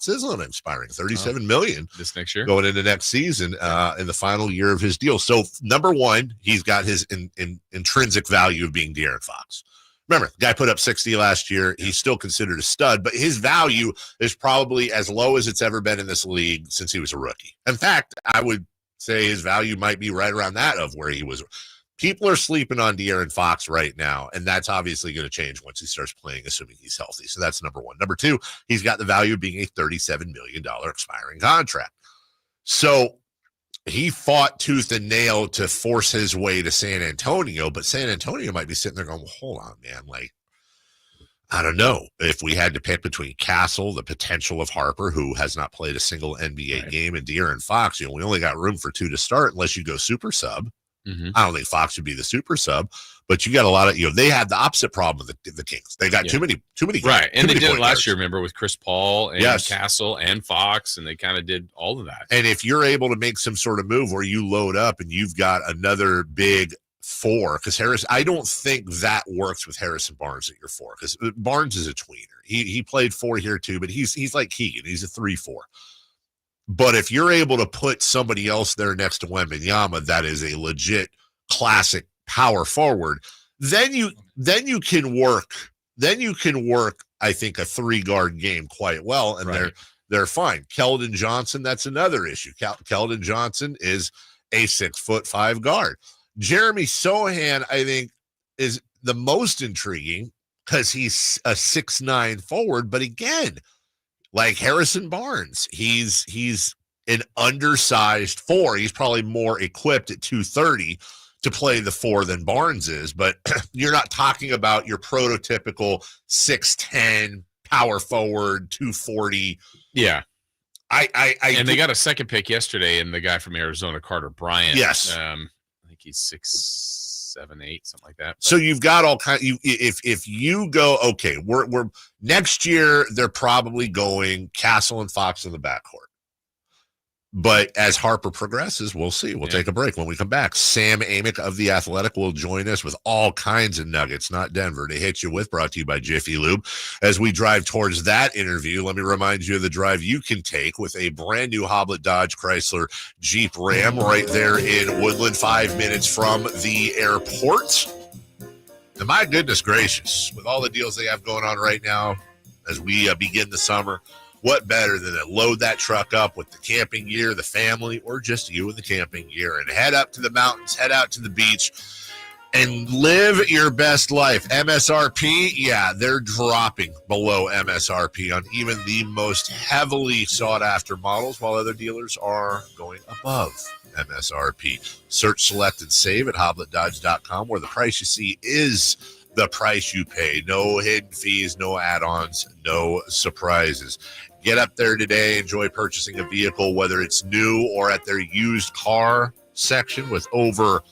is on expiring $37 million this next year, going into next season in the final year of his deal. So number one, he's got his intrinsic value of being De'Aaron Fox. Remember, the guy put up 60 last year. He's still considered a stud, but his value is probably as low as it's ever been in this league since he was a rookie. In fact, I would say his value might be right around that of where he was. People are sleeping on De'Aaron Fox right now, and that's obviously going to change once he starts playing, assuming he's healthy. So that's number one. Number two, he's got the value of being a $37 million expiring contract. So he fought tooth and nail to force his way to San Antonio, but San Antonio might be sitting there going, well, hold on, man. Like, I don't know. If we had to pick between Castle, the potential of Harper, who has not played a single NBA game, and De'Aaron Fox, we only got room for 2 to start unless you go super sub. I don't think Fox would be the super sub, but you got a lot of, they had the opposite problem with the Kings. They got too many. Right. And they did it last guards. year, remember, with Chris Paul and Castle and Fox, and they kind of did all of that. And if you're able to make some sort of move where you load up and you've got another big 4, because I don't think that works with Harrison Barnes at your 4, because Barnes is a tweener. He played 4 here too, but he's like Keegan. He's a 3-4. But if you're able to put somebody else there next to Wembanyama, that is a legit classic power forward, then you can work. Then you can work, I think, a 3-guard game quite well, and they're fine. Keldon Johnson, that's another issue. Keldon Johnson is a 6'5" guard. Jeremy Sohan, I think, is the most intriguing because he's a 6'9" forward, but again, like Harrison Barnes, he's an undersized 4. He's probably more equipped at 230 to play the 4 than Barnes is, but you're not talking about your prototypical 6'10" power forward, 240. Yeah. And they got a second pick yesterday, and the guy from Arizona, Carter Bryant. Yes. I think he's 6'7", 8", something like that. But. So you've got all kind. If you go, okay, we're next year they're probably going Castle and Fox in the backcourt. But as Harper progresses, we'll see. We'll take a break. When we come back, Sam Amick of The Athletic will join us with all kinds of nuggets, not Denver, to hit you with, brought to you by Jiffy Lube. As we drive towards that interview, let me remind you of the drive you can take with a brand new Hoblet Dodge Chrysler Jeep Ram right there in Woodland, 5 minutes from the airport. And my goodness gracious, with all the deals they have going on right now as we begin the summer, what better than to load that truck up with the camping gear, the family, or just you and the camping gear, and head up to the mountains, head out to the beach, and live your best life. MSRP, yeah, they're dropping below MSRP on even the most heavily sought-after models, while other dealers are going above MSRP. Search, select, and save at hobletdodge.com, where the price you see is the price you pay. No hidden fees, no add-ons, no surprises. Get up there today. Enjoy purchasing a vehicle, whether it's new or at their used car section with over,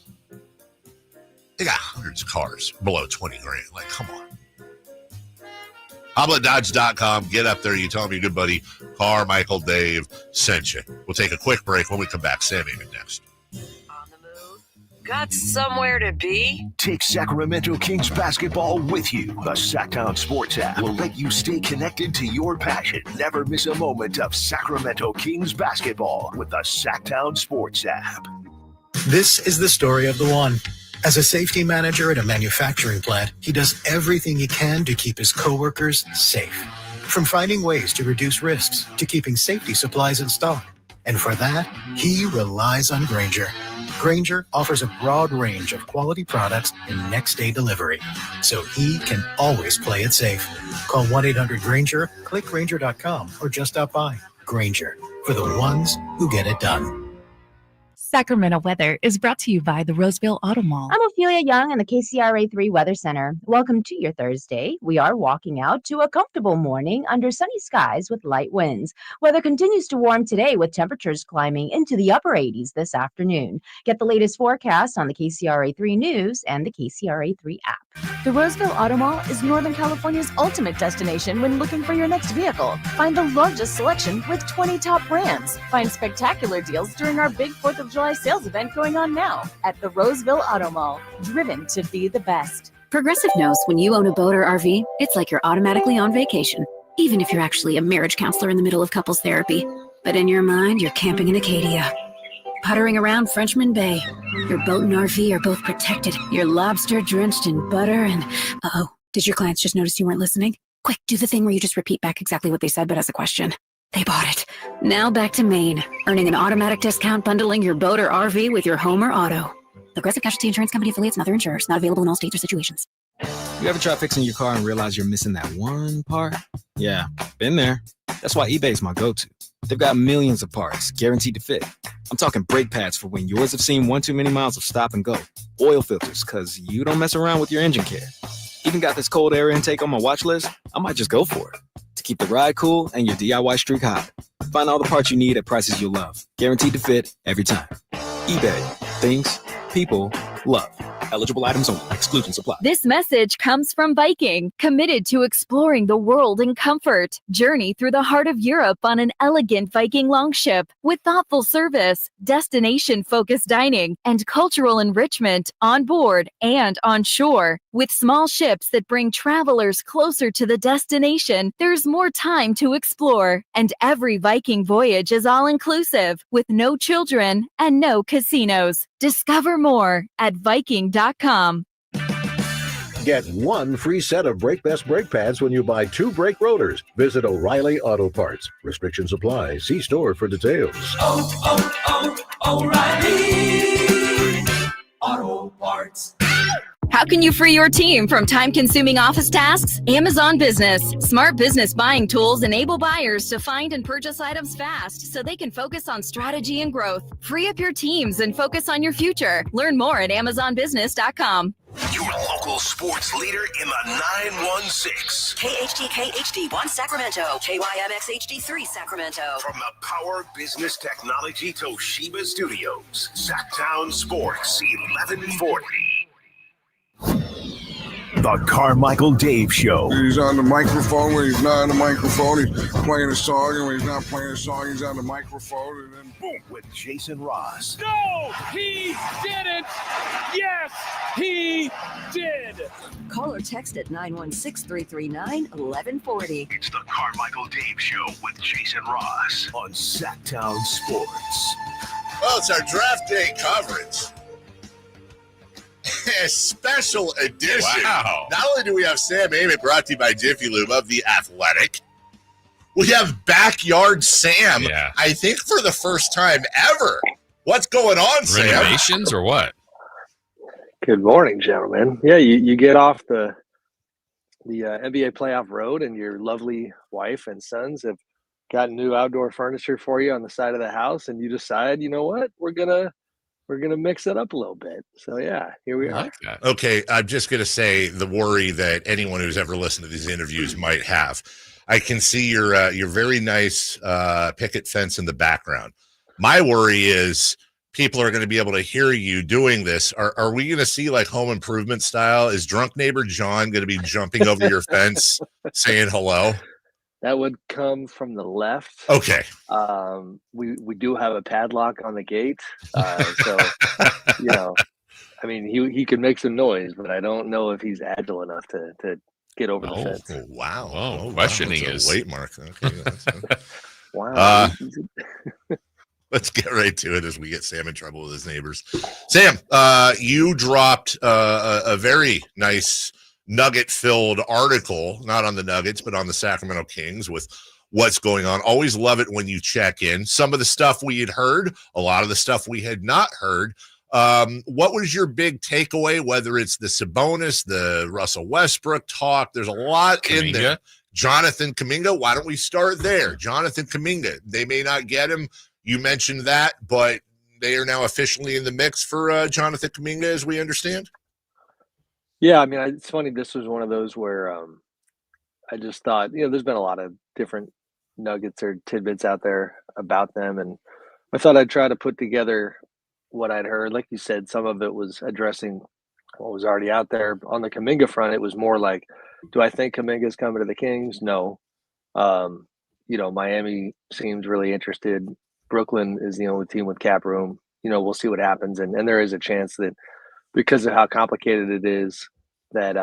they got hundreds of cars below 20 grand. Like, come on. HobletDodge.com. Get up there. You tell them your good buddy Carmichael Dave sent you. We'll take a quick break. When we come back, Sam Amick next. Got somewhere to be? Take Sacramento Kings basketball with you. The Sacktown Sports app will let you stay connected to your passion. Never miss a moment of Sacramento Kings basketball with the Sacktown Sports app. This is the story of the one. As a safety manager at a manufacturing plant, he does everything he can to keep his coworkers safe. From finding ways to reduce risks to keeping safety supplies in stock. And for that, he relies on Grainger. Grainger offers a broad range of quality products and next-day delivery, so he can always play it safe. Call 1-800-GRAINGER, click Grainger.com, or just stop by. Grainger, for the ones who get it done. Sacramento weather is brought to you by the Roseville Auto Mall. I'm Ophelia Young in the KCRA3 Weather Center. Welcome to your Thursday. We are walking out to a comfortable morning under sunny skies with light winds. Weather continues to warm today with temperatures climbing into the upper 80s this afternoon. Get the latest forecast on the KCRA3 News and the KCRA3 app. The Roseville Auto Mall is Northern California's ultimate destination when looking for your next vehicle. Find the largest selection with 20 top brands. Find spectacular deals during our big 4th of July sales event going on now at the Roseville Auto Mall. Driven to be the best. Progressive knows when you own a boat or RV, it's like you're automatically on vacation, even if you're actually a marriage counselor in the middle of couples therapy. But in your mind, you're camping in Acadia, puttering around Frenchman Bay. Your boat and RV are both protected. You're lobster drenched in butter and... Uh-oh, did your clients just notice you weren't listening? Quick, do the thing where you just repeat back exactly what they said, but as a question. They bought it. Now back to Maine, earning an automatic discount bundling your boat or RV with your home or auto. Progressive Casualty Insurance Company affiliates and other insurers. Not available in all states or situations. You ever try fixing your car and realize you're missing that one part? Yeah, been there. That's why eBay's my go-to. They've got millions of parts, guaranteed to fit. I'm talking brake pads for when yours have seen one too many miles of stop and go. Oil filters, because you don't mess around with your engine care. Even got this cold air intake on my watch list. I might just go for it. To keep the ride cool and your DIY streak hot. Find all the parts you need at prices you'll love. Guaranteed to fit every time. eBay. Things people love. Eligible items only. Exclusions apply. This message comes from Viking, committed to exploring the world in comfort. Journey through the heart of Europe on an elegant Viking longship with thoughtful service, destination-focused dining, and cultural enrichment on board and on shore. With small ships that bring travelers closer to the destination, there's more time to explore. And every Viking voyage is all-inclusive, with no children and no casinos. Discover more at Viking.com. Get one free set of Brake Best brake pads when you buy 2 brake rotors. Visit O'Reilly Auto Parts. Restrictions apply. See store for details. O'Reilly Auto Parts. How can you free your team from time-consuming office tasks? Amazon Business. Smart business buying tools enable buyers to find and purchase items fast so they can focus on strategy and growth. Free up your teams and focus on your future. Learn more at AmazonBusiness.com. Your local sports leader in the 916. KHTK HD1 Sacramento. KYMX HD3 Sacramento. From the Power Business Technology Toshiba Studios. Sacktown Sports 1140. The Carmichael Dave Show. He's on the microphone when he's not on the microphone. He's playing a song, and when he's not playing a song, he's on the microphone, and then boom. With Jason Ross. No, he didn't. Yes, he did. Call or text at 916-339-1140. It's the Carmichael Dave Show with Jason Ross on Sacktown Sports. Well, it's our draft day coverage. A special edition. Wow. Not only do we have Sam Amick, brought to you by Jiffy Lube of The Athletic, we have Backyard Sam, I think for the first time ever. What's going on, Sam? Renovations or what? Good morning, gentlemen. Yeah, you get off the NBA playoff road, and your lovely wife and sons have got new outdoor furniture for you on the side of the house, and you decide, you know what, we're gonna mix it up a little bit. So yeah, here we are. Okay, I'm just gonna say the worry that anyone who's ever listened to these interviews might have. I can see your very nice picket fence in the background. My worry is people are going to be able to hear you doing this. Are we going to see like Home Improvement style? Is drunk neighbor John going to be jumping over your fence saying hello? That would come from the left. Okay. We do have a padlock on the gate. So, I mean, he could make some noise, but I don't know if he's agile enough to get over the fence. Wow. Oh, questioning is late, Mark. Okay. Wow. Let's get right to it as we get Sam in trouble with his neighbors. Sam, you dropped a very nice nugget-filled article, not on the Nuggets, but on the Sacramento Kings with what's going on. Always love it when you check in. Some of the stuff we had heard, a lot of the stuff we had not heard. What was your big takeaway, whether it's the Sabonis, the Russell Westbrook talk? There's a lot in there. Jonathan Kuminga, why don't we start there? Jonathan Kuminga, they may not get him. You mentioned that, but they are now officially in the mix for Jonathan Kuminga, as we understand. Yeah, I mean, it's funny. This was one of those where I just thought, there's been a lot of different nuggets or tidbits out there about them, and I thought I'd try to put together what I'd heard. Like you said, some of it was addressing what was already out there. On the Kuminga front, it was more like, do I think Kuminga's coming to the Kings? No. Miami seems really interested. Brooklyn is the only team with cap room. We'll see what happens. And there is a chance that because of how complicated it is, that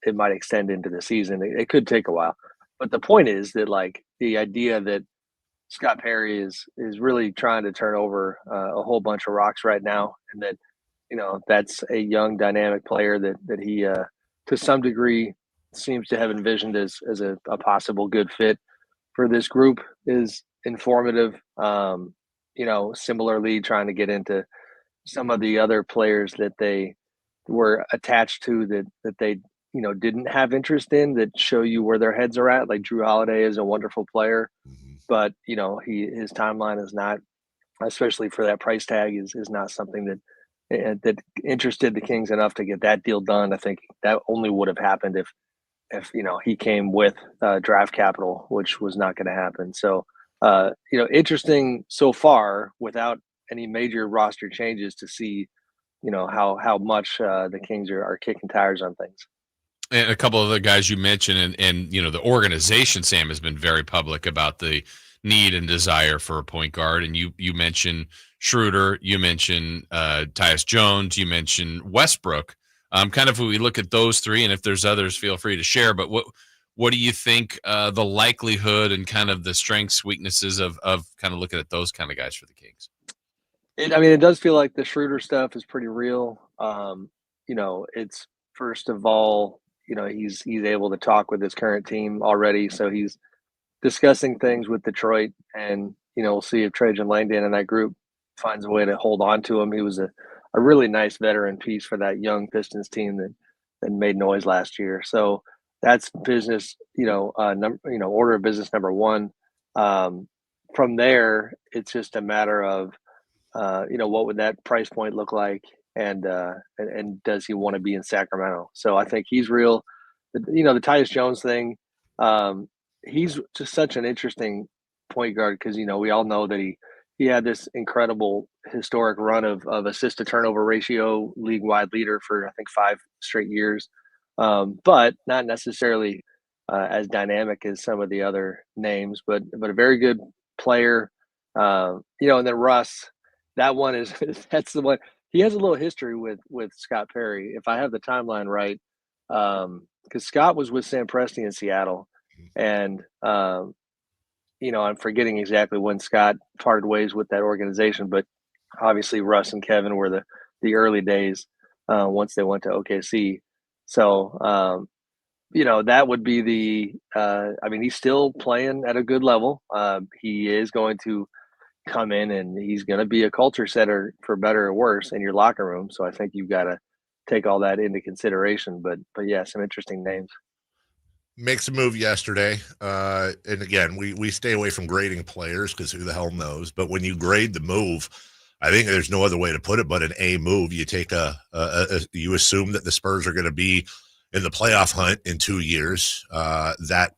it might extend into the season. It could take a while. But the point is that, like, the idea that Scott Perry is really trying to turn over a whole bunch of rocks right now, and that, that's a young, dynamic player that he, to some degree, seems to have envisioned as a possible good fit for this group is informative. Similarly, trying to get into some of the other players that they were attached to that they didn't have interest in, that show you where their heads are at. Like Drew Holiday is a wonderful player, but his timeline is not, especially for that price tag, is not something that interested the Kings enough to get that deal done. I think that only would have happened if he came with draft capital, which was not going to happen. So interesting so far without any major roster changes to see how much the Kings are kicking tires on things. And a couple of the guys you mentioned, and the organization, Sam, has been very public about the need and desire for a point guard. And you mentioned Schroeder, you mentioned Tyus Jones, you mentioned Westbrook. Kind of when we look at those three, and if there's others, feel free to share. But what do you think the likelihood and kind of the strengths, weaknesses of kind of looking at those kind of guys for the Kings? It does feel like the Schroeder stuff is pretty real. It's first of all, he's able to talk with his current team already, so he's discussing things with Detroit, and we'll see if Trajan Langdon and that group finds a way to hold on to him. He was a really nice veteran piece for that young Pistons team that made noise last year. So that's business, order of business number one. From there, it's just a matter of what would that price point look like, and does he want to be in Sacramento? So I think he's real. The Tyus Jones thing, he's just such an interesting point guard because we all know that he had this incredible historic run of assist to turnover ratio, league wide leader for I think 5 straight years, but not necessarily as dynamic as some of the other names, but a very good player. And then Russ. That one that's the one. He has a little history with Scott Perry, if I have the timeline right, because Scott was with Sam Presti in Seattle, and I'm forgetting exactly when Scott parted ways with that organization, but obviously Russ and Kevin were the early days once they went to OKC. So that would be he's still playing at a good level. He is going to come in and he's going to be a culture setter for better or worse in your locker room. So I think you've got to take all that into consideration. But yeah, some interesting names. Makes a move yesterday. And again, we stay away from grading players because who the hell knows. But when you grade the move, I think there's no other way to put it but an A move. You take you assume that the Spurs are going to be in the playoff hunt in 2 years. That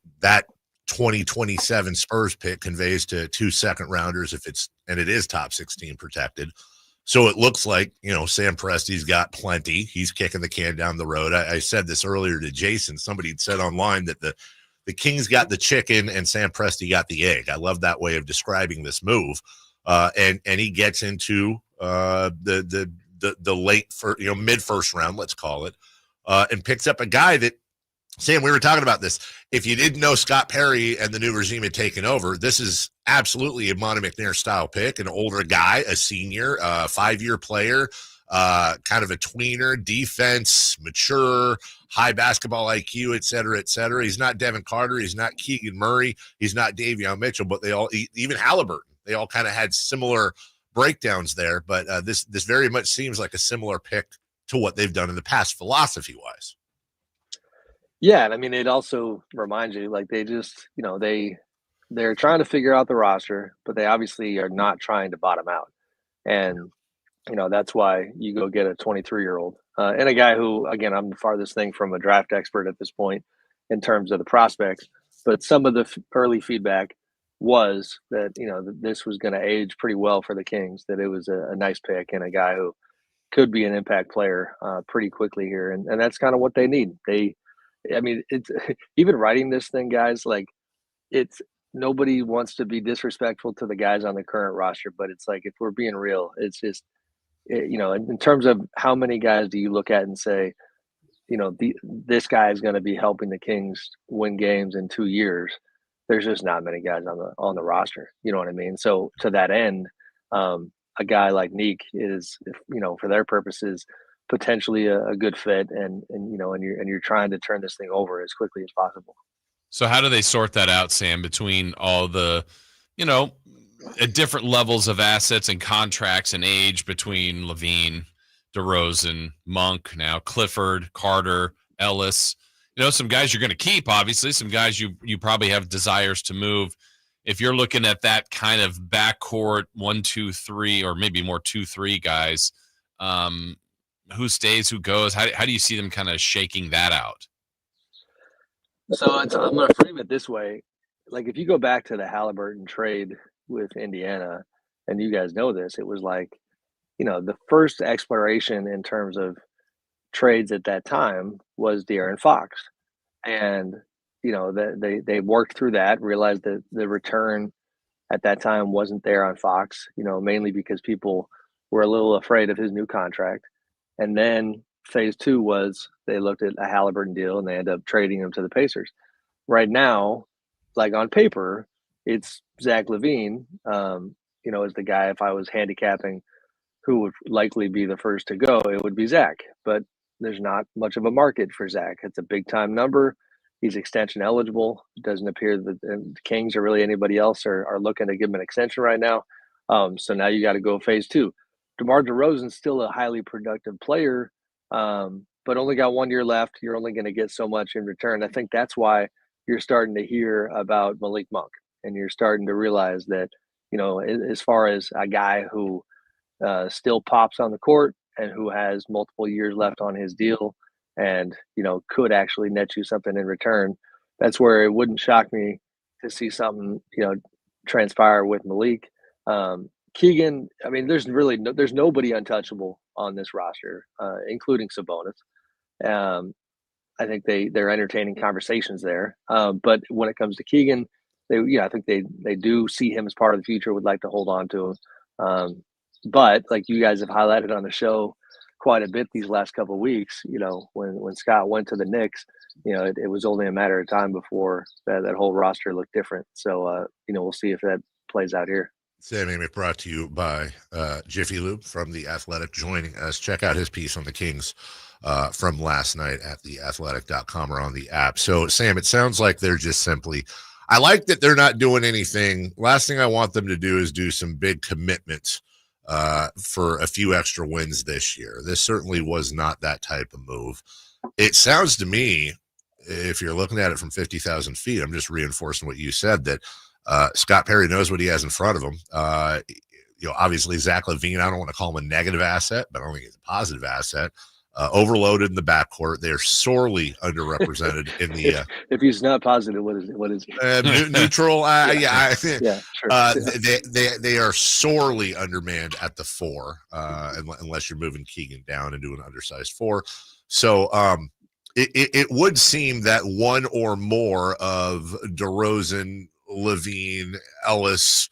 2027 Spurs pick conveys to 2 second rounders and it is top 16 protected. So it looks like, Sam Presti's got plenty. He's kicking the can down the road. I said this earlier to Jason. Somebody had said online that the Kings got the chicken and Sam Presti got the egg. I love that way of describing this move. And he gets into the late mid first round, let's call it, and picks up a guy that, Sam, we were talking about this. If you didn't know Scott Perry and the new regime had taken over, this is absolutely a Monte McNair style pick, an older guy, a senior, 5-year player, kind of a tweener, defense, mature, high basketball IQ, et cetera, et cetera. He's not Devin Carter. He's not Keegan Murray. He's not Davion Mitchell, but even Halliburton, they all kind of had similar breakdowns there. But this very much seems like a similar pick to what they've done in the past philosophy-wise. Yeah, and it also reminds you, like, they just, they're trying to figure out the roster, but they obviously are not trying to bottom out. And, that's why you go get a 23-year-old and a guy who, again, I'm the farthest thing from a draft expert at this point in terms of the prospects, but some of the early feedback was that, this was going to age pretty well for the Kings, that it was a nice pick and a guy who could be an impact player pretty quickly here. And that's kind of what they need. It's even writing this thing, guys, like, it's nobody wants to be disrespectful to the guys on the current roster, but it's like, if we're being real, it's just, in terms of how many guys do you look at and say, this guy is going to be helping the Kings win games in 2 years. There's just not many guys on the roster. You know what I mean? So to that end, a guy like Nique is, for their purposes, potentially a good fit, and you're trying to turn this thing over as quickly as possible. So how do they sort that out, Sam, between all the, at different levels of assets and contracts and age between Levine, DeRozan, Monk, now Clifford, Carter, Ellis. Some guys you're going to keep, obviously. Some guys you probably have desires to move. If you're looking at that kind of backcourt 1, 2, 3, or maybe more 2, 3 guys, who stays, who goes? How do you see them kind of shaking that out? So I'm going to frame it this way. Like, if you go back to the Halliburton trade with Indiana, and you guys know this, it was like, the first exploration in terms of trades at that time was De'Aaron Fox. And, they worked through that, realized that the return at that time wasn't there on Fox, mainly because people were a little afraid of his new contract. And then phase 2 was they looked at a Halliburton deal and they ended up trading him to the Pacers. Right now, like on paper, it's Zach LaVine, is the guy. If I was handicapping who would likely be the first to go, it would be Zach. But there's not much of a market for Zach. It's a big time number. He's extension eligible. It doesn't appear that the Kings or really anybody else are looking to give him an extension right now. So now you got to go phase 2. DeMar DeRozan's still a highly productive player, but only got 1 year left. You're only going to get so much in return. I think that's why you're starting to hear about Malik Monk, and you're starting to realize that, as far as a guy who still pops on the court and who has multiple years left on his deal and, could actually net you something in return, that's where it wouldn't shock me to see something, transpire with Malik. Keegan, I mean, there's nobody untouchable on this roster, including Sabonis. I think they're entertaining conversations there. But when it comes to Keegan, I think they do see him as part of the future, would like to hold on to him. But like you guys have highlighted on the show quite a bit these last couple of weeks, when Scott went to the Knicks, it was only a matter of time before that whole roster looked different. So, we'll see if that plays out here. Sam Amick brought to you by Jiffy Lube from The Athletic, joining us. Check out his piece on the Kings from last night at theathletic.com or on the app. So, Sam, it sounds like they're just simply – I like that they're not doing anything. Last thing I want them to do is do some big commitments for a few extra wins this year. This certainly was not that type of move. It sounds to me, if you're looking at it from 50,000 feet, I'm just reinforcing what you said, that Scott Perry knows what he has in front of him. Obviously Zach LaVine, I don't want to call him a negative asset, but I don't think he's a positive asset. Overloaded in the backcourt. They're sorely underrepresented in the. If he's not positive, what is he? Neutral. I think. Yeah, sure. They are sorely undermanned at the 4, unless you're moving Keegan down and doing an undersized 4. So it would seem that one or more of DeRozan, LaVine, Ellis,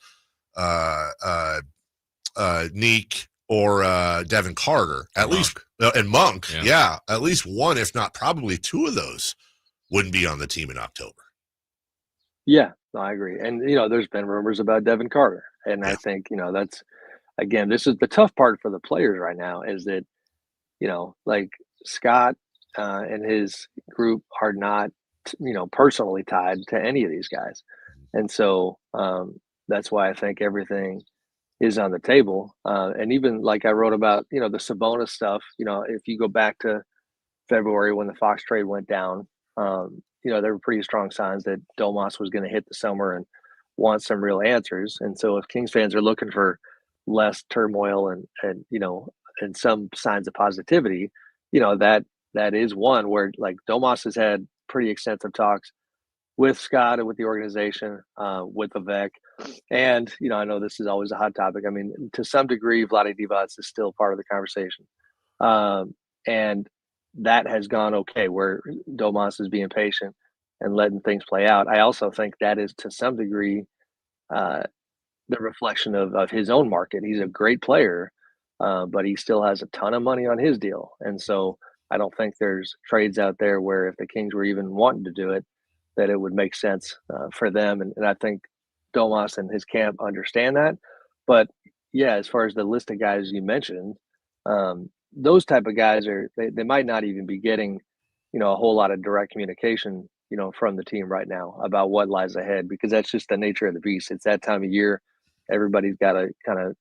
Nique, or Devin Carter, at least, and Monk, at least one, if not probably 2 of those wouldn't be on the team in October. Yeah, no, I agree. And, there's been rumors about Devin Carter. And I think, that's, again, this is the tough part for the players right now, is that, like Scott and his group are not, personally tied to any of these guys. And so that's why I think everything is on the table. And even like I wrote about, the Sabonis stuff, if you go back to February when the Fox trade went down, there were pretty strong signs that Domas was going to hit the summer and want some real answers. And so if Kings fans are looking for less turmoil and some signs of positivity, that is one where like Domas has had pretty extensive talks with Scott and with the organization, with Vivek. And, I know this is always a hot topic. I mean, to some degree, Vlade Divac is still part of the conversation. And that has gone okay, where Domas is being patient and letting things play out. I also think that is to some degree the reflection of his own market. He's a great player, but he still has a ton of money on his deal. And so I don't think there's trades out there where if the Kings were even wanting to do it, that it would make sense for them. And I think Domas and his camp understand that. But yeah, as far as the list of guys you mentioned, those type of guys they might not even be getting, a whole lot of direct communication, from the team right now about what lies ahead, because that's just the nature of the beast. It's that time of year everybody's got to kind of,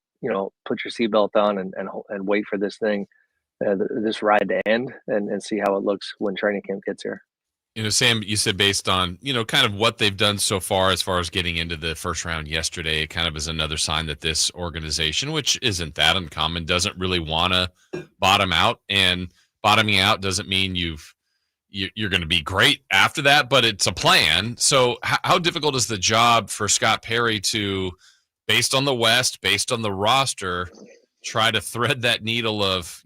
put your seatbelt on and wait for this thing, this ride to end and see how it looks when training camp gets here. Sam, you said based on, kind of what they've done so far as getting into the first round yesterday, kind of is another sign that this organization, which isn't that uncommon, doesn't really want to bottom out. And bottoming out doesn't mean you're going to be great after that, but it's a plan. So how difficult is the job for Scott Perry to, based on the West, based on the roster, try to thread that needle of,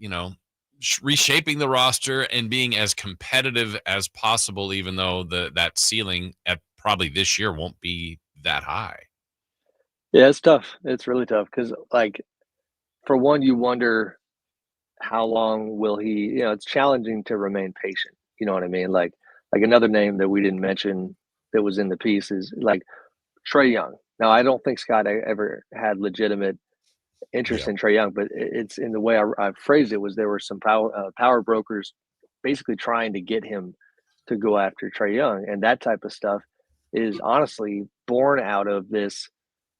reshaping the roster and being as competitive as possible, even though that ceiling at probably this year won't be that high? Yeah, it's tough. It's really tough because, for one, you wonder how long will he, it's challenging to remain patient. You know what I mean? Like another name that we didn't mention that was in the piece is Trae Young. Now, I don't think Scott ever had legitimate interest in Trae Young, but it's in the way I phrased it was there were some power brokers basically trying to get him to go after Trae Young, and that type of stuff is honestly born out of this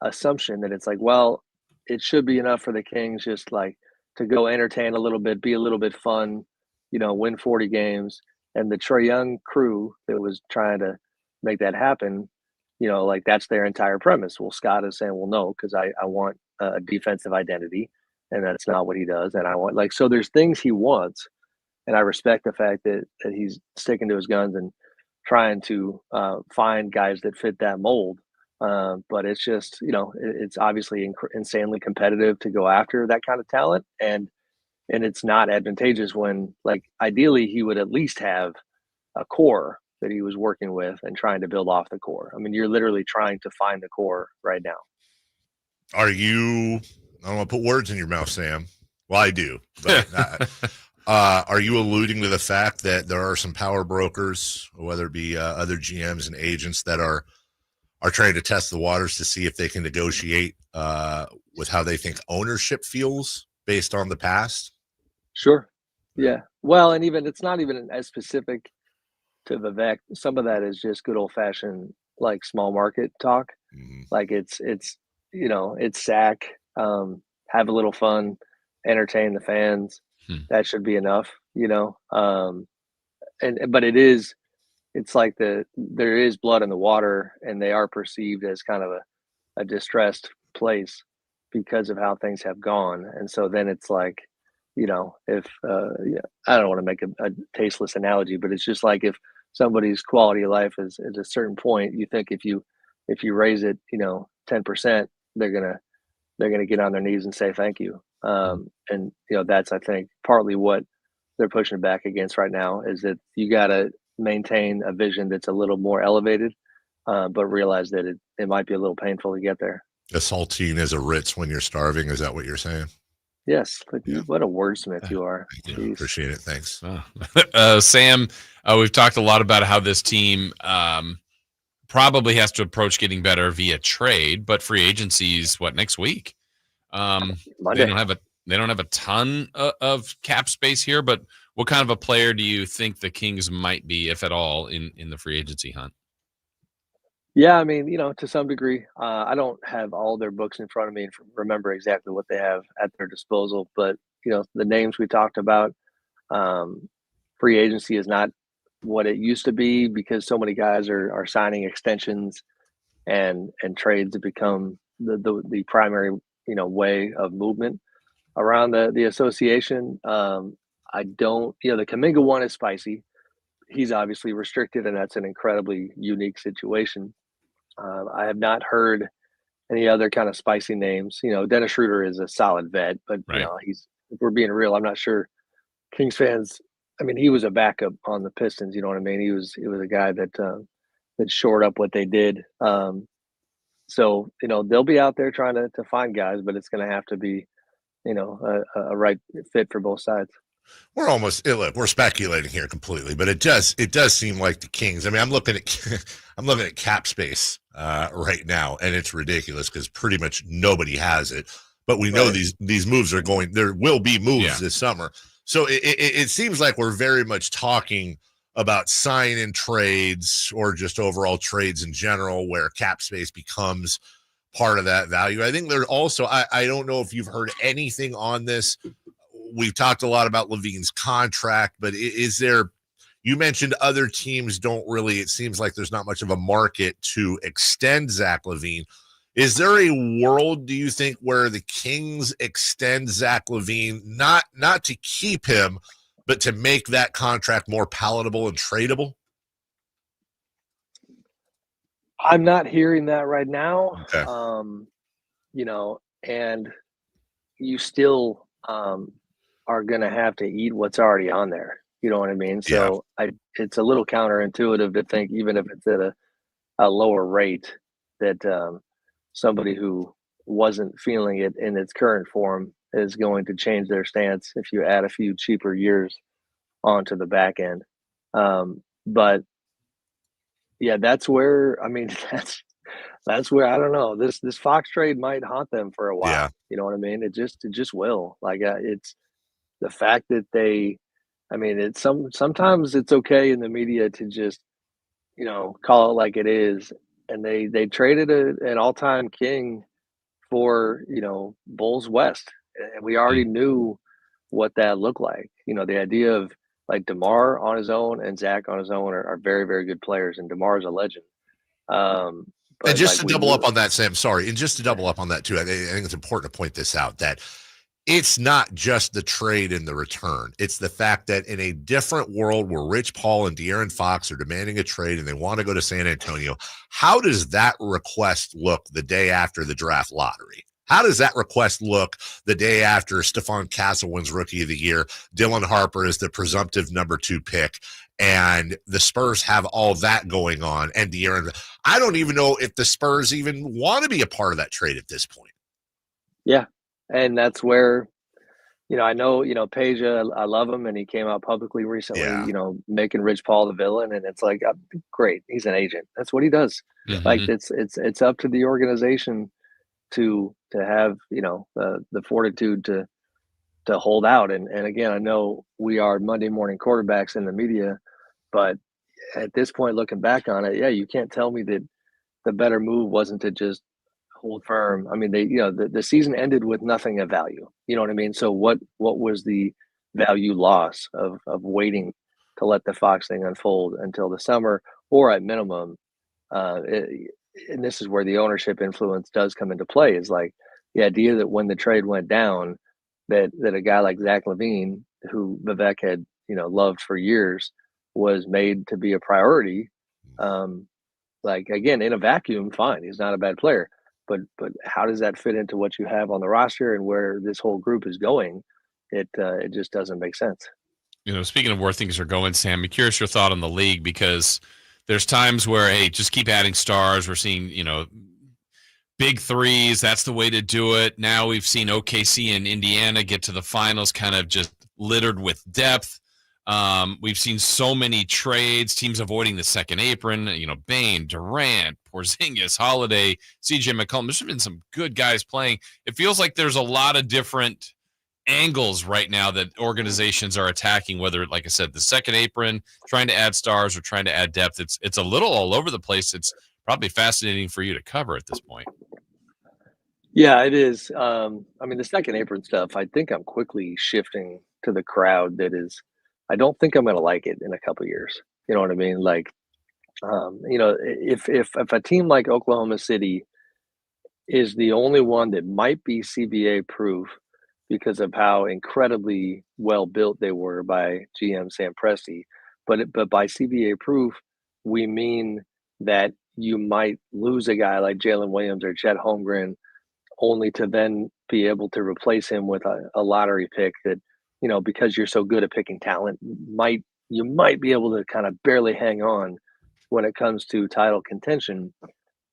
assumption that it's well, it should be enough for the Kings just to go entertain a little bit, be a little bit fun, win 40 games, and the Trae Young crew that was trying to make that happen, that's their entire premise. Well, Scott is saying, well, no, because I want a defensive identity, and that's not what he does. And I want so there's things he wants, and I respect the fact that he's sticking to his guns and trying to find guys that fit that mold. But it's just it's obviously insanely competitive to go after that kind of talent, and it's not advantageous when ideally he would at least have a core that he was working with and trying to build off the core. I mean, you're literally trying to find the core right now. Are you, I don't want to put words in your mouth, Sam. Well, I do. But are you alluding to the fact that there are some power brokers, whether it be other GMs and agents that are trying to test the waters to see if they can negotiate with how they think ownership feels based on the past? Sure. Yeah. Well, and even it's not even as specific to Vivek. Some of that is just good old fashioned small market talk. Mm-hmm. It's SAC, have a little fun, entertain the fans. That should be enough, but there is blood in the water, and they are perceived as kind of a distressed place because of how things have gone. And so then it's if I don't want to make a tasteless analogy, but it's just if somebody's quality of life is at a certain point, you think if you raise it, 10%, they're gonna get on their knees and say thank you. And that's, I think, partly what they're pushing back against right now is that you got to maintain a vision that's a little more elevated, but realize that it might be a little painful to get there. A saltine is a Ritz when you're starving. Is that what you're saying? Yes. What a wordsmith you are. Appreciate it. Thanks. Sam, we've talked a lot about how this team probably has to approach getting better via trade, but free agency is next week? Monday. They don't have a ton of cap space here, but what kind of a player do you think the Kings might be, if at all, in the free agency hunt? Yeah, I mean, to some degree, I don't have all their books in front of me and remember exactly what they have at their disposal, but the names we talked about, free agency is not what it used to be because so many guys are signing extensions and trades have become the primary way of movement around the association. I don't, the Kuminga one is spicy. He's obviously restricted, and that's an incredibly unique situation. I have not heard any other kind of spicy names. Dennis Schroeder is a solid vet, but right. If we're being real, I'm not sure Kings fans. I mean, he was a backup on the Pistons. You know what I mean? He was a guy that shored up what they did. So they'll be out there trying to find guys, but it's going to have to be a right fit for both sides. We're speculating here completely, but it does seem like the Kings. I mean, I'm looking at cap space right now, and it's ridiculous because pretty much nobody has it. But we know these moves are going. There will be moves this summer, so it seems like we're very much talking about sign-in trades or just overall trades in general, where cap space becomes part of that value. I think there's also, I don't know if you've heard anything on this. We've talked a lot about LaVine's contract, but is there, you mentioned other teams don't really, it seems like there's not much of a market to extend Zach LaVine. Is there a world, do you think, where the Kings extend Zach LaVine, not to keep him, but to make that contract more palatable and tradable? I'm not hearing that right now. Okay. And you still are going to have to eat what's already on there. You know what I mean? So it's a little counterintuitive to think, even if it's at a lower rate, that somebody who wasn't feeling it in its current form is going to change their stance if you add a few cheaper years onto the back end. But yeah, that's where, that's where, I don't know, this Fox trade might haunt them for a while. Yeah. You know what I mean? It just will. Like, it's the fact that they, sometimes it's okay in the media to just, call it like it is. And they traded an all-time King for, Bulls West. And we already knew what that looked like. The idea of, like, DeMar on his own and Zach on his own are very, very good players. And DeMar's a legend. And just to double up on that, Sam, sorry. And just to double up on that, too, I think it's important to point this out, that it's not just the trade and the return. It's the fact that in a different world where Rich Paul and De'Aaron Fox are demanding a trade and they want to go to San Antonio, how does that request look the day after the draft lottery? How does that request look the day after Stephon Castle wins Rookie of the Year, Dylan Harper is the presumptive number 2 pick, and the Spurs have all that going on? And De'Aaron, I don't even know if the Spurs even want to be a part of that trade at this point. Yeah. And that's where, I know, Page, I love him, and he came out publicly recently, making Rich Paul the villain. And it's like, great, he's an agent. That's what he does. Mm-hmm. Like, it's up to the organization to have, the fortitude to hold out. And again, I know we are Monday morning quarterbacks in the media, but at this point, looking back on it, yeah, you can't tell me that the better move wasn't to just hold firm. The season ended with nothing of value. You know what I mean? So what was the value loss of waiting to let the Fox thing unfold until the summer, or at minimum, and this is where the ownership influence does come into play, is like the idea that when the trade went down, that a guy like Zach LaVine, who Vivek had, loved for years, was made to be a priority. Like, again, in a vacuum, fine, he's not a bad player. But how does that fit into what you have on the roster and where this whole group is going? It just doesn't make sense. Speaking of where things are going, Sam, I'm curious your thought on the league, because there's times where, hey, just keep adding stars. We're seeing, big threes. That's the way to do it. Now we've seen OKC and Indiana get to the finals kind of just littered with depth. We've seen so many trades, teams avoiding the second apron, Bane, Durant, Porzingis, Holiday, CJ McCollum. There's been some good guys playing. It feels like there's a lot of different angles right now that organizations are attacking, whether, like I said, the second apron, trying to add stars or trying to add depth. It's a little all over the place. It's probably fascinating for you to cover at this point. Yeah, it is. The second apron stuff, I think I'm quickly shifting to the crowd that is, I don't think I'm going to like it in a couple of years. You know what I mean? Like, if a team like Oklahoma City is the only one that might be CBA proof because of how incredibly well built they were by GM Sam Presti, but by CBA proof, we mean that you might lose a guy like Jalen Williams or Chet Holmgren, only to then be able to replace him with a lottery pick that, because you're so good at picking talent, you might be able to kind of barely hang on when it comes to title contention.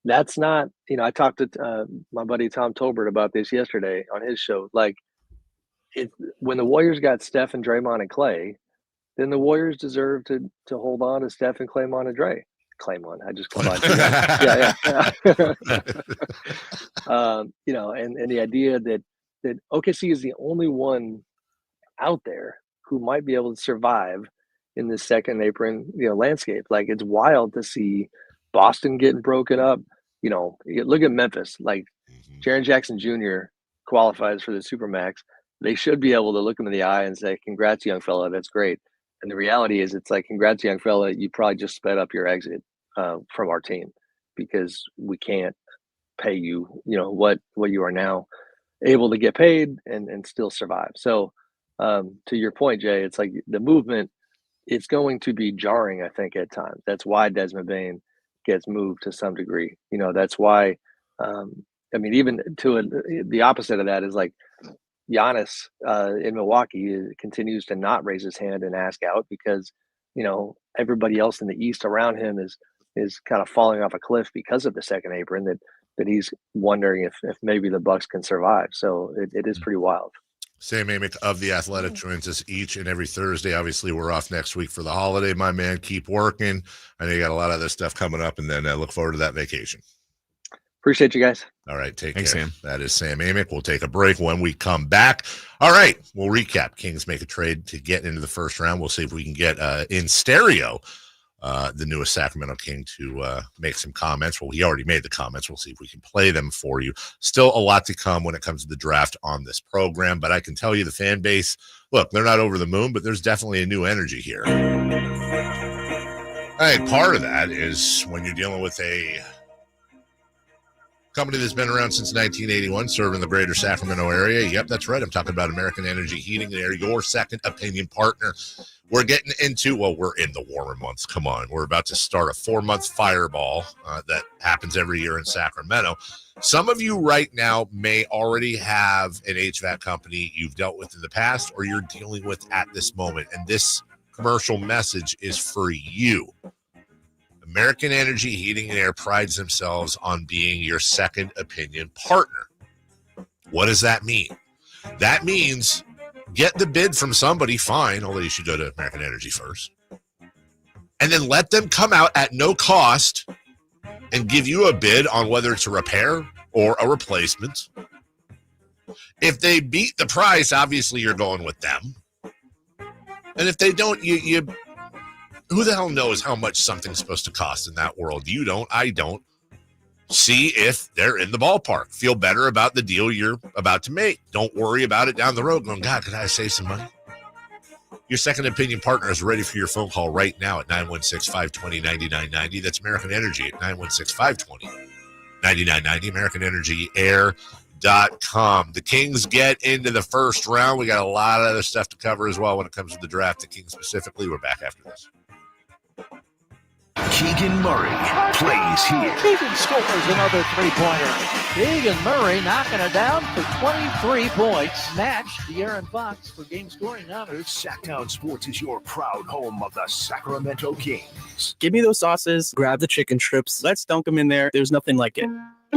That's not, I talked to my buddy Tom Tolbert about this yesterday on his show. Like, when the Warriors got Steph and Draymond and Clay, then the Warriors deserve to hold on to Steph and Claymon and Dre. Claymon, I just combined. Yeah. And the idea that OKC is the only one out there who might be able to survive in this second apron, landscape. Like, it's wild to see Boston getting broken up. Look at Memphis. Like, Jaren Jackson Jr. qualifies for the Supermax, they should be able to look him in the eye and say, congrats, young fella, that's great. And the reality is it's like, congrats, young fella, you probably just sped up your exit from our team because we can't pay you, what you are now able to get paid and still survive. So to your point, Jay, it's like the movement, it's going to be jarring, I think, at times. That's why Desmond Bane gets moved to some degree. That's why, even the opposite of that is like Giannis in Milwaukee continues to not raise his hand and ask out because, everybody else in the East around him is kind of falling off a cliff because of the second apron that he's wondering if maybe the Bucks can survive. So it is pretty wild. Sam Amick of The Athletic joins us each and every Thursday. Obviously, we're off next week for the holiday, my man. Keep working. I know you got a lot of other stuff coming up, and then I look forward to that vacation. Appreciate you guys. All right, take Thanks, care. Sam. That is Sam Amick. We'll take a break. When we come back, all right, we'll recap. Kings make a trade to get into the first round. We'll see if we can get in stereo the newest Sacramento King to make some comments. Well, he already made the comments. We'll see if we can play them for you. Still a lot to come when it comes to the draft on this program, but I can tell you the fan base, look, they're not over the moon, but there's definitely a new energy here. All right, part of that is when you're dealing with a company that's been around since 1981, serving the greater Sacramento area. Yep, that's right. I'm talking about American Energy Heating and Air, your second opinion partner. We're getting into, we're in the warmer months. Come on. We're about to start a 4-month fireball that happens every year in Sacramento. Some of you right now may already have an HVAC company you've dealt with in the past or you're dealing with at this moment. And this commercial message is for you. American Energy Heating and Air prides themselves on being your second opinion partner. What does that mean? That means get the bid from somebody, fine, although you should go to American Energy first. And then let them come out at no cost and give you a bid on whether it's a repair or a replacement. If they beat the price, obviously you're going with them. And if they don't, you who the hell knows how much something's supposed to cost in that world? You don't. I don't. See if they're in the ballpark. Feel better about the deal you're about to make. Don't worry about it down the road. Going, God, could I save some money? Your second opinion partner is ready for your phone call right now at 916-520-9990. That's American Energy at 916-520-9990. AmericanEnergyAir.com. The Kings get into the first round. We got a lot of other stuff to cover as well when it comes to the draft. The Kings specifically. We're back after this. Keegan Murray plays here. Keegan scores another three-pointer. Keegan Murray knocking it down for 23 points. Match De'Aaron Fox for game scoring honors. Sacktown Sports is your proud home of the Sacramento Kings. Give me those sauces, grab the chicken strips, let's dunk them in there. There's nothing like it.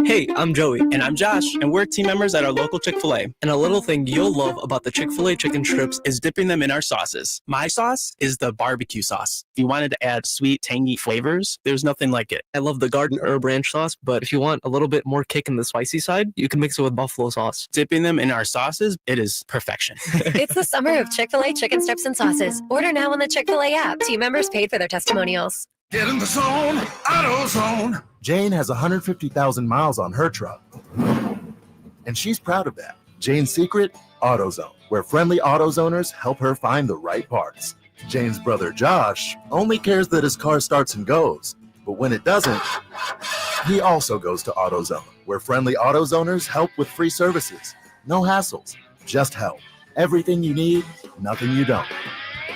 Hey, I'm Joey. And I'm Josh. And we're team members at our local Chick-fil-A. And a little thing you'll love about the Chick-fil-A chicken strips is dipping them in our sauces. My sauce is the barbecue sauce. If you wanted to add sweet, tangy flavors, there's nothing like it. I love the garden herb ranch sauce, but if you want a little bit more kick in the spicy side, you can mix it with buffalo sauce. Dipping them in our sauces, it is perfection. It's the summer of Chick-fil-A chicken strips and sauces. Order now on the Chick-fil-A app. Team members paid for their testimonials. Get in the zone, AutoZone. Jane has 150,000 miles on her truck, and she's proud of that. Jane's secret, AutoZone, where friendly AutoZoners help her find the right parts. Jane's brother Josh only cares that his car starts and goes, but when it doesn't, he also goes to AutoZone, where friendly AutoZoners help with free services. No hassles, just help. Everything you need, nothing you don't.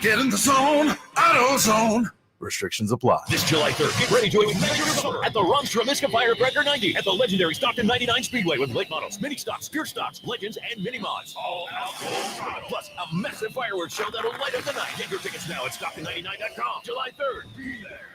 Get in the zone, AutoZone. Restrictions apply. This July 3rd, get ready to ignite your summer at the Romstrom Miska Firecracker 90 at the legendary Stockton 99 Speedway with late models, mini stocks, pure stocks, legends, and mini mods. All alcohol. Plus a massive fireworks show that'll light up the night. Get your tickets now at Stockton99.com. July 3rd. Be there.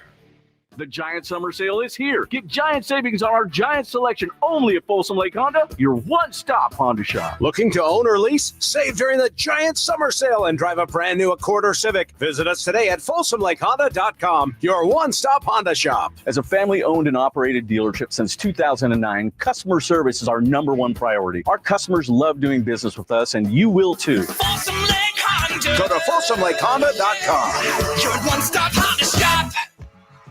The Giant Summer Sale is here. Get giant savings on our giant selection only at Folsom Lake Honda, your one-stop Honda shop. Looking to own or lease? Save during the Giant Summer Sale and drive a brand new Accord or Civic. Visit us today at FolsomLakeHonda.com, your one-stop Honda shop. As a family-owned and operated dealership since 2009, customer service is our #1 priority. Our customers love doing business with us, and you will too. Folsom Lake Honda. Go to FolsomLakeHonda.com. Your one-stop Honda shop.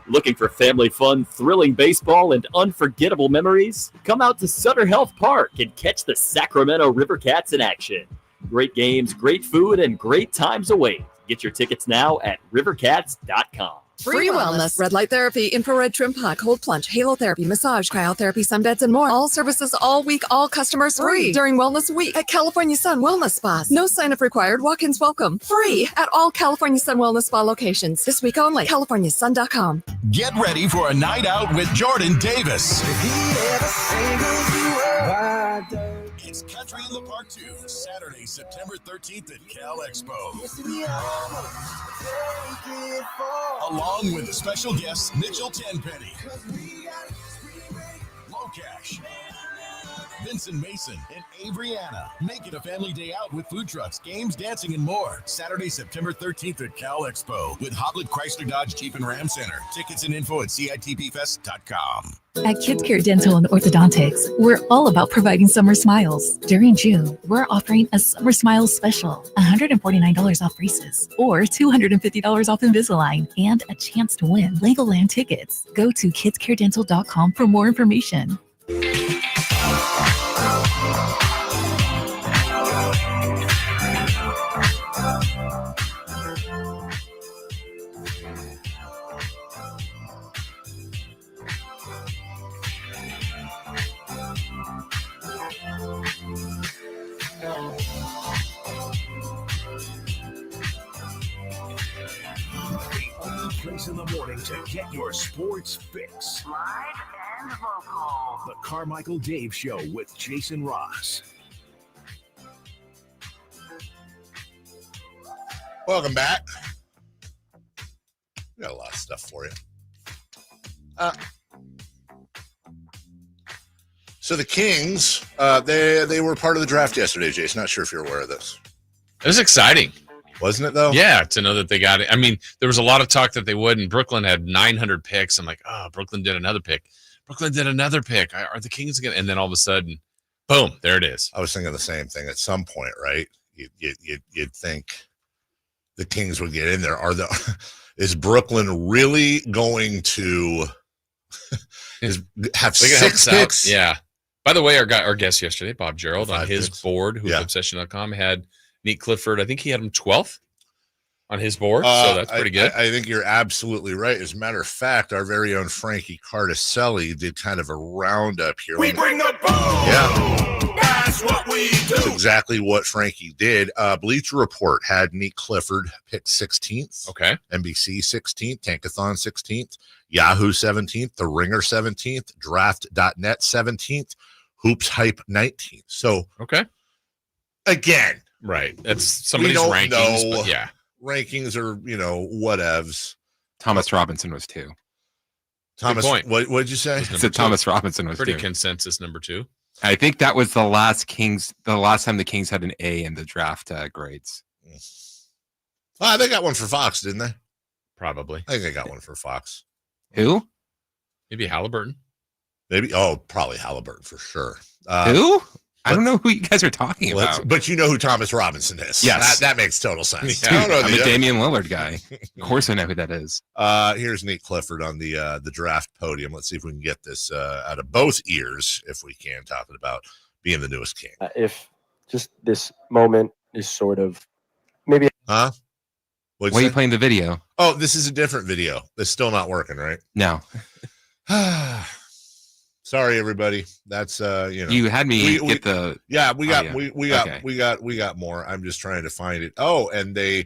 Looking for family fun, thrilling baseball, and unforgettable memories? Come out to Sutter Health Park and catch the Sacramento River Cats in action. Great games, great food, and great times await. Get your tickets now at rivercats.com. Free wellness, red light therapy, infrared trim pod, cold plunge, halo therapy, massage, cryotherapy, sunbeds, and more. All services all week, all customers free during Wellness Week at California Sun Wellness Spas. No sign-up required. Walk-ins welcome. Free at all California Sun Wellness Spa locations. This week only. CaliforniaSun.com. Get ready for a night out with Jordan Davis. It's Country in the Park 2, Saturday, September 13th at Cal Expo. Along with special guests Mitchell Tenpenny, Low Cash, Vincent Mason, and Avriana. Make it a family day out with food trucks, games, dancing, and more. Saturday, September 13th at Cal Expo with Hoblit Chrysler Dodge Jeep and Ram Center. Tickets and info at CITPFest.com. At Kids Care Dental and Orthodontics, we're all about providing summer smiles. During June, we're offering a Summer Smiles special, $149 off braces, or $250 off Invisalign, and a chance to win Legoland tickets. Go to kidscaredental.com for more information. Place in the morning to get your sports fix. Live and vocal. The Carmichael Dave Show with Jason Ross. Welcome back. We got a lot of stuff for you. So the Kings, they were part of the draft yesterday, Jason. Not sure if you're aware of this. It was exciting. Wasn't it, though? Yeah, to know that they got it. I mean, there was a lot of talk that they would, and Brooklyn had 900 picks. I'm like, oh, Brooklyn did another pick. Brooklyn did another pick. Are the Kings going to? And then all of a sudden, boom, there it is. I was thinking the same thing at some point, right? You'd think the Kings would get in there. Is Brooklyn really going to have six picks? Yeah. By the way, our guest yesterday, Bob Gerald, on his board, who's Obsession.com, had Nique Clifford. I think he had him 12th on his board, so that's pretty good. I think you're absolutely right. As a matter of fact, our very own Frankie Cardicelli did kind of a roundup here. We bring the boom! Yeah. That's what we do! That's exactly what Frankie did. Bleacher Report had Nique Clifford picked 16th. Okay. NBC 16th. Tankathon 16th. Yahoo 17th. The Ringer 17th. Draft.net 17th. Hoops Hype 19th. So, okay. Again. Right. That's somebody's rankings, but yeah. Rankings are, whatevs. Thomas Robinson was 2. Thomas, point. What did you say? So Thomas Robinson was pretty 2. Consensus number 2. I think that was the last time the Kings had an A in the draft grades. They got one for Fox, didn't they? Probably. I think they got one for Fox. Who? Maybe Halliburton. Maybe. Probably Halliburton for sure. Who? I don't know who you guys are talking about. But you know who Thomas Robinson is. Yes. That makes total sense. Dude, I'm a Damian Lillard guy. Of course I know who that is. Here's Nique Clifford on the draft podium. Let's see if we can get this out of both ears, if we can, talking about being the newest king. If just this moment is sort of maybe. Huh? Why are you playing the video? Oh, this is a different video. It's still not working, right? No. Sorry, everybody. That's You had me get the. Yeah, we got more. I'm just trying to find it. Oh, and hey,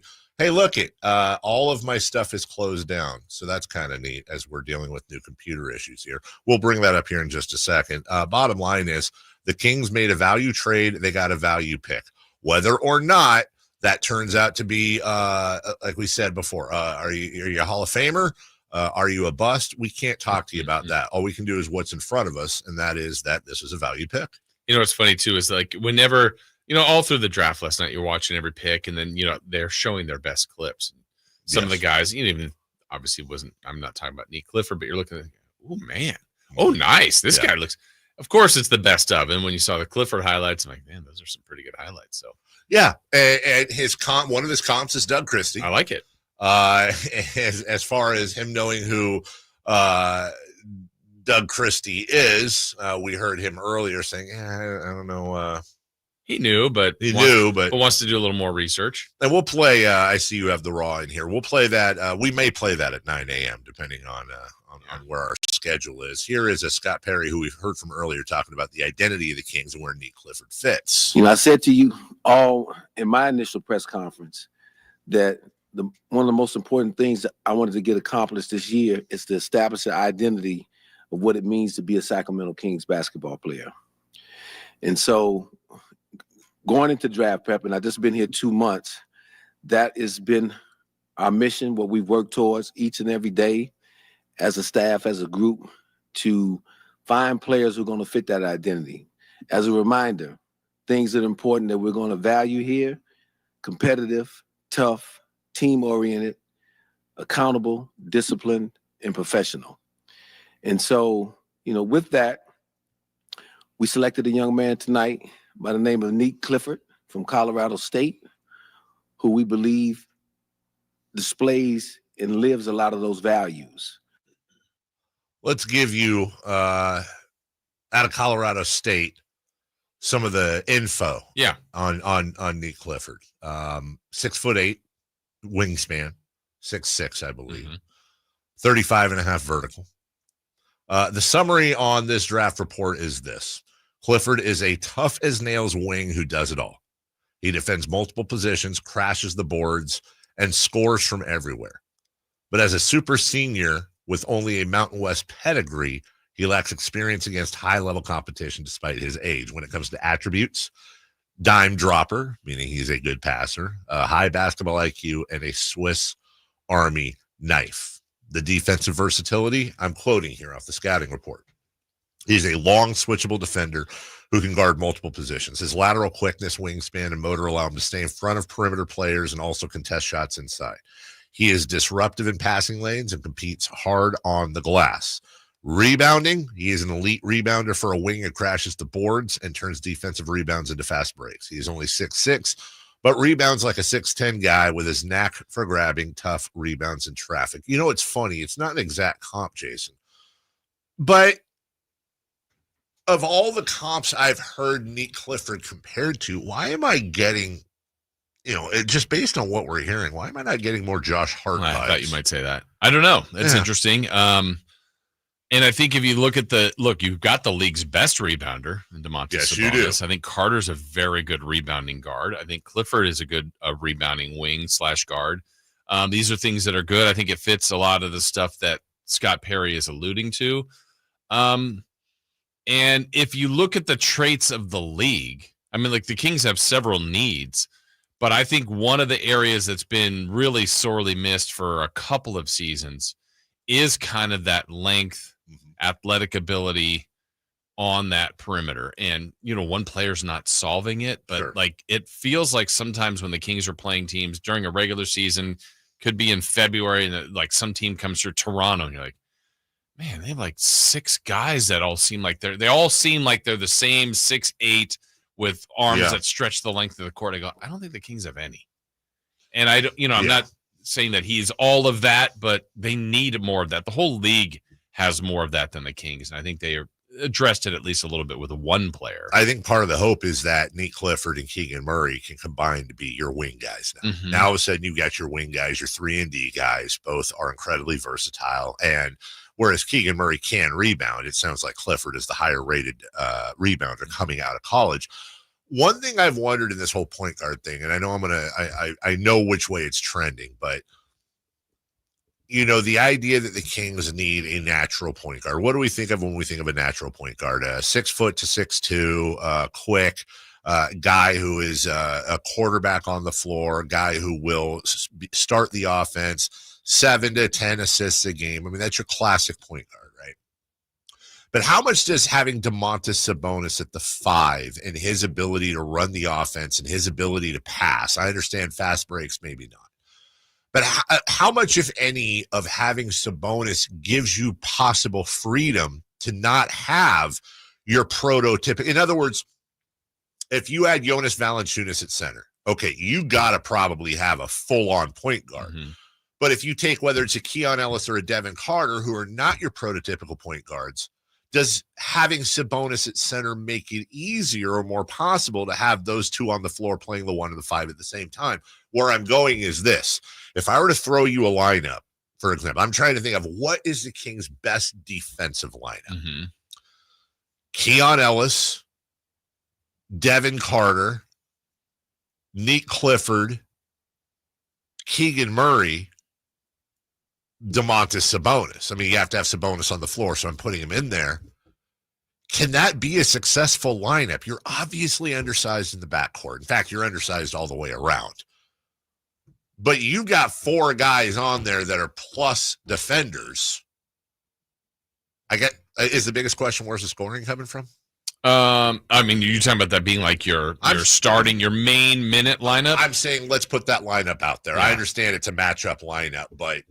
look it. All of my stuff is closed down, so that's kind of neat as we're dealing with new computer issues here. We'll bring that up here in just a second. Bottom line is the Kings made a value trade. They got a value pick. Whether or not that turns out to be, like we said before, are you a Hall of Famer? Are you a bust? We can't talk to you about that. All we can do is what's in front of us, and that is that this is a value pick. What's funny too is like whenever all through the draft last night, you're watching every pick, and then they're showing their best clips. Some of the guys, even obviously wasn't. I'm not talking about Nique Clifford, but you're looking at, oh man, oh nice, this guy looks. Of course, it's the best of. And when you saw the Clifford highlights, I'm like, man, those are some pretty good highlights. So yeah, and one of his comps is Doug Christie. I like it. As far as him knowing who Doug Christie is. We heard him earlier saying, I don't know. He knew, but wants to do a little more research. And we'll play. I see you have the Raw in here. We'll play that. We may play that at 9 a.m. depending on where our schedule is. Here is a Scott Perry who we've heard from earlier talking about the identity of the Kings and where Nique Clifford fits. I said to you all in my initial press conference that one of the most important things that I wanted to get accomplished this year is to establish an identity of what it means to be a Sacramento Kings basketball player. And so going into draft prep, and I've just been here 2 months, that has been our mission, what we've worked towards each and every day as a staff, as a group, to find players who are going to fit that identity. As a reminder, things that are important that we're going to value here: competitive, tough, team-oriented, accountable, disciplined, and professional. And so, with that, we selected a young man tonight by the name of Nique Clifford from Colorado State, who we believe displays and lives a lot of those values. Let's give you, out of Colorado State, some of the info on Nique Clifford. 6'8", wingspan, 6'6", I believe, 35.5 vertical. The summary on this draft report is this: Clifford is a tough-as-nails wing who does it all. He defends multiple positions, crashes the boards, and scores from everywhere. But as a super senior with only a Mountain West pedigree, he lacks experience against high-level competition despite his age. When it comes to attributes, dime dropper, meaning he's a good passer, a high basketball IQ, and a Swiss Army knife. The defensive versatility, I'm quoting here off the scouting report. He's a long, switchable defender who can guard multiple positions. His lateral quickness, wingspan, and motor allow him to stay in front of perimeter players and also contest shots inside. He is disruptive in passing lanes and competes hard on the glass. Rebounding, he is an elite rebounder for a wing that crashes the boards and turns defensive rebounds into fast breaks. He is only 6'6", but rebounds like a 6'10" guy with his knack for grabbing tough rebounds in traffic. It's funny. It's not an exact comp, Jason, but of all the comps I've heard Nique Clifford compared to, why am I getting, just based on what we're hearing, why am I not getting more Josh Hart vibes? I thought you might say that. I don't know. It's interesting. And I think if you look at you've got the league's best rebounder in DeMontis Sabonis. You do. I think Carter's a very good rebounding guard. I think Clifford is a good rebounding wing / guard. These are things that are good. I think it fits a lot of the stuff that Scott Perry is alluding to. And if you look at the traits of the league, the Kings have several needs, but I think one of the areas that's been really sorely missed for a couple of seasons is kind of that length, athletic ability on that perimeter. And, one player's not solving it, but it feels like sometimes when the Kings are playing teams during a regular season, could be in February, and some team comes through Toronto and you're like, man, they have 6 guys that all seem like they're the same 6'8" with arms that stretch the length of the court. I go, I don't think the Kings have any. And I'm not saying that he's all of that, but they need more of that. The whole league has more of that than the Kings, and I think they are addressed it at least a little bit with one player. I think part of the hope is that Nique Clifford and Keegan Murray can combine to be your wing guys now. Now all of a sudden you got your wing guys, your 3-and-D guys. Both are incredibly versatile, and whereas Keegan Murray can rebound, it sounds like Clifford is the higher rated rebounder coming out of college. One thing I've wondered in this whole point guard thing, and I know I know which way it's trending, but the idea that the Kings need a natural point guard. What do we think of when we think of a natural point guard? 6 foot to 6'2", quick, guy who is a quarterback on the floor, a guy who will start the offense, 7 to 10 assists a game. That's your classic point guard, right? But how much does having DeMontis Sabonis at the 5 and his ability to run the offense and his ability to pass, I understand fast breaks, maybe not. But how much, if any, of having Sabonis gives you possible freedom to not have your prototypical? In other words, if you had Jonas Valanciunas at center, okay, you got to probably have a full-on point guard. But if you take whether it's a Keon Ellis or a Devin Carter, who are not your prototypical point guards, does having Sabonis at center make it easier or more possible to have those two on the floor playing the 1 and the 5 at the same time? Where I'm going is this. If I were to throw you a lineup, for example, I'm trying to think of what is the Kings' best defensive lineup. Mm-hmm. Keon Ellis, Devin Carter, Nique Clifford, Keegan Murray, Domantas Sabonis. I mean, you have to have Sabonis on the floor, so I'm putting him in there. Can that be a successful lineup? You're obviously undersized in the backcourt. In fact, you're undersized all the way around. But you got 4 guys on there that are plus defenders. Is the biggest question, where's the scoring coming from? I mean, you're talking about that being like your starting, your main minute lineup? I'm saying let's put that lineup out there. Yeah. I understand it's a matchup lineup, but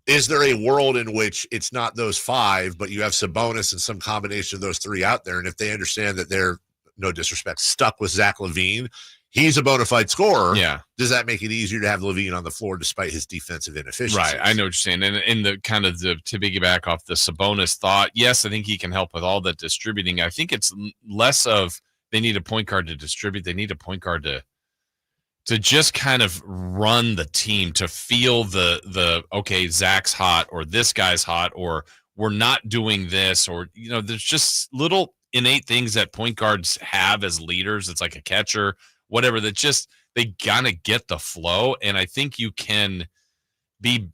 is there a world in which it's not those 5, but you have Sabonis and some combination of those 3 out there? And if they understand that they're, no disrespect, stuck with Zach LaVine, he's a bona fide scorer. Yeah. Does that make it easier to have LaVine on the floor despite his defensive inefficiencies? Right. I know what you're saying. And in the kind of to piggyback off the Sabonis thought, yes, I think he can help with all that distributing. I think it's less of they need a point guard to distribute. They need a point guard to just kind of run the team, to feel the okay, Zach's hot, or this guy's hot, or we're not doing this, or, there's just little innate things that point guards have as leaders. It's like a catcher, whatever, that just they gotta get the flow. And I think you can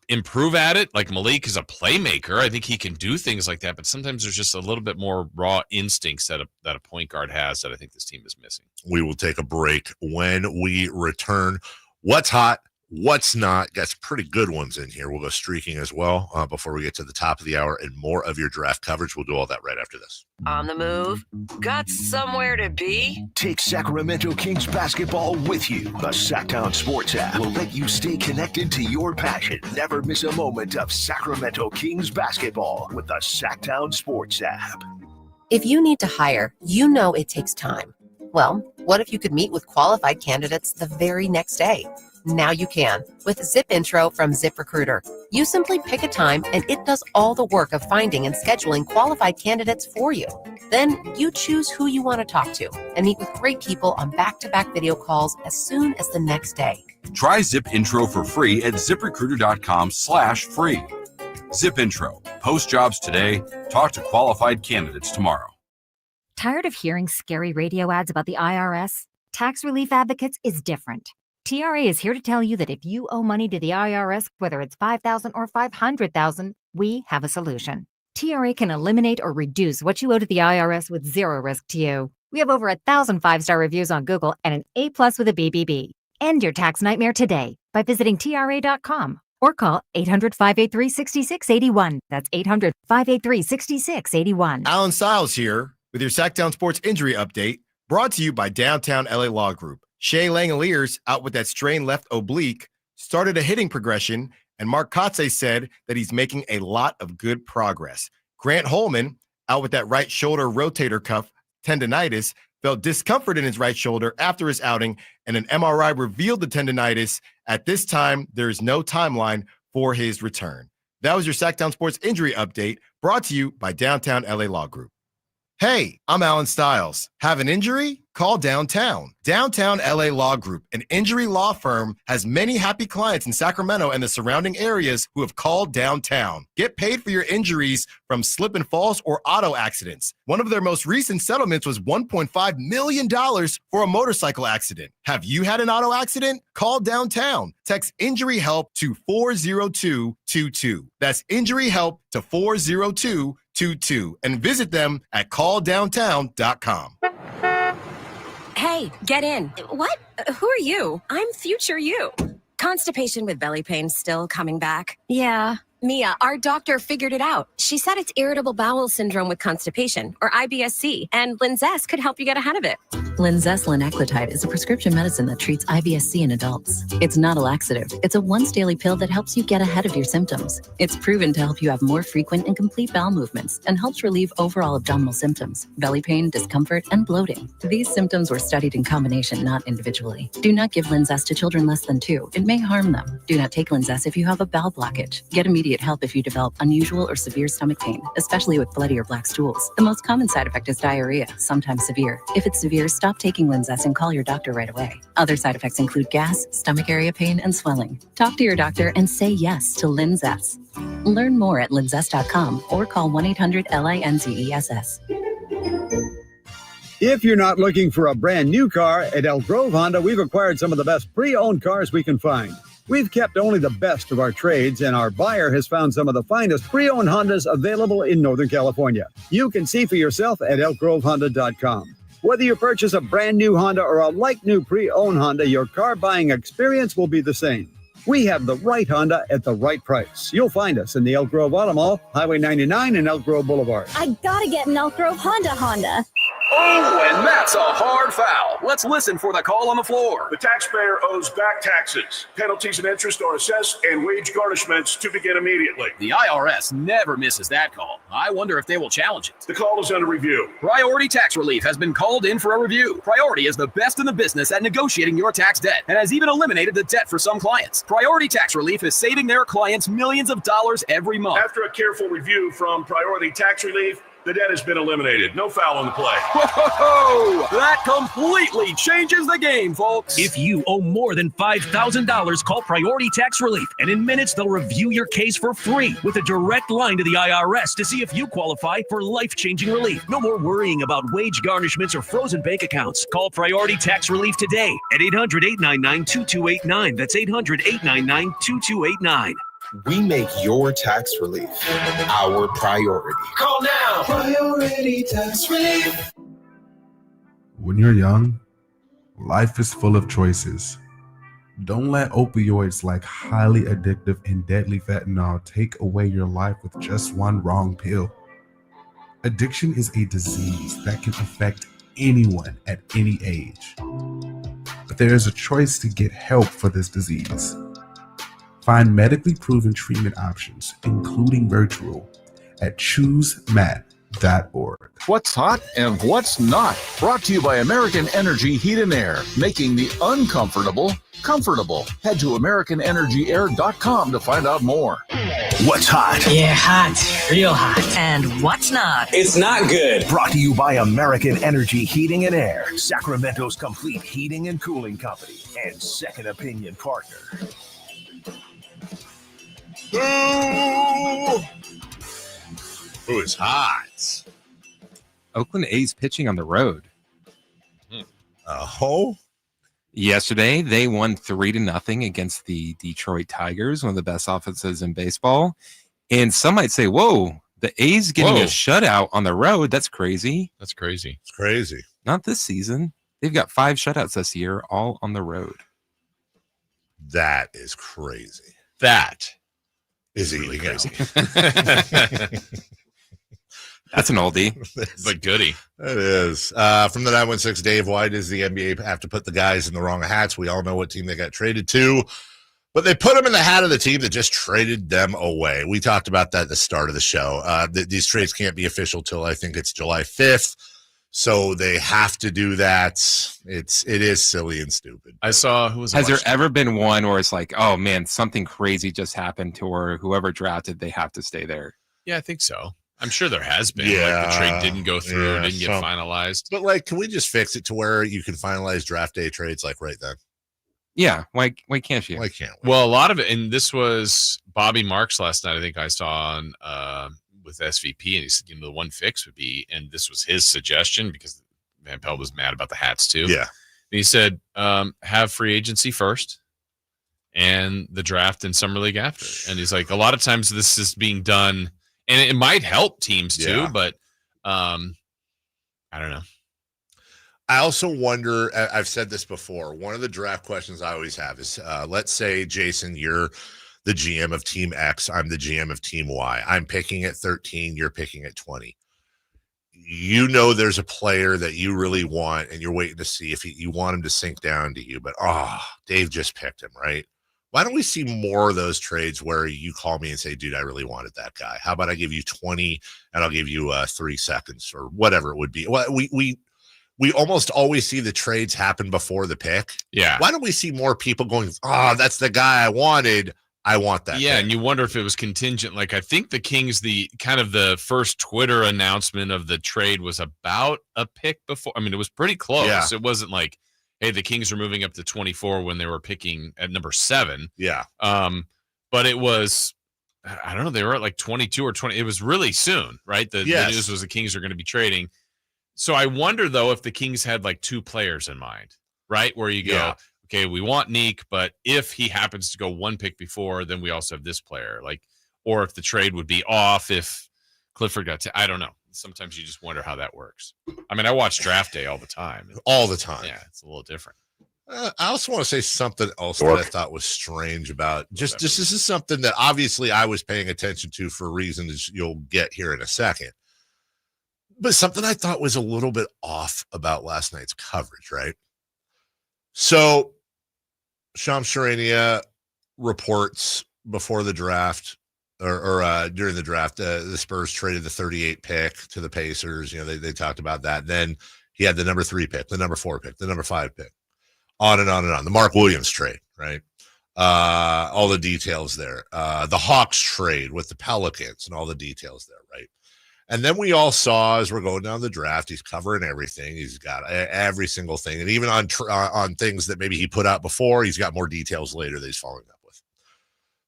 improve at it. Like Malik is a playmaker. I think he can do things like that, but sometimes there's just a little bit more raw instincts that a point guard has that I think this team is missing. We will take a break. When we return, what's hot, what's not? Got some pretty good ones in here. We'll go streaking as well before we get to the top of the hour and more of your draft coverage. We'll do all that right after this. On the move? Got somewhere to be? Take Sacramento Kings basketball with you. The Sacktown Sports app will let you stay connected to your passion. Never miss a moment of Sacramento Kings basketball with the Sacktown Sports app. If you need to hire, you know it takes time. Well, what if you could meet with qualified candidates the very next day? Now you can with Zip Intro from ZipRecruiter. You simply pick a time and it does all the work of finding and scheduling qualified candidates for you. Then you choose who you want to talk to and meet with great people on back-to-back video calls as soon as the next day. Try Zip Intro for free at ZipRecruiter.com/free. Zip Intro. Post jobs today. Talk to qualified candidates tomorrow. Tired of hearing scary radio ads about the IRS? Tax Relief Advocates is different. TRA is here to tell you that if you owe money to the IRS, whether it's $5,000 or $500,000, we have a solution. TRA can eliminate or reduce what you owe to the IRS with zero risk to you. We have over 1,000 5-star reviews on Google and an A+ with a BBB. End your tax nightmare today by visiting TRA.com or call 800-583-6681. That's 800-583-6681. Alan Stiles here with your Sacktown Sports Injury Update, brought to you by Downtown LA Law Group. Shea Langoliers, out with that strained left oblique, started a hitting progression, and Mark Kotze said that he's making a lot of good progress. Grant Holman, out with that right shoulder rotator cuff tendonitis, felt discomfort in his right shoulder after his outing, and an MRI revealed the tendonitis. At this time, there is no timeline for his return. That was your Sacktown Sports Injury Update, brought to you by Downtown LA Law Group. Hey, I'm Alan Stiles. Have an injury? Call Downtown. Downtown LA Law Group, an injury law firm, has many happy clients in Sacramento and the surrounding areas who have called Downtown. Get paid for your injuries from slip and falls or auto accidents. One of their most recent settlements was $1.5 million for a motorcycle accident. Have you had an auto accident? Call Downtown. Text injury help to 40222. That's injury help to 40222 and visit them at calldowntown.com. Hey, get in. What? Who are you? I'm future you. Constipation with belly pain still coming back? Yeah. Mia, our doctor figured it out. She said it's irritable bowel syndrome with constipation, or IBS-C, and Linzess could help you get ahead of it. Linzess linaclotide is a prescription medicine that treats IBS-C in adults. It's not a laxative. It's a once-daily pill that helps you get ahead of your symptoms. It's proven to help you have more frequent and complete bowel movements and helps relieve overall abdominal symptoms, belly pain, discomfort, and bloating. These symptoms were studied in combination, not individually. Do not give Linzess to children less than 2. It may harm them. Do not take Linzess if you have a bowel blockage. Get immediate help if you develop unusual or severe stomach pain, especially with bloody or black stools. The most common side effect is diarrhea, sometimes severe. If it's severe, stop taking Linzess and call your doctor right away. Other side effects include gas, stomach area pain, and swelling. Talk to your doctor and say yes to Linzess. Learn more at linzess.com or call 1-800-LINZESS. If you're not looking for a brand new car, at Elk Grove Honda, we've acquired some of the best pre-owned cars we can find. We've kept only the best of our trades, and our buyer has found some of the finest pre-owned Hondas available in Northern California. You can see for yourself at elkgrovehonda.com. Whether you purchase a brand new Honda or a like-new pre-owned Honda, your car buying experience will be the same. We have the right Honda at the right price. You'll find us in the Elk Grove Auto Mall, Highway 99 and Elk Grove Boulevard. I gotta get an Elk Grove Honda. Oh, and that's a hard foul. Let's listen for the call on the floor. The taxpayer owes back taxes. Penalties and interest are assessed and wage garnishments to begin immediately. The IRS never misses that call. I wonder if they will challenge it. The call is under review. Priority Tax Relief has been called in for a review. Priority is the best in the business at negotiating your tax debt and has even eliminated the debt for some clients. Priority Tax Relief is saving their clients millions of dollars every month. After a careful review from Priority Tax Relief, the debt has been eliminated. No foul on the play. Whoa! That completely changes the game, folks. If you owe more than $5,000, call Priority Tax Relief, and in minutes they'll review your case for free with a direct line to the IRS to see if you qualify for life-changing relief. No more worrying about wage garnishments or frozen bank accounts. Call Priority Tax Relief today at 800-899-2289. That's 800-899-2289. We make your tax relief our priority. Call now. Priority Tax Relief. When you're young, life is full of choices. Don't let opioids like highly addictive and deadly fentanyl take away your life with just one wrong pill. Addiction is a disease that can affect anyone at any age. But there is a choice to get help for this disease. Find medically proven treatment options, including virtual, at choosemat.org. What's hot and what's not? Brought to you by American Energy Heat and Air, making the uncomfortable comfortable. Head to AmericanEnergyAir.com to find out more. What's hot? Yeah, hot. Real hot. And what's not? It's not good. Brought to you by American Energy Heating and Air, Sacramento's complete heating and cooling company, and second opinion partner. Who is hot? Oakland A's pitching on the road. Oh. Yesterday, they won 3-0 against the Detroit Tigers, one of the best offenses in baseball. And some might say, whoa, the A's getting a shutout on the road. That's crazy. That's crazy. It's crazy. Not this season. They've got 5 shutouts this year, all on the road. That is crazy. That is really crazy. That's an oldie, but goodie. It is. From the 916, Dave, why does the NBA have to put the guys in the wrong hats? We all know what team they got traded to, but they put them in the hat of the team that just traded them away. We talked about that at the start of the show. These trades can't be official till I think it's July 5th. So they have to do that. It is silly and stupid. I saw Has there ever been one where it's like, oh man, something crazy just happened to where whoever drafted, they have to stay there? Yeah, I think so. I'm sure there has been. Like the trade didn't go through, didn't get finalized. But like, can we just fix it to where you can finalize draft day trades like right then? Yeah. Why can't you? Why can't we? Well, a lot of it, and this was Bobby Marks last night, I think I saw on with SVP, and he said, the one fix would be, and this was his suggestion because Van Pelt was mad about the hats too. Yeah. And he said, have free agency first and the draft and summer league after. And he's like, a lot of times this is being done, and it might help teams too, but I don't know. I also wonder, I've said this before, one of the draft questions I always have is, let's say, Jason, you're the GM of Team X. I'm the GM of Team Y. I'm picking at 13. You're picking at 20. You know there's a player that you really want, and you're waiting to see if you want him to sink down to you. But, Dave just picked him, right? Why don't we see more of those trades where you call me and say, dude, I really wanted that guy. How about I give you 20 and I'll give you 3 seconds or whatever it would be. Well, we almost always see the trades happen before the pick. Yeah. Why don't we see more people going, that's the guy I wanted. I want that. Yeah, pick. and you wonder if it was contingent. Like, I think the Kings, the first Twitter announcement of the trade was about a pick before. I mean, it was pretty close. Yeah. It wasn't like, hey, the Kings are moving up to 24 when they were picking at number 7. Yeah. But it was, I don't know, they were at like 22 or 20. It was really soon, right? The news was the Kings are going to be trading. So I wonder, though, if the Kings had like 2 players in mind, right? Where you go, okay, we want Nique, but if he happens to go 1 pick before, then we also have this player. Like, or if the trade would be off if Clifford got I don't know. Sometimes you just wonder how that works. I mean, I watch Draft Day all the time. All the time. Yeah, it's a little different. I also want to say something else that I thought was strange about just this is something that obviously I was paying attention to for reasons you'll get here in a second. But something I thought was a little bit off about last night's coverage, right? So Shams Charania reports before the draft or during the draft, the Spurs traded the 38 pick to the Pacers. You know, they talked about that. Then he had the number 3 pick, the number 4 pick, the number 5 pick, on and on and on. The Mark Williams trade, right? All the details there. The Hawks trade with the Pelicans and all the details there, right? And then we all saw as we're going down the draft, he's covering everything. He's got every single thing. And even on things that maybe he put out before, he's got more details later that he's following up with.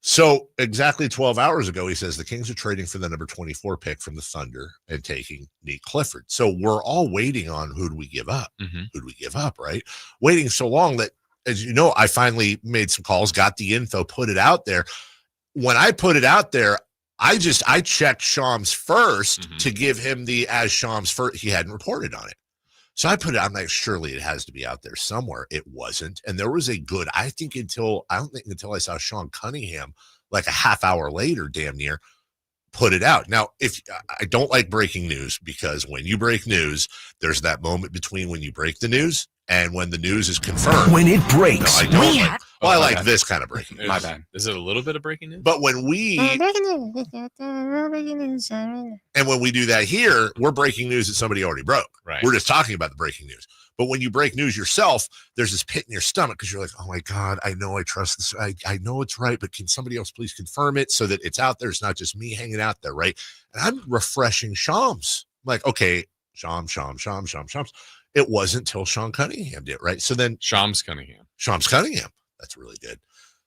So exactly 12 hours ago, he says the Kings are trading for the number 24 pick from the Thunder and taking Nique Clifford. So we're all waiting on who do we give up? Who do we give up, right? Waiting so long that, as you know, I finally made some calls, got the info, put it out there. When I put it out there, I checked Shams first to give him as Shams first. He hadn't reported on it. So I put it, I'm like, surely it has to be out there somewhere. It wasn't. And there was a good, I don't think until I saw Sean Cunningham, like a half hour later, damn near, put it out. Now, if I don't like breaking news, because when you break news, there's that moment between when you break the news and when the news is confirmed. When it breaks. No, I don't I like this kind of breaking news. My bad. Is it a little bit of breaking news? But when we and when we do that here, we're breaking news that somebody already broke. Right. We're just talking about the breaking news. But when you break news yourself, there's this pit in your stomach because you're like, oh my God, I know I trust this. I know it's right, but can somebody else please confirm it so that it's out there? It's not just me hanging out there, right? And I'm refreshing Shams. I'm like, okay, Shams. It wasn't till Sean Cunningham did, right? So then Shams Cunningham. That's really good.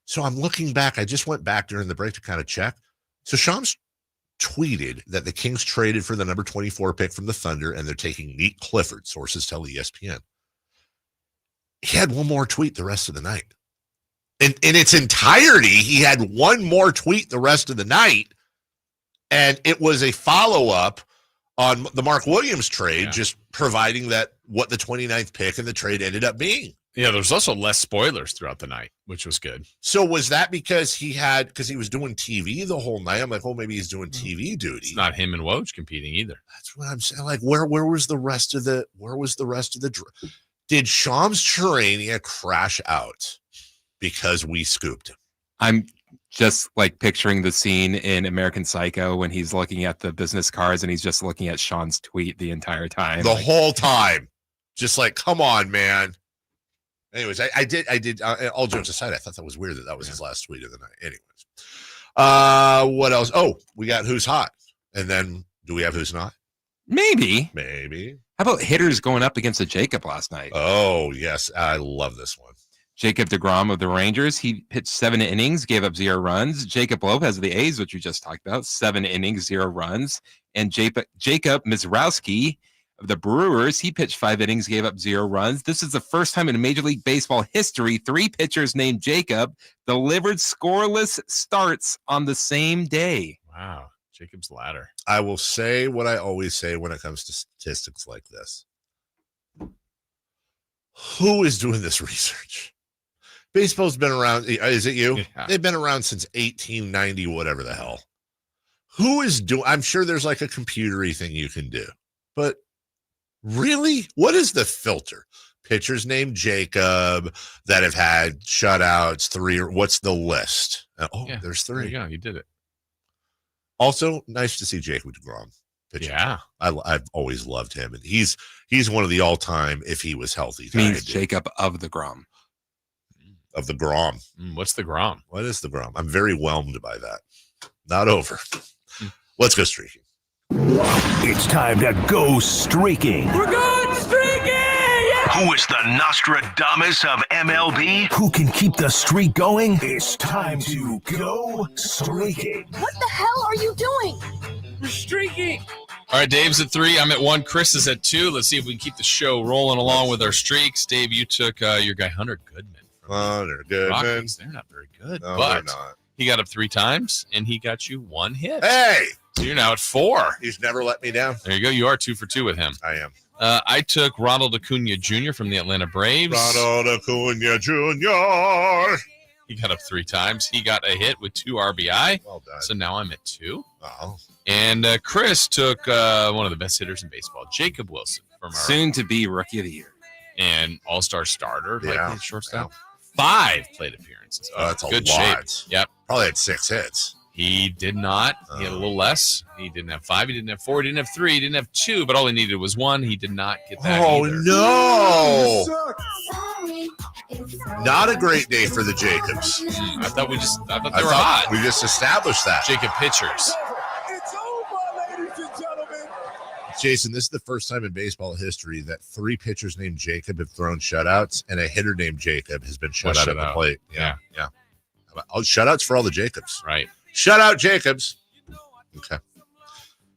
So I'm looking back. I just went back during the break to kind of check. So Shams tweeted that the Kings traded for the number 24 pick from the Thunder and they're taking Nique Clifford, sources tell ESPN. He had one more tweet the rest of the night. In its entirety, he had one more tweet the rest of the night, and it was a follow-up on the Mark Williams trade, just providing that what the 29th pick and the trade ended up being. Yeah, there's also less spoilers throughout the night, which was good. So was that because he was doing TV the whole night? I'm like, oh, maybe he's doing TV duty. It's not him and Woj competing either. That's what I'm saying. Like, where was the rest of the did Shams Charania crash out because we scooped him? I'm just like picturing the scene in American Psycho when he's looking at the business cards and he's just looking at Sean's tweet the entire time. The whole time. Just like, come on, man. Anyways, I did. All jokes aside, I thought that was weird that was his last tweet of the night. Anyways, what else? Oh, we got who's hot, and then do we have who's not? Maybe. How about hitters going up against a Jacob last night? Oh yes, I love this one. Jacob deGrom of the Rangers, he pitched 7 innings, gave up 0 runs. Jacob Lopez of the A's, which we just talked about, 7 innings, 0 runs, and Jacob Mizrowski of the Brewers, he pitched 5 innings, gave up 0 runs. This is the first time in Major League Baseball history 3 pitchers named Jacob delivered scoreless starts on the same day. Wow. Jacob's ladder. I will say what I always say when it comes to statistics like this. Who is doing this research? Baseball's been around. Is it you? Yeah. They've been around since 1890, whatever the hell. Who is doing? I'm sure there's like a computery thing you can do, but really, what is the filter? Pitchers named Jacob that have had shutouts, 3 or what's the list? There's 3. There you go. You did it. Also, nice to see Jacob DeGrom pitching. Yeah, I've always loved him, and he's one of the all-time. If he was healthy, means Jacob of the Grom. Of the Grom. What's the Grom? What is the Grom? I'm very whelmed by that. Not over. Let's go streaking. It's time to go streaking. We're going streaking! Yeah! Who is the Nostradamus of MLB? Who can keep the streak going? It's time to go streaking. What the hell are you doing? We're streaking! All right, Dave's at 3. I'm at 1. Chris is at 2. Let's see if we can keep the show rolling along with our streaks. Dave, you took your guy Hunter Goodman. Hunter Goodman. Rockies. They're not very good, No, but they're not. he got up 3 times, and he got you 1 hit. Hey! So you're now at 4. He's never let me down. There you go. You are 2 for 2 with him. I am. I took Ronald Acuna Jr. from the Atlanta Braves. Ronald Acuna Jr. He got up 3 times. He got a hit with 2 RBI. Well done. So now I'm at 2. Oh. And Chris took one of the best hitters in baseball, Jacob Wilson, from our Soon to be Rookie of the Year. and All-Star starter, Yeah. like shortstop. 5 plate appearances. That's a good lot. shape. Yep. Probably had 6 hits. He did not. He had a little less. He didn't have 5. He didn't have 4. He didn't have 3. He didn't have 2. But all he needed was 1. He did not get that. Oh, either. no. Not a great day for the Jacobs. I thought they were hot. We just established that. Jacob pitchers. It's over, ladies and gentlemen! Jason, this is the first time in baseball history that 3 pitchers named Jacob have thrown shutouts, and a hitter named Jacob has been shut out at the plate. Yeah. Oh, shutouts for all the Jacobs. Right. Shut out Jacobs. Okay.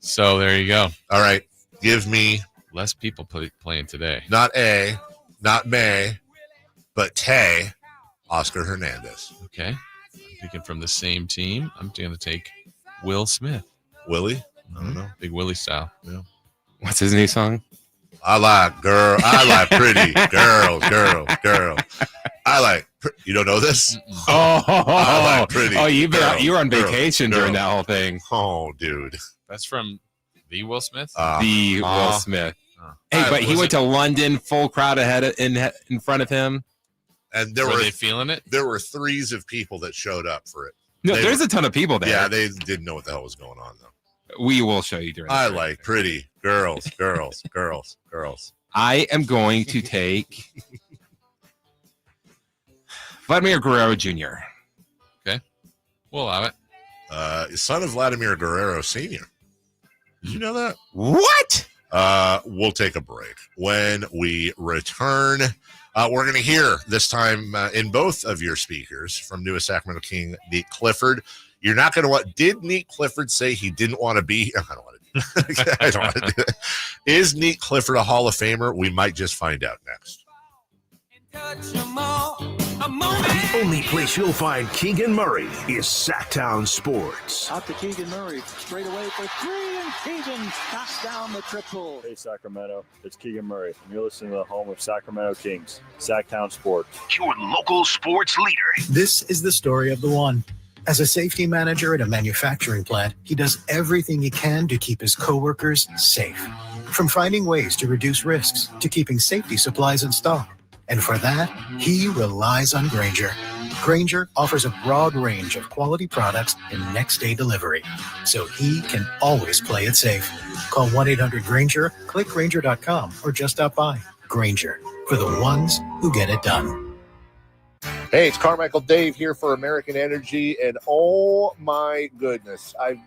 So there you go. All right. Give me less people playing today. Not A, not May, but Tay, Oscar Hernandez. Okay. I'm picking from the same team. I'm going to take Will Smith. Willie? I don't know. Big Willie style. Yeah. What's his new song? I like pretty girls. I like, you don't know this? I like pretty. Oh, you were on girls, vacation during that whole thing. Oh, dude. That's from the Will Smith? Will Smith. Hey, but he went to London, full crowd in front of him. And were they feeling it? There were 3s of people that showed up for it. No, there's a ton of people there. Yeah, they didn't know what the hell was going on, though. We will show you during. I like pretty girls. I am going to take Vladimir Guerrero Jr. Okay, we'll allow it. Son of Vladimir Guerrero Sr. Did you know that? What? We'll take a break. When we return, we're going to hear this time in both of your speakers from newest Sacramento King, Nique Clifford. You're not going to want. Did Nique Clifford say he didn't want to be? I don't want to do it. I don't want to do it. Is Nique Clifford a Hall of Famer? We might just find out next. The only place you'll find Keegan Murray is Sacktown Sports. Out to Keegan Murray, straight away for 3, and Keegan knocks down the triple. Hey Sacramento, it's Keegan Murray, and you're listening to the home of Sacramento Kings, Sacktown Sports. Your local sports leader. This is the story of the one. As a safety manager at a manufacturing plant, he does everything he can to keep his coworkers safe. From finding ways to reduce risks to keeping safety supplies in stock. And for that, he relies on Grainger. Grainger offers a broad range of quality products and next-day delivery, so he can always play it safe. Call 1-800-GRAINGER, click Grainger.com, or just stop by. Grainger, for the ones who get it done. Hey, it's Carmichael Dave here for American Energy, and oh my goodness, I'm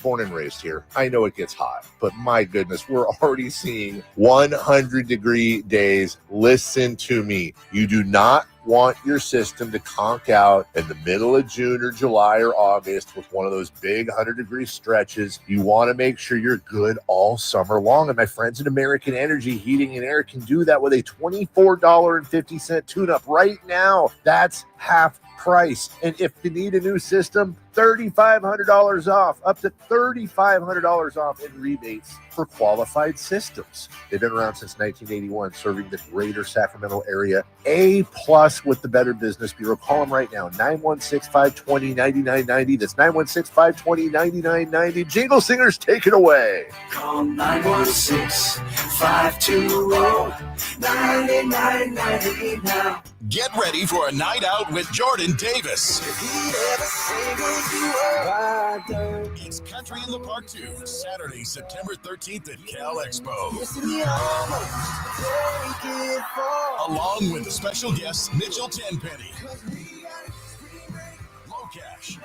born and raised here. I know it gets hot, but my goodness, we're already seeing 100-degree days. Listen to me. You do not want your system to conk out in the middle of June or July or August with one of those big 100-degree stretches. You want to make sure you're good all summer long. And my friends at American Energy Heating and Air can do that with a $24.50 tune-up right now. That's half price. And if you need a new system, $3,500 off, up to $3,500 off in rebates for qualified systems. They've been around since 1981, serving the greater Sacramento area. A+ us with the Better Business Bureau. Call them right now, 916-520-9990. That's 916-520-9990. Jingle Singers, take it away. Call 916-520-9990 now. Get ready for a night out with Jordan Davis. It's Country in the Park 2, Saturday, September 13th at Cal Expo. Along with special guests Mitchell Tenpenny, Locash,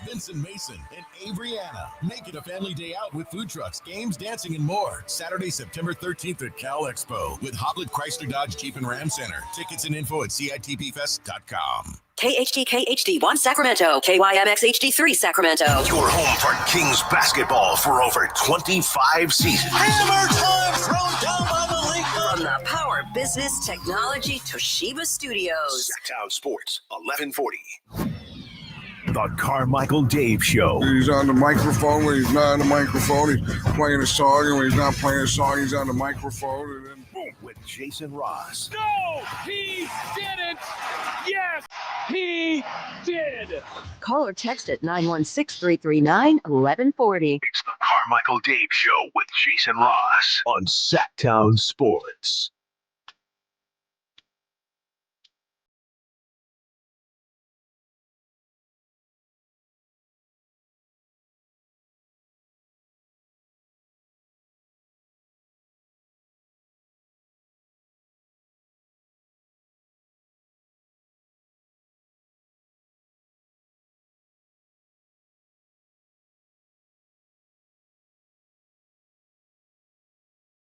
Vincent Mason, and Avriana. Make it a family day out with food trucks, games, dancing, and more. Saturday, September 13th at Cal Expo with Hoblet Chrysler Dodge Jeep and Ram Center. Tickets and info at CITPFest.com. KHTK-HD1 Sacramento, KYMX HD3 Sacramento. Your home for Kings basketball for over 25 seasons. Hammer time thrown down by the league. From the Power Business Technology Toshiba Studios. Sacktown Sports, 1140. The Carmichael Dave Show. He's on the microphone when he's not on the microphone. He's playing a song, and when he's not playing a song, he's on the microphone. And then boom, with Jason Ross. No, he didn't. Yes, he did. Call or text at 916-339-1140. It's the Carmichael Dave Show with Jason Ross on Sacktown Sports.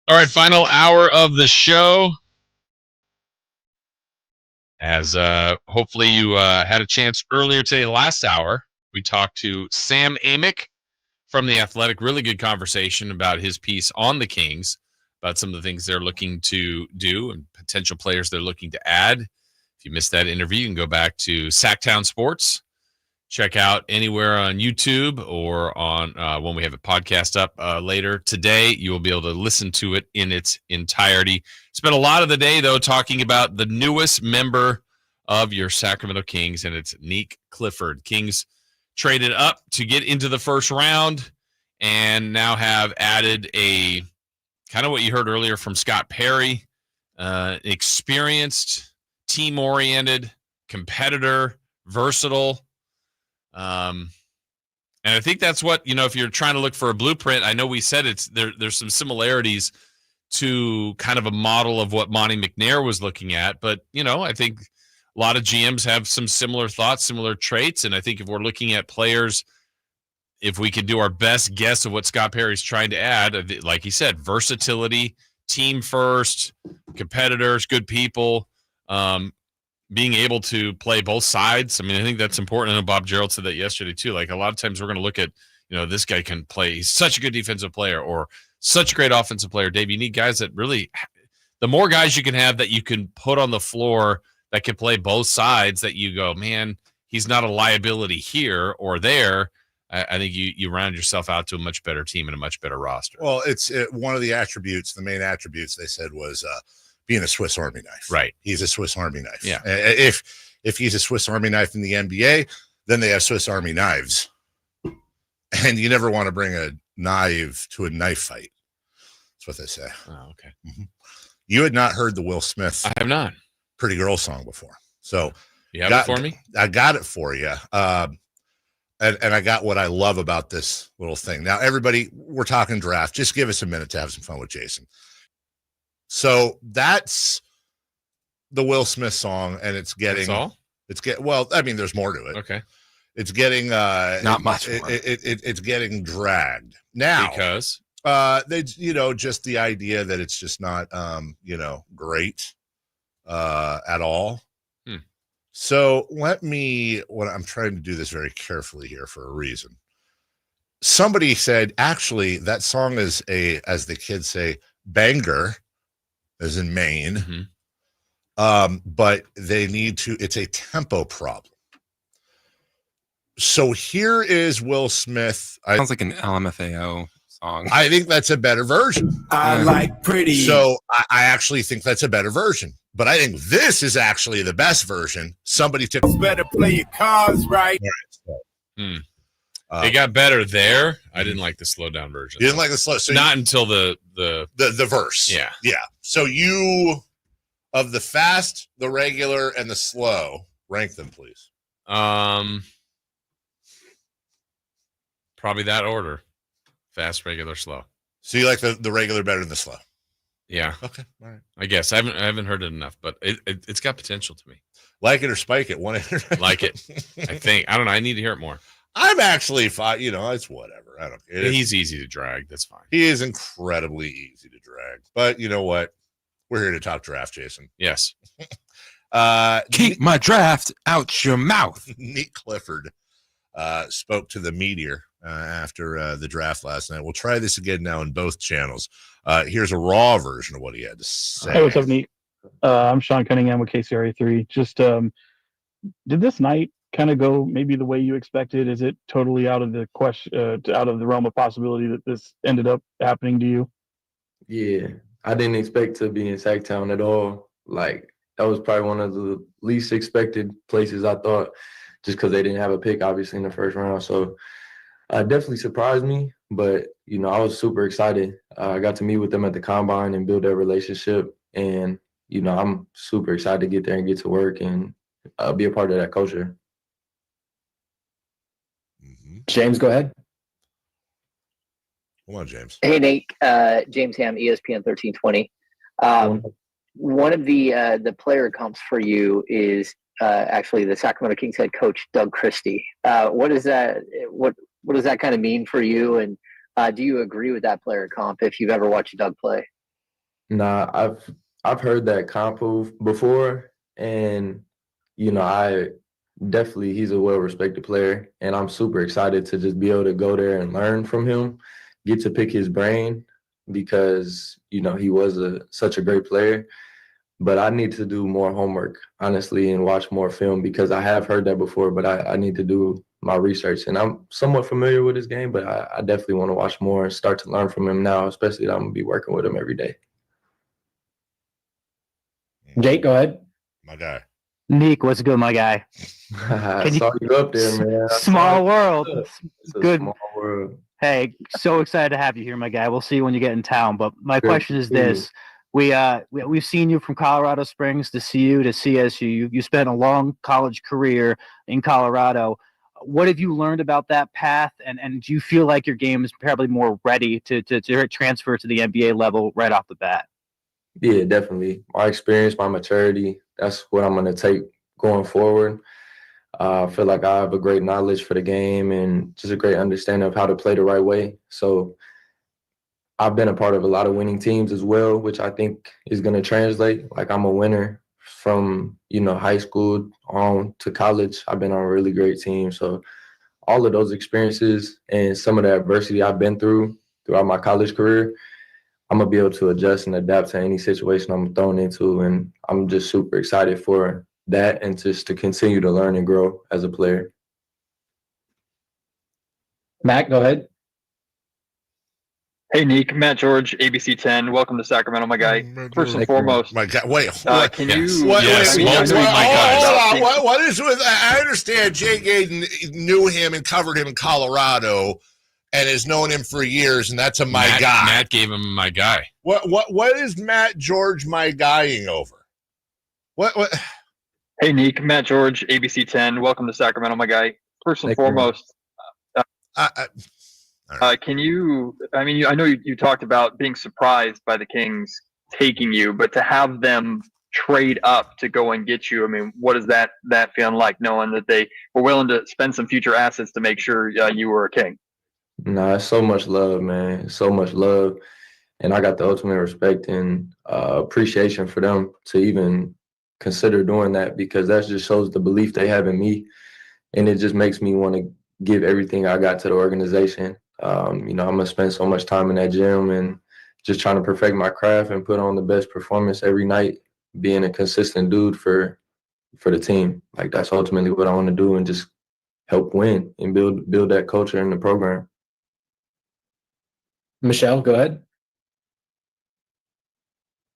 All right, final hour of the show. As hopefully you had a chance earlier today, last hour, we talked to Sam Amick from The Athletic. Really good conversation about his piece on the Kings, about some of the things they're looking to do and potential players they're looking to add. If you missed that interview, you can go back to Sacktown Sports. Check out anywhere on YouTube or on when we have a podcast up later today. You will be able to listen to it in its entirety. Spent a lot of the day, though, talking about the newest member of your Sacramento Kings, and it's Nique Clifford. Kings traded up to get into the first round and now have added a kind of what you heard earlier from Scott Perry, experienced, team-oriented, competitor, versatile. And I think that's what, if you're trying to look for a blueprint, I know we said there's some similarities to kind of a model of what Monty McNair was looking at. But, I think a lot of GMs have some similar thoughts, similar traits. And I think if we're looking at players, if we could do our best guess of what Scott Perry's trying to add, like he said, versatility, team first, competitors, good people, being able to play both sides. I mean, I think that's important. I know Bob Gerald said that yesterday too. Like a lot of times we're going to look at, this guy can play. He's such a good defensive player or such a great offensive player. Dave, you need guys that really, the more guys you can have that you can put on the floor that can play both sides, that you go, man, he's not a liability here or there. I think you round yourself out to a much better team and a much better roster. Well, it's one of the attributes, the main attributes they said was being a Swiss Army knife. Right. He's a Swiss Army knife. Yeah. If he's a Swiss Army knife in the NBA, then they have Swiss Army knives. And you never want to bring a knife to a knife fight. That's what they say. Oh, okay. Mm-hmm. You had not heard the Will Smith I have not. Pretty Girl song before. So you have it for me? I got it for you. And I got what I love about this little thing. Now, everybody, we're talking draft. Just give us a minute to have some fun with Jason. So that's the Will Smith song, and it's getting. That's all? Well, I mean, there's more to it. Okay. It's getting not much. It's getting dragged now because they just the idea that it's just not great at all. So I'm trying to do this very carefully here for a reason. Somebody said, actually, that song is as the kids say, banger, as in Maine. Mm-hmm. But it's a tempo problem. So here is Will Smith. Sounds like an LMFAO song. I think that's a better version. I like pretty. So I actually think that's a better version. But I think this is actually the best version. Somebody took. Better play your cards right. It got better there. I didn't like the slow down version. You didn't like the slow, so not until the verse. Yeah. So you, of the fast, the regular, and the slow, rank them, please. Probably that order: fast, regular, slow. So you like the regular better than the slow? Yeah. Okay. All right. I guess I haven't heard it enough, but it's got potential to me. Like it or spike it. Like it. I think. I don't know. I need to hear it more. I'm actually fine. It's whatever. I don't care. He's easy to drag. That's fine. He is incredibly easy to drag. But you know what? We're here to talk draft, Jason. Yes. Keep my draft out your mouth. Nique Clifford spoke to the meteor after the draft last night. We'll try this again now in both channels. Here's a raw version of what he had to say. Hey, what's up, Nique? I'm Sean Cunningham with KCRA3. Just did this night kind of go maybe the way you expected? Is it totally out of the question, out of the realm of possibility that this ended up happening to you? Yeah, I didn't expect to be in Sacktown at all. Like, that was probably one of the least expected places I thought, just because they didn't have a pick, obviously, in the first round. So definitely surprised me, but, I was super excited. I got to meet with them at the Combine and build that relationship. And, I'm super excited to get there and get to work and be a part of that culture. James, go ahead. Come on, James. Hey, Nate. James Ham, ESPN 1320. One of the player comps for you is actually the Sacramento Kings head coach, Doug Christie. What does that kind of mean for you? And do you agree with that player comp if you've ever watched Doug play? Nah, I've heard that comp before, and I definitely, he's a well-respected player, and I'm super excited to just be able to go there and learn from him, get to pick his brain, because he was such a great player. But I need to do more homework, honestly, and watch more film, because I have heard that before, but I need to do my research. And I'm somewhat familiar with his game, but I definitely want to watch more and start to learn from him now, especially that I'm going to be working with him every day. Jake, go ahead. My guy. Nique, what's good, my guy? I saw you up there, man. Small world. It's a Good. small world. Hey, so excited to have you here, my guy. We'll see you when you get in town. But my question is this. We've seen you from Colorado Springs to CU to CSU. You spent a long college career in Colorado. What have you learned about that path? And do you feel like your game is probably more ready to transfer to the NBA level right off the bat? Yeah, definitely. My experience, my maturity, that's what I'm going to take going forward. I feel like I have a great knowledge for the game and just a great understanding of how to play the right way. So I've been a part of a lot of winning teams as well, which I think is going to translate. Like, I'm a winner from, high school on to college. I've been on a really great team. So all of those experiences and some of the adversity I've been throughout my college career, I'm going to be able to adjust and adapt to any situation I'm thrown into. And I'm just super excited for that and just to continue to learn and grow as a player. Matt, go ahead. Hey, Nique, Matt George, ABC 10. Welcome to Sacramento, my guy. First and foremost, my God, wait. Can you? What is with? I understand Jake Gaden knew him and covered him in Colorado, and has known him for years, and that's my guy. Matt gave him my guy. What is Matt George my guying over? What? Hey, Nique, Matt George, ABC 10. Welcome to Sacramento, my guy. First and foremost, can you? I mean, I know you talked about being surprised by the Kings taking you, but to have them trade up to go and get you, I mean, what is that feeling like, knowing that they were willing to spend some future assets to make sure you were a King? Nah, it's so much love, man. So much love. And I got the ultimate respect and appreciation for them to even consider doing that, because that just shows the belief they have in me. And it just makes me want to give everything I got to the organization. I'm going to spend so much time in that gym and just trying to perfect my craft and put on the best performance every night, being a consistent dude for the team. Like, that's ultimately what I want to do, and just help win and build that culture in the program. Michelle, go ahead.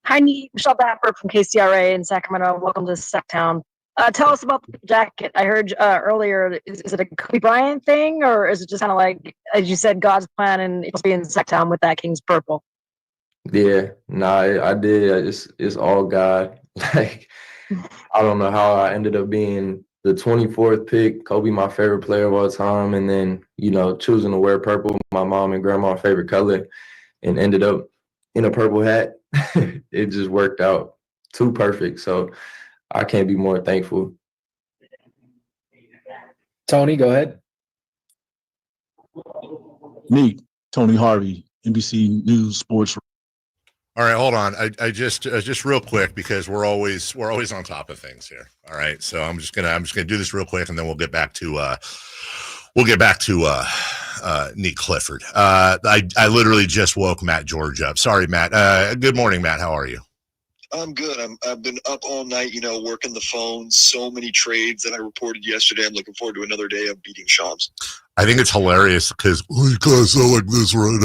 Hi, Michelle Bapper from KCRA in Sacramento. Welcome to Sacktown. Tell us about the jacket. I heard earlier, is it a Kobe Bryant thing, or is it just kind of like, as you said, God's plan and it's being Sacktown with that King's purple? Yeah, I did. It's all God. Like, I don't know how I ended up being the 24th pick, Kobe, my favorite player of all time, and then, choosing to wear purple, my mom and grandma's favorite color, and ended up in a purple hat. It just worked out too perfect. So I can't be more thankful. Tony, go ahead. Me, Tony Harvey, NBC News Sports. All right, hold on. I just real quick, because we're always on top of things here. All right, so I'm just gonna do this real quick, and then we'll get back to Nique Clifford. I literally just woke Matt George up. Sorry, Matt. Good morning, Matt. How are you? I'm good. I've been up all night, working the phone. So many trades that I reported yesterday. I'm looking forward to another day of beating Shams. I think it's hilarious because you guys sound like this right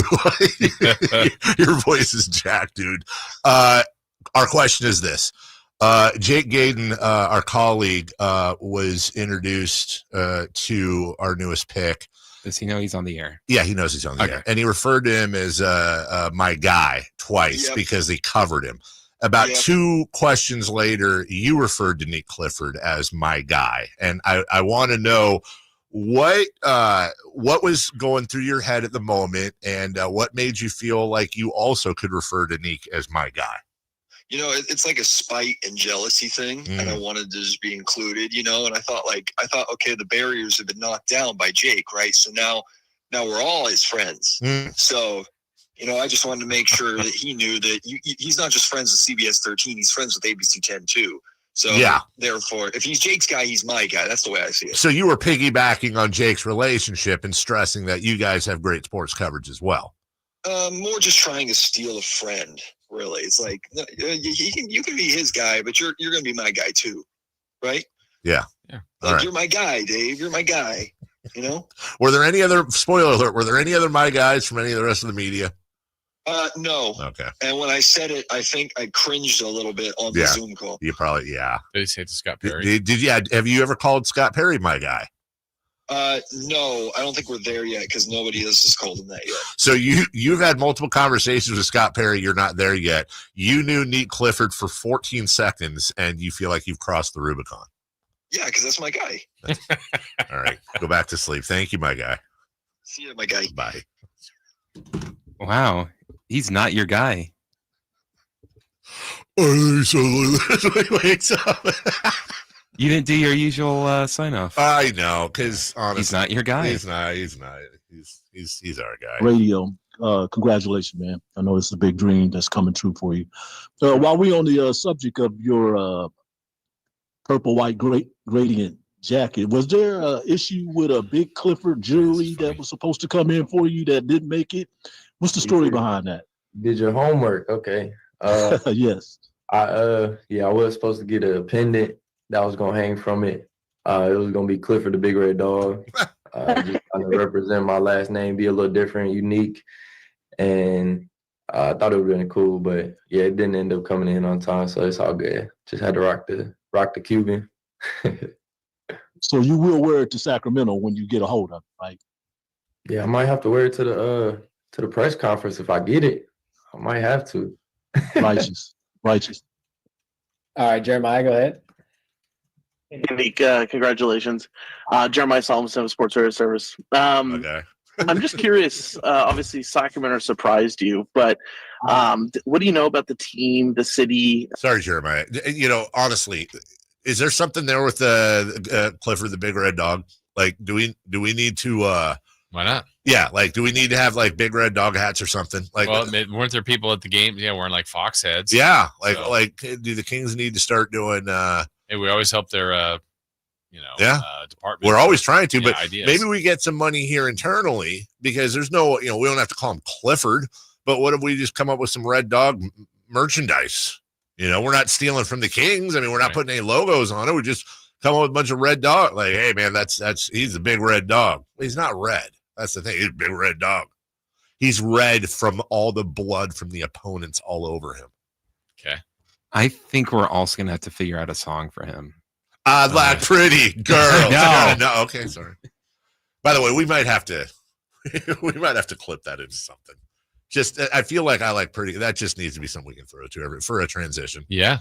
now. Your voice is jacked, dude. Our question is this. Jake Gayden, our colleague, was introduced to our newest pick. Does he know he's on the air? Yeah, he knows he's on the air. And he referred to him as my guy twice because he covered him. About 2 questions later, you referred to Nique Clifford as my guy. And I want to know what was going through your head at the moment, and what made you feel like you also could refer to Nique as my guy? It's like a spite and jealousy thing, and I wanted to just be included, and I thought, okay, the barriers have been knocked down by Jake, right? So now we're all his friends. So, I just wanted to make sure that he knew that he's not just friends with CBS 13, he's friends with ABC 10 too. So therefore, if he's Jake's guy, he's my guy. That's the way I see it. So you were piggybacking on Jake's relationship and stressing that you guys have great sports coverage as well. More just trying to steal a friend, really. It's like, you can be his guy, but you're going to be my guy too, right? Yeah. You're my guy, Dave. You're my guy, Were there any other, spoiler alert, were there any other my guys from any of the rest of the media? No. Okay. And when I said it, I think I cringed a little bit on the Zoom call. You probably, Did he say to Scott Perry? Have you ever called Scott Perry my guy? No, I don't think we're there yet, because nobody else has called him that yet. So you've had multiple conversations with Scott Perry. You're not there yet. You knew Nique Clifford for 14 seconds, and you feel like you've crossed the Rubicon. Yeah, because that's my guy. All right, go back to sleep. Thank you, my guy. See you, my guy. Bye. Wow, he's not your guy. Wakes up. You didn't do your usual sign off. I know, because honestly, he's not your guy. He's not. He's our guy. Radio. Congratulations, man. I know it's a big dream that's coming true for you. While we're on the subject of your purple white gradient jacket, was there an issue with a big Clifford jury that was supposed to come in for you that didn't make it? What's the story behind that? Did your homework? Okay. Yes. I was supposed to get a pendant that was gonna hang from it. It was gonna be Clifford the Big Red Dog. Just trying to represent my last name, be a little different, unique, and I thought it would have been cool, but yeah, it didn't end up coming in on time, so it's all good. Just had to rock the Cuban. So you will wear it to Sacramento when you get a hold of it, right? Yeah, I might have to wear it to the press conference if I get it. I might have to. Righteous. All right, Jeremiah, go ahead. Nique, congratulations. Jeremiah Solomon, Sports Radio Service. Okay. I'm just curious. Obviously, Sacramento surprised you, but what do you know about the team, the city? Sorry, Jeremiah. Honestly, is there something there with Clifford the Big Red Dog? Like, do we need to? Why not? Yeah, like, do we need to have like big red dog hats or something? Like, well, weren't there people at the game? Yeah, wearing like fox heads. Yeah, do the Kings need to start doing? Hey, we always help their, department. We're always trying to, but ideas. Maybe we get some money here internally because there's no, we don't have to call him Clifford. But what if we just come up with some red dog merchandise? We're not stealing from the Kings. I mean, we're not putting any logos on it. We just come up with a bunch of red dog. Like, hey, man, he's a big red dog. He's not red. That's the thing. He's a big red dog. He's red from all the blood from the opponents all over him. Okay. I think we're also gonna have to figure out a song for him. Like pretty girl. No. Okay, sorry. By the way, we might have to clip that into something. Just, I feel like I like pretty. That just needs to be something we can throw to for a transition. Yeah.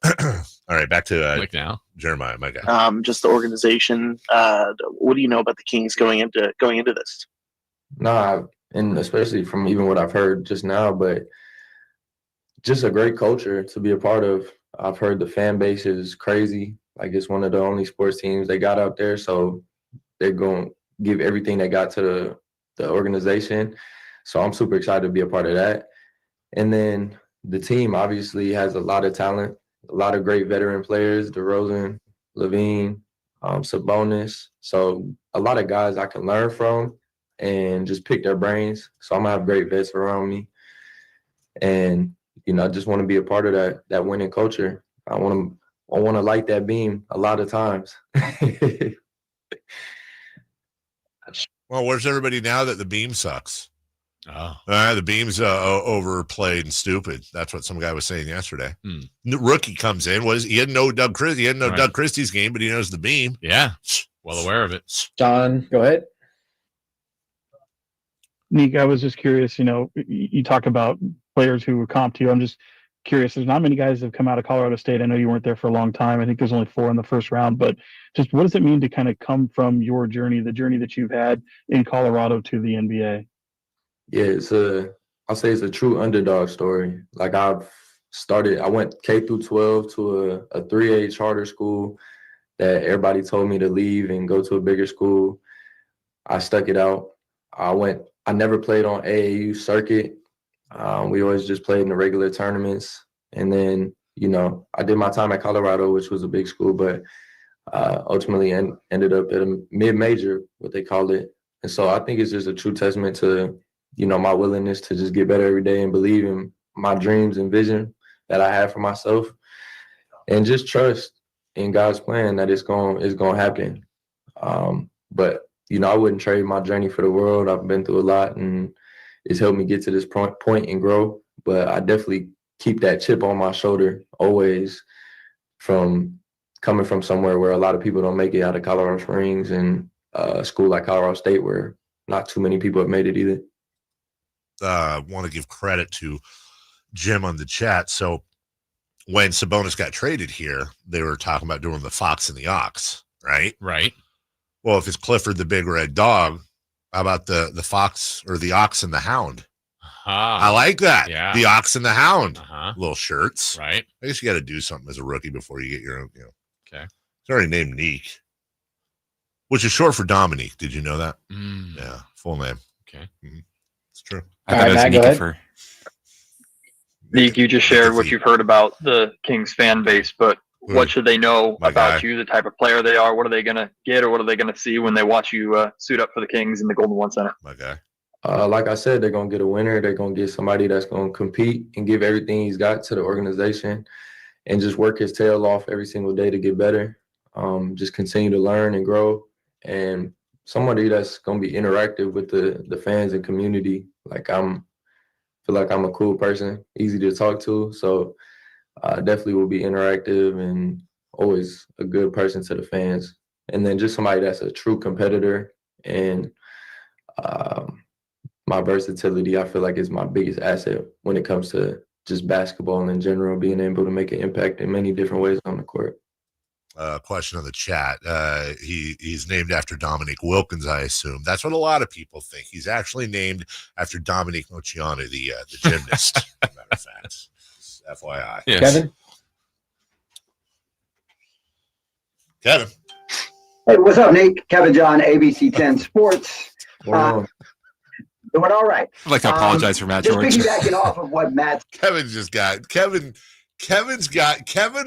All right, back to like now, Jeremiah, my guy. Just the organization. What do you know about the Kings going into this? No, and especially from even what I've heard just now, but just a great culture to be a part of. I've heard the fan base is crazy. Like, it's one of the only sports teams they got out there, so they're going to give everything they got to the organization. So I'm super excited to be a part of that. And then the team obviously has a lot of talent, a lot of great veteran players, DeRozan, Levine, Sabonis. So a lot of guys I can learn from and just pick their brains. So I'm going to have great vets around me. And, I just want to be a part of that winning culture. I want to light that beam a lot of times. Well, where's everybody now that the beam sucks? Oh, the beam's overplayed and stupid. That's what some guy was saying yesterday. Rookie comes in. He hadn't know Doug Christie. He hadn't know Doug Christie's game, but he knows the beam. Yeah, well aware of it. John, go ahead. Nique, I was just curious. You talk about players who were comp to you. I'm just curious. There's not many guys that have come out of Colorado State. I know you weren't there for a long time. I think there's only 4 in the first round. But just what does it mean to kind of come from your journey, the journey that you've had in Colorado to the NBA? Yeah, I'll say it's a true underdog story. Like, I went K through 12 to a 3A charter school that everybody told me to leave and go to a bigger school. I stuck it out. I never played on AAU circuit. We always just played in the regular tournaments. And then, I did my time at Colorado, which was a big school, but ultimately ended up at a mid-major, what they called it. And so I think it's just a true testament to, my willingness to just get better every day and believe in my dreams and vision that I have for myself, and just trust in God's plan that it's going to happen. But, I wouldn't trade my journey for the world. I've been through a lot, and it's helped me get to this point and grow. But I definitely keep that chip on my shoulder always, from coming from somewhere where a lot of people don't make it out of Colorado Springs, and a school like Colorado State where not too many people have made it either. Want to give credit to Jim on the chat. So when Sabonis got traded here, they were talking about doing the Fox and the Ox, right? Right. Well, if it's Clifford the Big Red Dog, how about the Fox or the Ox and the Hound? I like that. Yeah. The Ox and the Hound. Little shirts. Right. I guess you got to do something as a rookie before you get your own. Okay. It's already named Nique, which is short for Dominique. Did you know that? Yeah. Full name. Okay. It's true. I thought it was Nique Clifford. Nique, you just shared what you've heard about the Kings fan base, but what should they know about you, the type of player they are? What are they going to get, or what are they going to see when they watch you suit up for the Kings in the Golden One Center? My guy. Like I said, they're going to get a winner. They're going to get somebody that's going to compete and give everything he's got to the organization and just work his tail off every single day to get better. Just continue to learn and grow, and somebody that's going to be interactive with the fans and community. Like, feel like I'm a cool person, easy to talk to. So definitely will be interactive and always a good person to the fans. And then just somebody that's a true competitor, and my versatility, I feel like, is my biggest asset when it comes to just basketball in general, being able to make an impact in many different ways on the court. Question on the chat. He's named after Dominique Wilkins, I assume. That's what a lot of people think. He's actually named after Dominique Moceanu, the gymnast. Matter of fact, FYI. Yes. Kevin. Hey, what's up, Nick? Kevin John, ABC 10 Sports. Doing all right. I'd like to apologize for Matt George. Just piggybacking off of what Matt. Kevin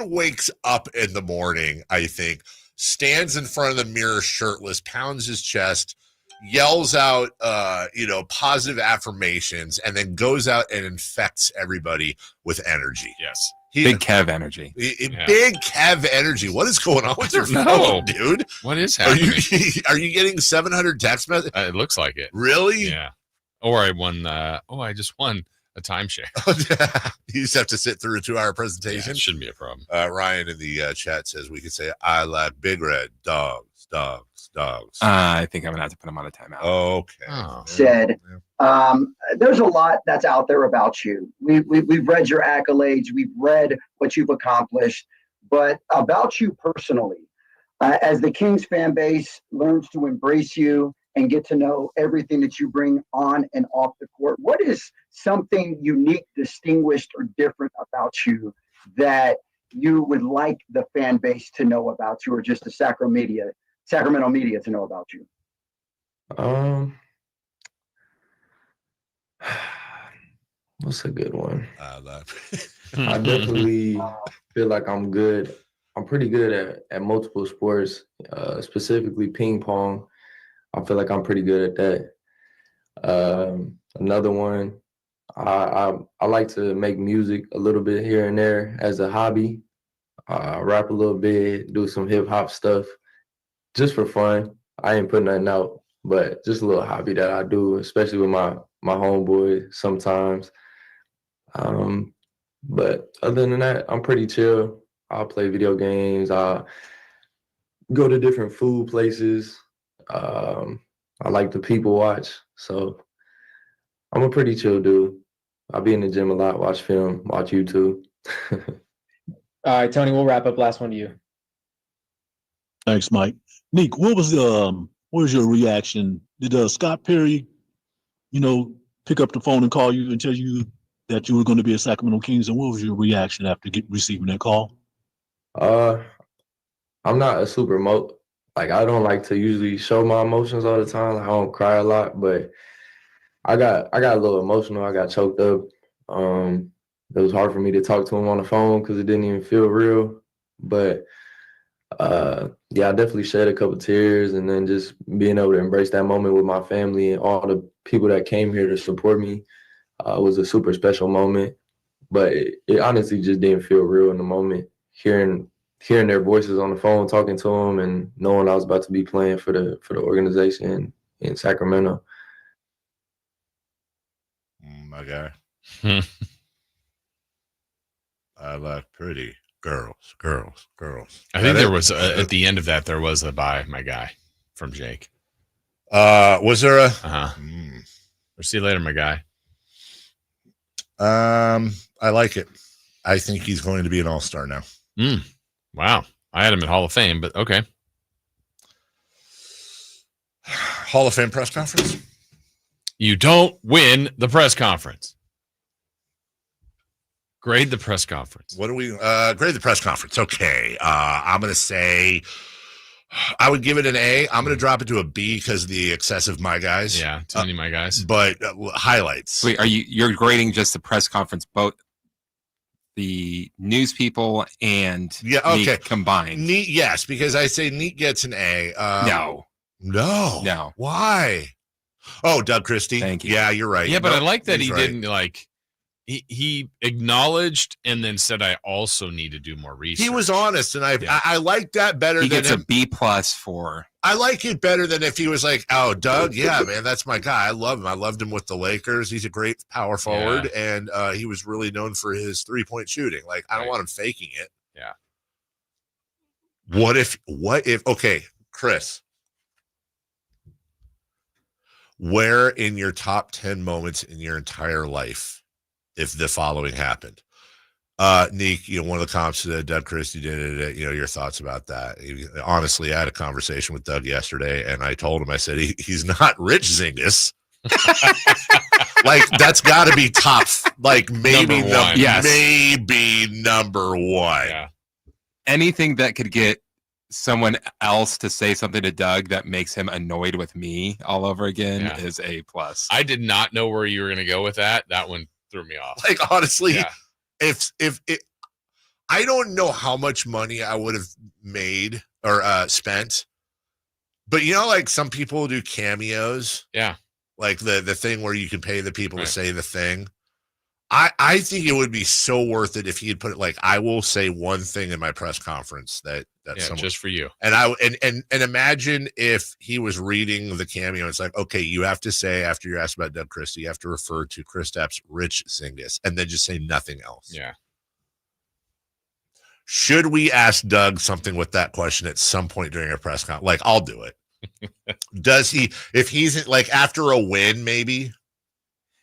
wakes up in the morning, I think, stands in front of the mirror shirtless, pounds his chest, yells out, positive affirmations, and then goes out and infects everybody with energy. Yes. Big Kev energy. Big Kev energy. What is going on with your phone, dude? What is happening? Are you getting 700 text messages? It looks like it. Really? Yeah. Or I won. I just won a timeshare. You just have to sit through a 2-hour presentation. It shouldn't be a problem. Ryan in the chat says we could say, I like Big Red dogs. I think I'm gonna have to put him on a timeout. Okay. Said, there's a lot that's out there about you. We've read your accolades. We've read what you've accomplished. But about you personally, as the Kings fan base learns to embrace you and get to know everything that you bring on and off the court, what is something unique, distinguished, or different about you that you would like the fan base to know about you, or just the Sacramento media to know about you? What's a good one? I definitely feel like I'm good. I'm pretty good at multiple sports, specifically ping pong. I feel like I'm pretty good at that. Another one, I like to make music a little bit here and there as a hobby. Rap a little bit, do some hip hop stuff, just for fun. I ain't putting nothing out, but just a little hobby that I do, especially with my homeboys sometimes. But other than that, I'm pretty chill. I'll play video games. I'll go to different food places. I like to people watch. So I'm a pretty chill dude. I'll be in the gym a lot, watch film, watch YouTube. All right, Tony, we'll wrap up. Last one to you. Thanks, Mike. Nique, what was your reaction? Did Scott Perry, pick up the phone and call you and tell you that you were going to be a Sacramento Kings? And what was your reaction after receiving that call? I'm not a super I don't like to usually show my emotions all the time. I don't cry a lot, but I got a little emotional. I got choked up. It was hard for me to talk to him on the phone because it didn't even feel real. But I definitely shed a couple tears, and then just being able to embrace that moment with my family and all the people that came here to support me was a super special moment. But it honestly just didn't feel real in the moment. Hearing their voices on the phone, talking to them, and knowing I was about to be playing for the organization in Sacramento. My guy. I like pretty girls. I think there was at the end of that there was a bye, my guy, from Jake. Was there a? Or see you later, my guy. I like it. I think he's going to be an all-star now. Wow. I had him at Hall of Fame, but okay. Hall of Fame press conference? You don't win the press conference. Grade the press conference. What do we grade the press conference? Okay. I'm going to say I would give it an A. I'm going to drop it to a B because of the excessive my guys. Yeah, too many my guys. But highlights. Wait, you're grading just the press conference, both the news people and Nique combined? Yes, because I say Nique gets an A. No. Why? Oh, Doug Christie. Thank you. Yeah, you're right. Yeah, but I like that he didn't he acknowledged and then said, I also need to do more research. He was honest, and I like that better. He than gets a B+ for. I like it better than if he was like, oh, Doug, yeah, man, that's my guy. I love him. I loved him with the Lakers. He's a great power forward, and he was really known for his three-point shooting. Like, I don't want him faking it. Yeah. What if, okay, Chris, where in your top 10 moments in your entire life, if the following happened? Nique, one of the comps that Doug Christie did, your thoughts about that. Honestly, I had a conversation with Doug yesterday, and I told him, I said, he's not Rich Zingas. Like, that's got to be top, like, maybe number one. Yeah. Anything that could get someone else to say something to Doug that makes him annoyed with me all over again is A+. I did not know where you were going to go with that. That one threw me off. Like, honestly, if I don't know how much money I would have made or spent, but like some people do cameos. Yeah. Like the thing where you can pay the people to say the thing. I think it would be so worth it if he had put it like, I will say one thing in my press conference that just for you. And and imagine if he was reading the cameo. It's like, okay, you have to say after you're asked about Doug Christie, you have to refer to Kristaps Rich Singus, and then just say nothing else. Yeah. Should we ask Doug something with that question at some point during a press conference? Like, I'll do it. Does he? If he's like after a win, maybe.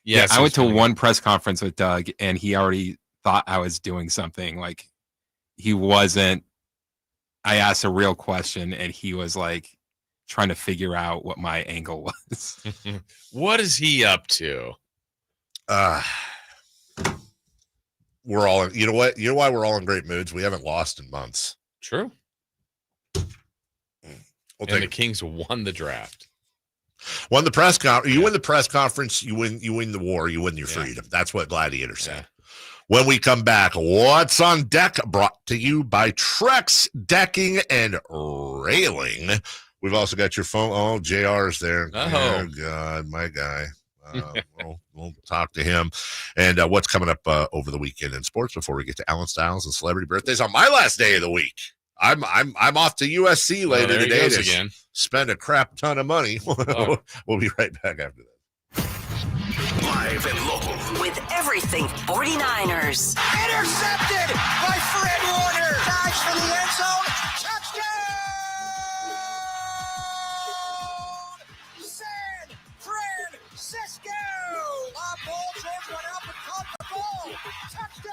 Yeah, I went to one press conference with Doug, and he already thought I was doing something. Like, he wasn't. I asked a real question, and he was like trying to figure out what my angle was. What is he up to? We're all, you know what? You know why we're all in great moods? We haven't lost in months. True. And the Kings won the draft. Won the press conference. You win the press conference. You win the war. You win your freedom. That's what Gladiator said. When we come back, what's on deck? Brought to you by Trex Decking and Railing. We've also got your phone. Oh, JR's there. Oh God, my guy. We'll talk to him and what's coming up over the weekend in sports before we get to Alan Styles and celebrity birthdays on my last day of the week. I'm off to USC later today to spend a crap ton of money. We'll be right back after that. Live and local with everything 49ers. Intercepted by Fred Warner. Dives for the end zone. Touchdown! San Francisco! Bob Bolger went up and caught the ball. Touchdown!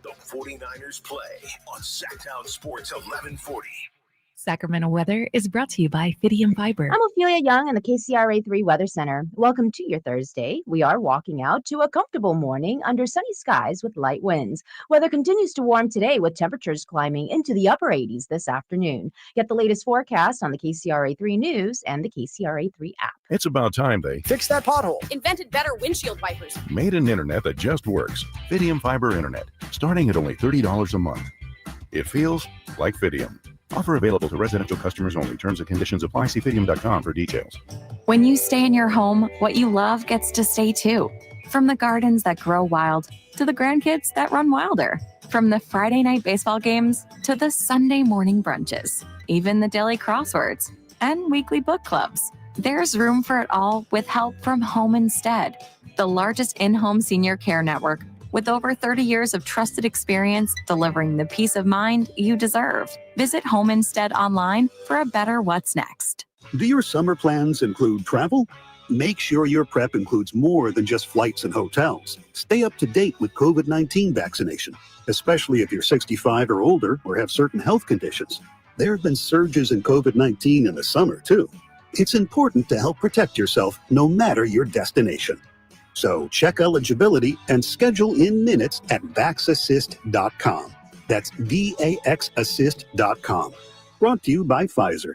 The 49ers play on Sacktown Sports 1140. Sacramento weather is brought to you by Fidium Fiber. I'm Ophelia Young in the KCRA3 Weather Center. Welcome to your Thursday. We are walking out to a comfortable morning under sunny skies with light winds. Weather continues to warm today with temperatures climbing into the upper 80s this afternoon. Get the latest forecast on the KCRA3 News and the KCRA3 app. It's about time they fix that pothole. Invented better windshield wipers. Made an internet that just works. Fidium Fiber Internet, starting at only $30 a month. It feels like Fidium. Offer available to residential customers only. Terms and conditions apply. See Fidium.com for details. When you stay in your home, what you love gets to stay too. From the gardens that grow wild to the grandkids that run wilder. From the Friday night baseball games to the Sunday morning brunches. Even the daily crosswords and weekly book clubs. There's room for it all with help from Home Instead, the largest in-home senior care network with over 30 years of trusted experience delivering the peace of mind you deserve. Visit Home Instead online for a better what's next. Do your summer plans include travel? Make sure your prep includes more than just flights and hotels. Stay up to date with COVID-19 vaccination, especially if you're 65 or older or have certain health conditions. There have been surges in COVID-19 in the summer, too. It's important to help protect yourself no matter your destination. So check eligibility and schedule in minutes at VaxAssist.com. That's VAXAssist.com. Brought to you by Pfizer.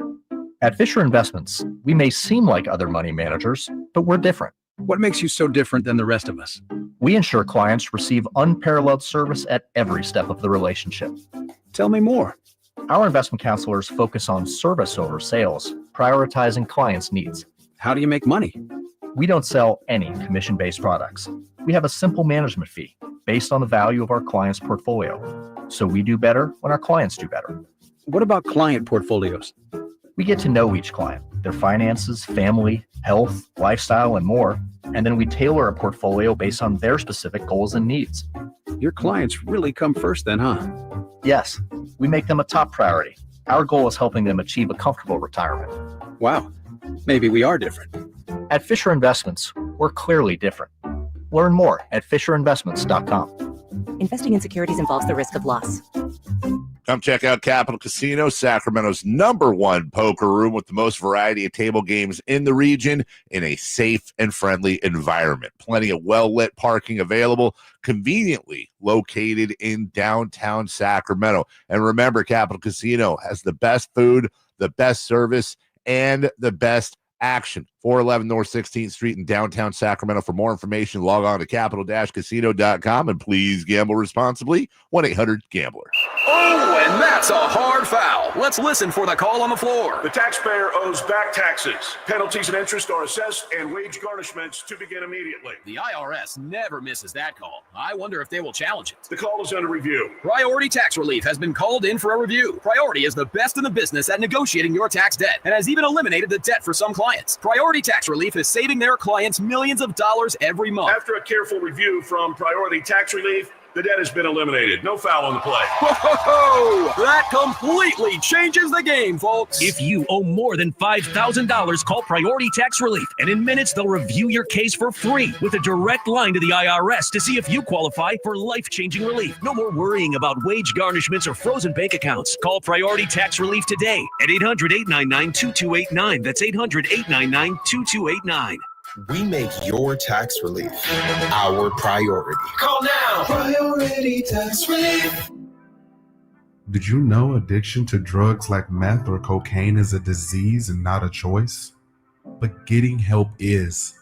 At Fisher Investments, we may seem like other money managers, but we're different. What makes you so different than the rest of us? We ensure clients receive unparalleled service at every step of the relationship. Tell me more. Our investment counselors focus on service over sales, prioritizing clients' needs. How do you make money? We don't sell any commission-based products. We have a simple management fee based on the value of our client's portfolio. So we do better when our clients do better. What about client portfolios? We get to know each client, their finances, family, health, lifestyle, and more. And then we tailor a portfolio based on their specific goals and needs. Your clients really come first then, huh? Yes, we make them a top priority. Our goal is helping them achieve a comfortable retirement. Wow, maybe we are different. At Fisher Investments, we're clearly different. Learn more at FisherInvestments.com. Investing in securities involves the risk of loss. Come check out Capital Casino, Sacramento's #1 poker room with the most variety of table games in the region in a safe and friendly environment. Plenty of well-lit parking available, conveniently located in downtown Sacramento. And remember, Capital Casino has the best food, the best service, and the best action. 411 North 16th Street in downtown Sacramento. For more information, log on to capital-casino.com and please gamble responsibly. 1-800-GAMBLER. Oh, And that's a hard foul. Let's listen for the call on the floor. The taxpayer owes back taxes. Penalties and interest are assessed and wage garnishments to begin immediately. The IRS never misses that call. I wonder if they will challenge it. The call is under review. Priority Tax Relief has been called in for a review. Priority is the best in the business at negotiating your tax debt and has even eliminated the debt for some clients. Priority Tax Relief is saving their clients millions of dollars every month. After a careful review from Priority Tax Relief, the debt has been eliminated. No foul on the play. Whoa! That completely changes the game, folks. If you owe more than $5,000, call Priority Tax Relief, and in minutes they'll review your case for free with a direct line to the IRS to see if you qualify for life-changing relief. No more worrying about wage garnishments or frozen bank accounts. Call Priority Tax Relief today at 800-899-2289. That's 800-899-2289. We make your tax relief our priority. Call now. Priority Tax Relief. Did you know addiction to drugs like meth or cocaine is a disease and not a choice? But getting help is.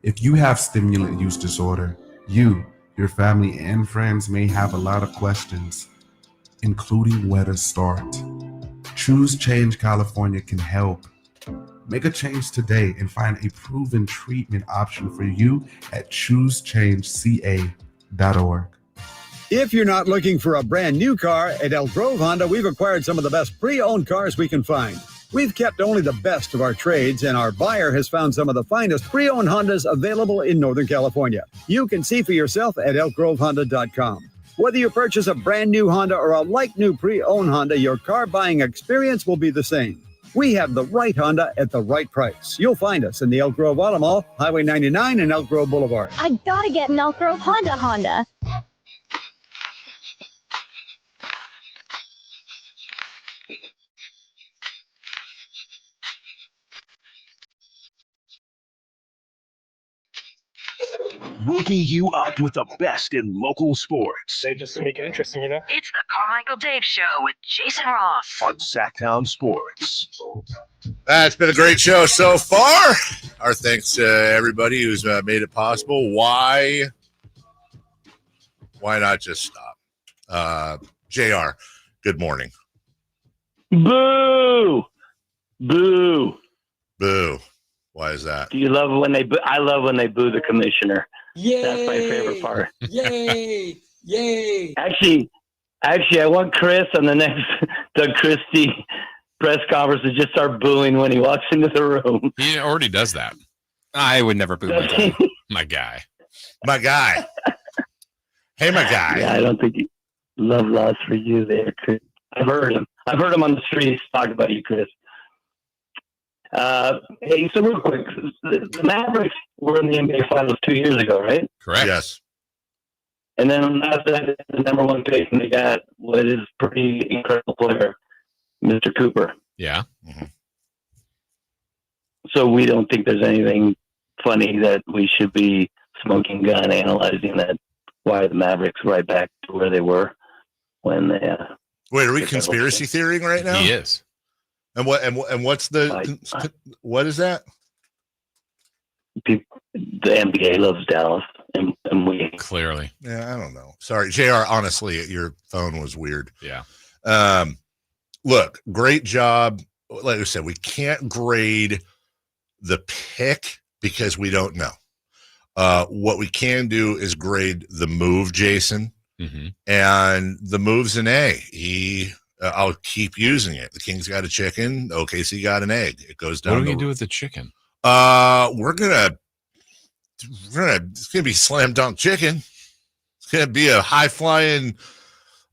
If you have stimulant use disorder, you, your family, and friends may have a lot of questions, including where to start. Choose Change California can help. Make a change today and find a proven treatment option for you at choosechangeca.org. If you're not looking for a brand new car, at Elk Grove Honda, we've acquired some of the best pre-owned cars we can find. We've kept only the best of our trades, and our buyer has found some of the finest pre-owned Hondas available in Northern California. You can see for yourself at elkgrovehonda.com. Whether you purchase a brand new Honda or a like-new pre-owned Honda, your car buying experience will be the same. We have the right Honda at the right price. You'll find us in the Elk Grove Auto Mall, Highway 99 and Elk Grove Boulevard. I gotta get an Elk Grove Honda. Hooking you up with the best in local sports. They just make it interesting, you know? It's the Carmichael Dave Show with Jason Ross on Sacktown Sports. It's been a great show so far. Our thanks to everybody who's made it possible. Why not just stop? JR, good morning. Boo! Boo! Boo. Why is that? Do you love when they boo? I love when they boo the commissioner. Yay! That's my favorite part. Yay! Yay! Actually, I want Chris on the next Doug Christie press conference to just start booing when he walks into the room. He already does that. I would never boo my guy. My guy. My guy. Hey, my guy. Yeah, I don't think he love lost for you there, Chris. I've heard him on the streets talk about you, Chris. Hey, so real quick, the Mavericks were in the NBA Finals 2 years ago, right? Correct. Yes. And then after that, the number one pick, and they got what is a pretty incredible player, Mr. Cooper. Yeah. Mm-hmm. So we don't think there's anything funny that we should be smoking gun analyzing that. Why the Mavericks right back to where they were when they. Wait, are we conspiracy theorying right now? He is. And what's the what is that? The NBA loves Dallas, and we clearly. Yeah, I don't know. Sorry, JR. Honestly, your phone was weird. Yeah. Look, great job. Like I said, we can't grade the pick because we don't know. What we can do is grade the move, Jason, and the move's an A. I'll keep using it. The Kings got a chicken. OKC got an egg. It goes down. What are we gonna do with the chicken? It's gonna be slam dunk chicken. It's gonna be a high flying,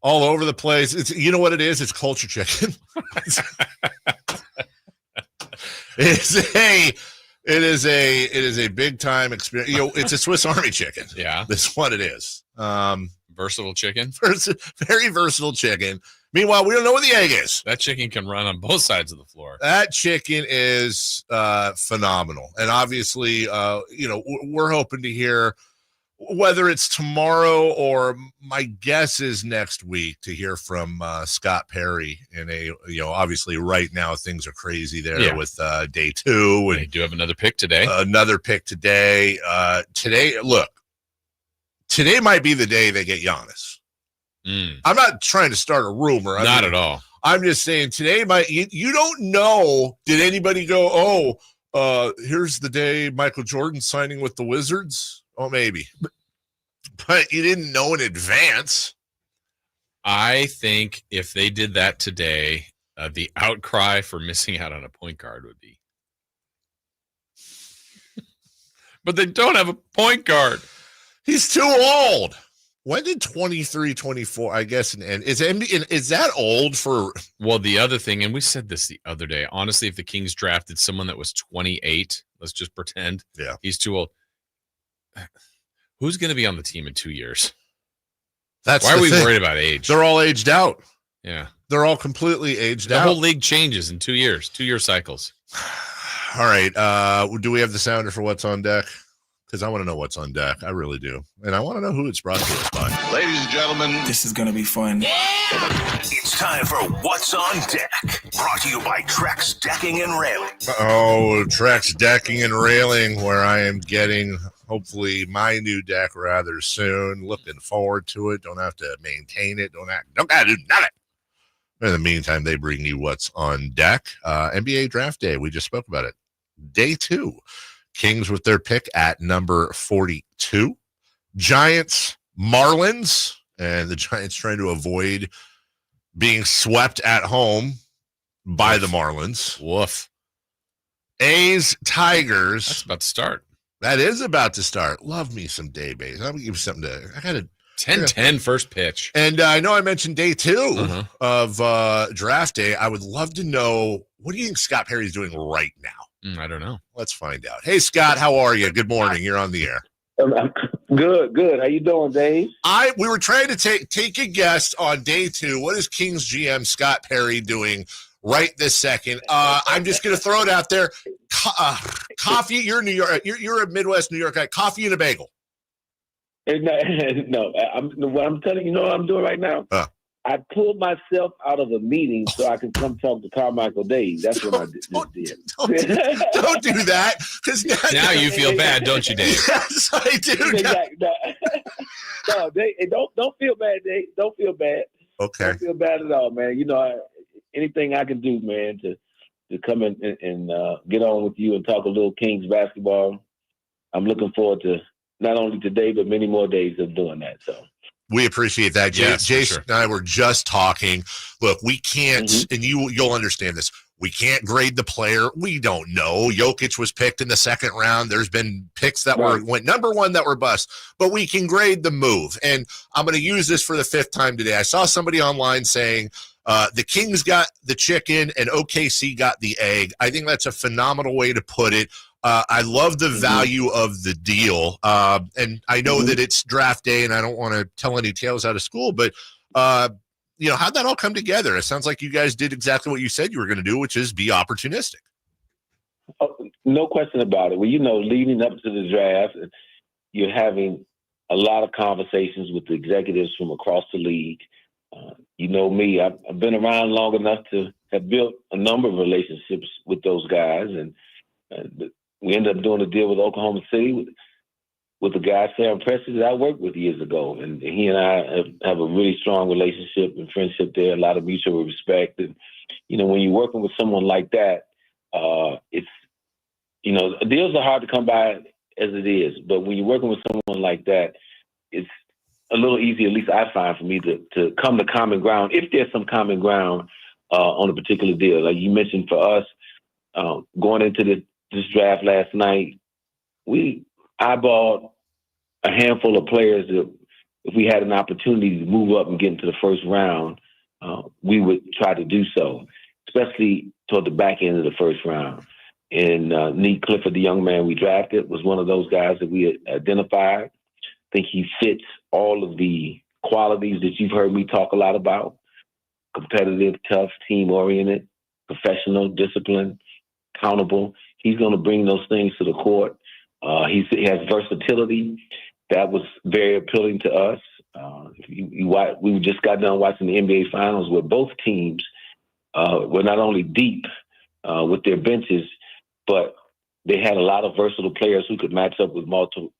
all over the place. It's, you know what it is? It's culture chicken. It is a big time experience. You know, it's a Swiss Army chicken. Yeah, that's what it is. Versatile chicken. Very versatile chicken. Meanwhile, we don't know what the egg is. That chicken can run on both sides of the floor. That chicken is phenomenal. And obviously, we're hoping to hear, whether it's tomorrow or my guess is next week, to hear from Scott Perry in obviously right now things are crazy there with day 2. And they do have another pick today. Today, look, today might be the day they get Giannis. I'm not trying to start a rumor. Not at all. I'm just saying today, you don't know. Did anybody go, here's the day Michael Jordan's signing with the Wizards? Oh, maybe. But you didn't know in advance. I think if they did that today, the outcry for missing out on a point guard would be. But they don't have a point guard. He's too old. When did 23, 24, I guess, and is that old for? Well, the other thing, and we said this the other day, honestly, if the Kings drafted someone that was 28, let's just pretend he's too old. Who's going to be on the team in 2 years? Why are we worried about age? They're all aged out. Yeah. They're all completely aged The out. whole league changes in 2 years, 2-year cycles. All right. Do we have the sounder for what's on deck? Because I want to know what's on deck. I really do. And I want to know who it's brought to us by. Ladies and gentlemen, this is going to be fun. It's time for What's on Deck. Brought to you by Trex Decking and Railing. Oh, Trex Decking and Railing, where I am getting, hopefully, my new deck rather soon. Looking forward to it. Don't have to maintain it. Don't got to do nothing. In the meantime, they bring you What's on Deck. NBA Draft Day. We just spoke about it. Day 2. Kings with their pick at number 42. Giants, Marlins, and the Giants trying to avoid being swept at home by the Marlins. Woof. A's, Tigers. That's about to start. That is about to start. Love me some daybase. I'm going to give you something to. I got a 10-10 first pitch. And I know I mentioned day 2 of draft day. I would love to know, what do you think Scott Perry's doing right now? I don't know. Let's find out. Hey, Scott, how are you? Good morning. You're on the air. Good. How you doing, Dave? We were trying to take a guess on day 2. What is Kings GM Scott Perry doing right this second? I'm just going to throw it out there. Coffee. You're New York. You're a Midwest New York guy. Coffee and a bagel. No. What I'm telling you, what I'm doing right now? I pulled myself out of a meeting so I could come talk to Carmichael Dave. That's what I did. Don't do that, because now you feel bad, don't you, Dave? Yes, I do. No, don't feel bad, Dave. Don't feel bad. Okay. Don't feel bad at all, man. Anything I can do, man, to come in and get on with you and talk a little Kings basketball. I'm looking forward to not only today but many more days of doing that. So. We appreciate that. Yes, Jason and I were just talking. Look, we can't, and you'll understand this. We can't grade the player. We don't know. Jokic was picked in the second round. There's been picks that went number 1 that were bust, but we can grade the move. And I'm going to use this for the 5th time today. I saw somebody online saying the Kings got the chicken and OKC got the egg. I think that's a phenomenal way to put it. I love the value of the deal. And I know that it's draft day and I don't want to tell any tales out of school, but how'd that all come together? It sounds like you guys did exactly what you said you were going to do, which is be opportunistic. Oh, no question about it. Well, leading up to the draft, you're having a lot of conversations with the executives from across the league. You know me, I've been around long enough to have built a number of relationships with those guys, and we ended up doing a deal with Oklahoma City with the guy, Sam Presti, that I worked with years ago. And he and I have a really strong relationship and friendship there, a lot of mutual respect. And, when you're working with someone like that, it's, deals are hard to come by as it is. But when you're working with someone like that, it's a little easier, at least I find, for me to come to common ground, if there's some common ground on a particular deal. Like you mentioned, for us, going into this draft last night, we eyeballed a handful of players that if we had an opportunity to move up and get into the first round, we would try to do so, especially toward the back end of the first round. And Nique Clifford, the young man we drafted, was one of those guys that we had identified. I think he fits all of the qualities that you've heard me talk a lot about: competitive, tough, team-oriented, professional, disciplined, accountable. He's going to bring those things to the court. He has versatility. That was very appealing to us. We just got done watching the NBA Finals, where both teams were not only deep with their benches, but they had a lot of versatile players who could match up with multiple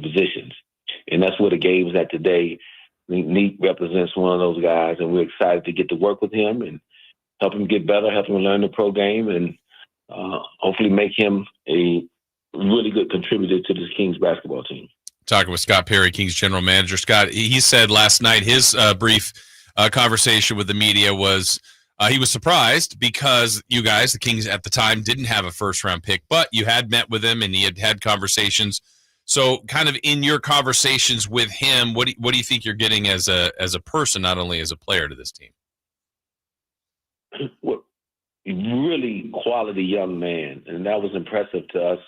positions. And that's where the game is at today. Nique represents one of those guys, and we're excited to get to work with him and help him get better, help him learn the pro game, and hopefully make him a really good contributor to this Kings basketball team. Talking with Scott Perry, Kings general manager. Scott, he said last night his brief conversation with the media was he was surprised because you guys, the Kings at the time, didn't have a first-round pick, but you had met with him and he had conversations. So kind of in your conversations with him, what do you think you're getting as a person, not only as a player to this team? Well, really quality young man, and that was impressive to us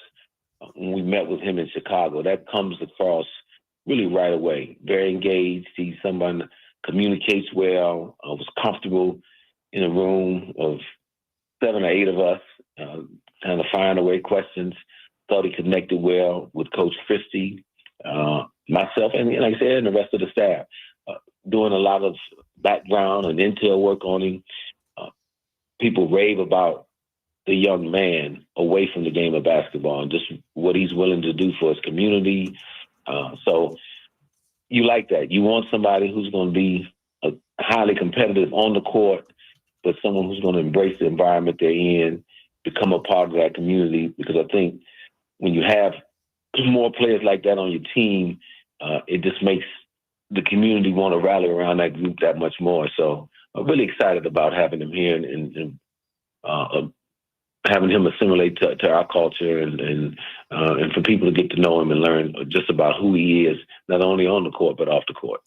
when we met with him in Chicago. That comes across really right away. Very engaged. He's someone that communicates well, was comfortable in a room of 7 or 8 of us, kind of firing away questions. Thought he connected well with Coach Christie, myself, and like I said, and the rest of the staff. Doing a lot of background and intel work on him. People rave about the young man away from the game of basketball and just what he's willing to do for his community. So you like that. You want somebody who's going to be highly competitive on the court, but someone who's going to embrace the environment they're in, become a part of that community, because I think when you have more players like that on your team, it just makes the community want to rally around that group that much more. So I'm really excited about having him here and having him assimilate to our culture and for people to get to know him and learn just about who he is, not only on the court, but off the court.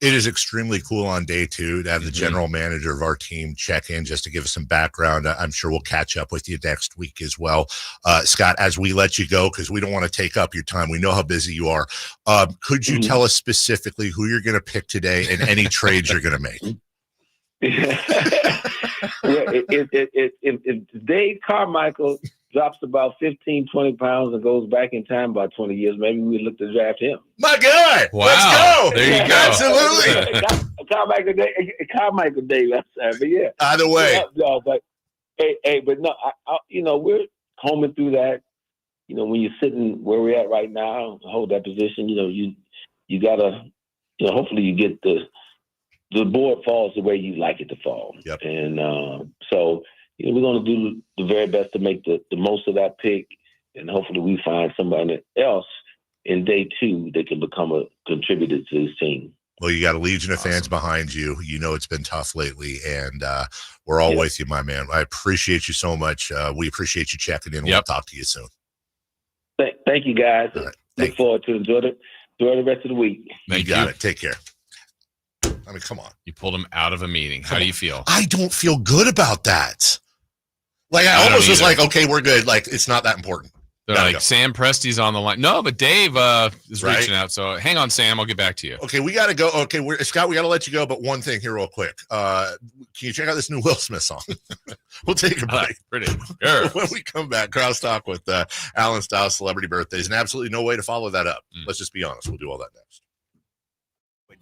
It is extremely cool on day 2 to have the general manager of our team check in just to give us some background. I'm sure we'll catch up with you next week as well. Scott, as we let you go, because we don't want to take up your time, we know how busy you are. Could you tell us specifically who you're going to pick today and any trades you're going to make? If Dave Carmichael drops about 15, 20 pounds and goes back in time about 20 years, maybe we look to draft him. My God. Wow. Let's go. There you go. Absolutely. Carmichael Dave, I'm sorry, but yeah. Either way. No, but but no, we're combing through that. When you're sitting where we're at right now, hold that position, you gotta, hopefully you get the board falls the way you like it to fall. Yep. And so we're going to do the very best to make the most of that pick, and hopefully we find somebody else in day 2 that can become a contributor to this team. Well, you got a legion of fans behind you. It's been tough lately, and we're all with you, my man. I appreciate you so much. We appreciate you checking in. We'll talk to you soon. Thank you, guys. Right. Look forward to enjoy the rest of the week. You got it. Take care. I mean, come on. You pulled him out of a meeting. How do you feel? I don't feel good about that. Like, I almost was like, okay, we're good. Like, it's not that important. They're like, Sam Presti's on the line. No, but Dave is reaching out. So hang on, Sam. I'll get back to you. Okay, we got to go. Okay, Scott, we got to let you go. But one thing here real quick. Can you check out this new Will Smith song? We'll take a break. Pretty. When we come back, crosstalk with Alan Stiles, Celebrity Birthdays, and absolutely no way to follow that up. Let's just be honest. We'll do all that next.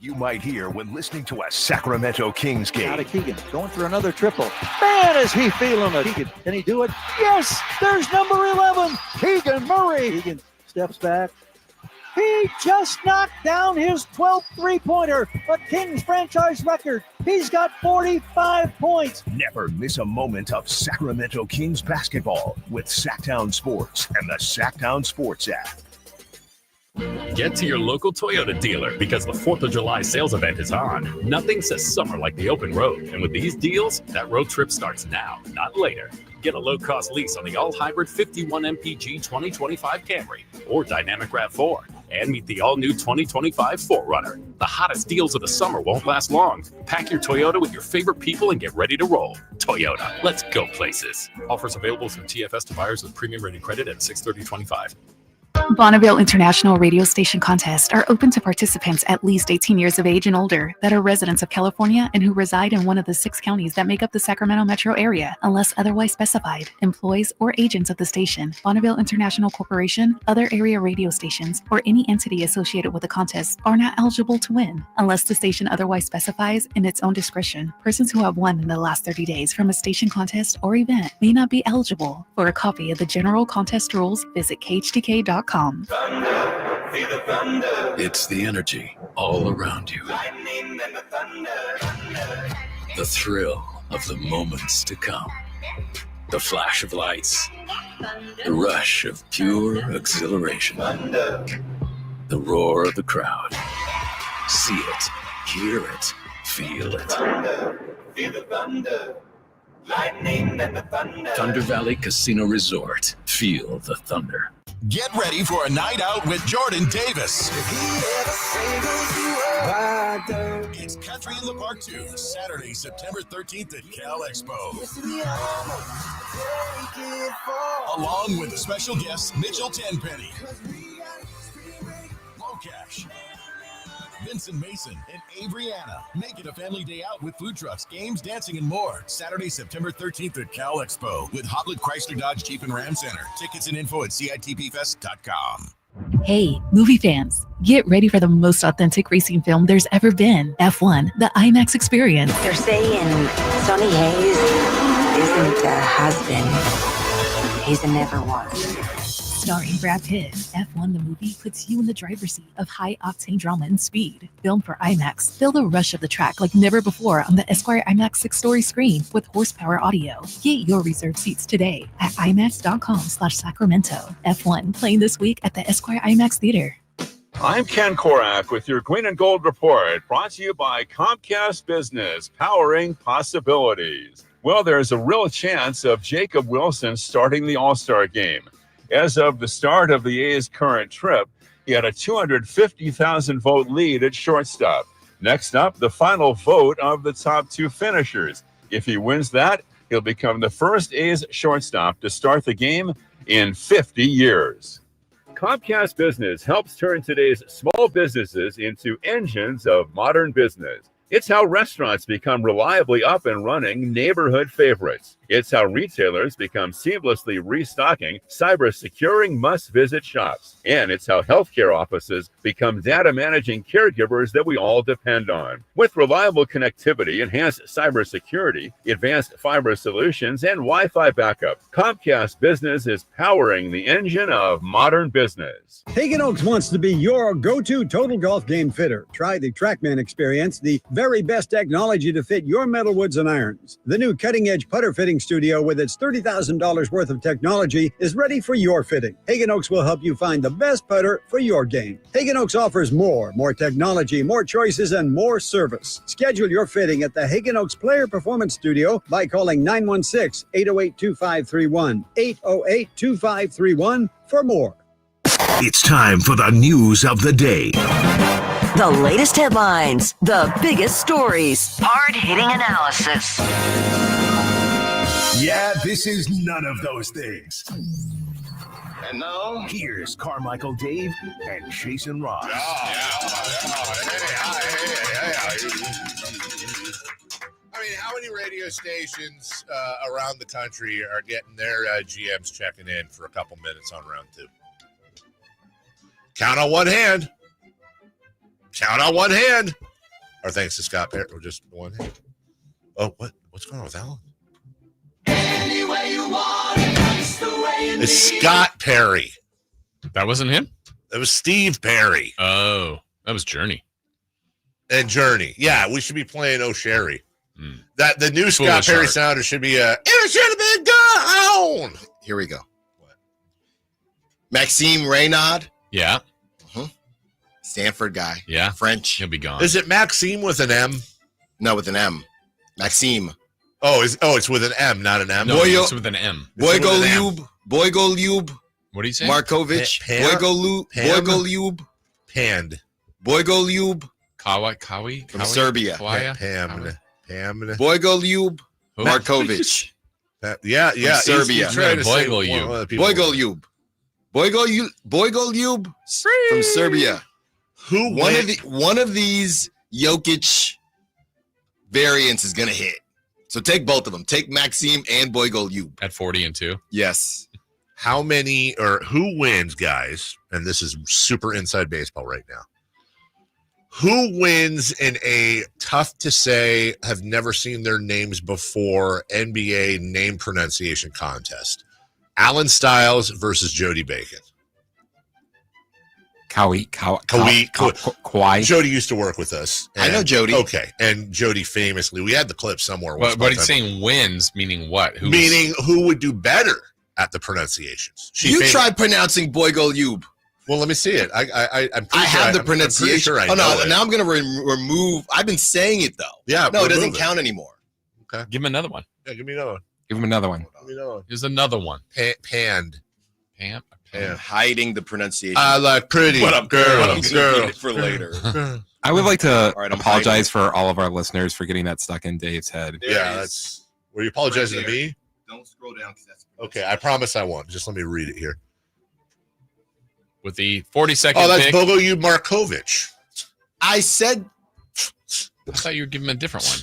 You might hear when listening to a Sacramento Kings game. Out of Keegan, going for another triple. Man, is he feeling it. Keegan, can he do it? Yes, there's number 11, Keegan Murray. Keegan steps back. He just knocked down his 12th three-pointer, a Kings franchise record. He's got 45 points. Never miss a moment of Sacramento Kings basketball with Sacktown Sports and the Sacktown Sports app. Get to your local Toyota dealer because the 4th of July sales event is on. Nothing says summer like the open road. And with these deals, that road trip starts now, not later. Get a low-cost lease on the all-hybrid 51 MPG 2025 Camry or Dynamic RAV4. And meet the all-new 2025 4Runner. The hottest deals of the summer won't last long. Pack your Toyota with your favorite people and get ready to roll. Toyota, let's go places. Offers available through TFS to buyers with premium rated credit at 6/30/25. Bonneville International Radio Station contests are open to participants at least 18 years of age and older that are residents of California and who reside in one of the 6 counties that make up the Sacramento metro area, unless otherwise specified. Employees or agents of the station, Bonneville International Corporation, other area radio stations, or any entity associated with the contest are not eligible to win, unless the station otherwise specifies in its own discretion. Persons who have won in the last 30 days from a station contest or event may not be eligible. For a copy of the general contest rules, visit khdk.com. Feel the thunder. It's the energy all around you. Lightning and the thunder. The thrill of the moments to come. The flash of lights. The rush of pure exhilaration. Thunder. The roar of the crowd. See it, hear it, feel it. Thunder. Feel the thunder. Lightning and the thunder. Thunder Valley Casino Resort. Feel the thunder. Get ready for a night out with Jordan Davis. It's Country in the Park 2, Saturday, September 13th at Cal Expo. Along with special guests Mitchell Tenpenny, Locash, Vincent Mason, and Avriana. Make it a family day out with food trucks, games, dancing, and more. Saturday, September 13th at Cal Expo with Hotlet Chrysler Dodge Jeep and Ram Center. Tickets and info at CITPFest.com. Hey, movie fans, get ready for the most authentic racing film there's ever been. F1, the IMAX experience. They're saying Sonny Hayes isn't a husband. He's a never was. Starring Brad Pitt, F1 the movie puts you in the driver's seat of high-octane drama and speed. Filmed for IMAX, feel the rush of the track like never before on the Esquire IMAX 6-story screen with horsepower audio. Get your reserved seats today at IMAX.com/Sacramento. F1 playing this week at the Esquire IMAX Theater. I'm Ken Korak with your Green and Gold Report, brought to you by Comcast Business, powering possibilities. Well, there's a real chance of Jacob Wilson starting the All-Star game. As of the start of the A's current trip, he had a 250,000 vote lead at shortstop. Next up, the final vote of the top two finishers. If he wins that, he'll become the first A's shortstop to start the game in 50 years. Comcast Business helps turn today's small businesses into engines of modern business. It's how restaurants become reliably up and running neighborhood favorites. It's how retailers become seamlessly restocking, cyber-securing must-visit shops. And it's how healthcare offices become data-managing caregivers that we all depend on. With reliable connectivity, enhanced cybersecurity, advanced fiber solutions, and Wi-Fi backup, Comcast Business is powering the engine of modern business. Hagen Oaks wants to be your go-to total golf game fitter. Try the TrackMan experience, the very best technology to fit your metalwoods and irons. The new cutting-edge putter fitting studio with its $30,000 worth of technology is ready for your fitting. Hagen Oaks will help you find the best putter for your game. Hagen Oaks offers more technology, more choices, and more service. Schedule your fitting at the Hagen Oaks Player Performance Studio by calling 916-808-2531, 808-2531 for more. It's time for the news of the day. The latest headlines, the biggest stories, hard-hitting analysis. Yeah, this is none of those things. And now, here's Carmichael Dave and Jason Ross. I mean, how many radio stations around the country are getting their GMs checking in for a couple minutes on round two? Count on one hand. Count on one hand. Or thanks to Scott Perry, or just one hand. Oh, what's going on with Alan? Any way you want it, that's the way you It's Scott Perry. That wasn't him? That was Steve Perry. Oh, that was Journey. And Journey. Yeah, we should be playing Oh Sherry. That the new Scott Perry sounder should be it should have been gone. Here we go. What? Maxime Reynaud. Yeah. Stanford guy. Yeah. French. He'll be gone. Is it Maxime with an M? No, with an M. Maxime. It's with an M, not an M. No, it's with an M. Boygolyub. What do you say? Markovich. Boygolyub. Pand. Boygolyub. Kawi. From Serbia. Pam. Boygolyub. Markovich. Yeah. Serbia. Boygolyub. Boygolyub from Serbia. One of these Jokic variants is gonna hit. So take both of them. Take Maxime and Boygolyub. At 40-2. Yes. How many or who wins, guys? And this is super inside baseball right now. Who wins in a tough to say, have never seen their names before NBA name pronunciation contest? Alan Stiles versus Jody Bacon. Kawhi. Jody used to work with us. I know Jody. Okay, and Jody famously, we had the clip somewhere. But he's saying wins, meaning what? Meaning who would do better at the pronunciations. Tried pronouncing Boygolyub. Well, let me see it. I have the pronunciation. I'm pretty sure now I'm going to remove. I've been saying it though. Yeah, no, it doesn't count anymore. Okay, give him another one. Yeah, give me another one. Give him another one. Here's another one. Panned. I'm hiding the pronunciation. I like pretty. What up, girl? For later. I would like to All right, apologize for all of our listeners for getting that stuck in Dave's head. Yeah, that's. Were you apologizing to me? Don't scroll down because that's. Okay, I promise I won't. Just let me read it here. With the 42nd. Oh, that's pick. Bogolyub Markovic. I said. I thought you were giving him a different one.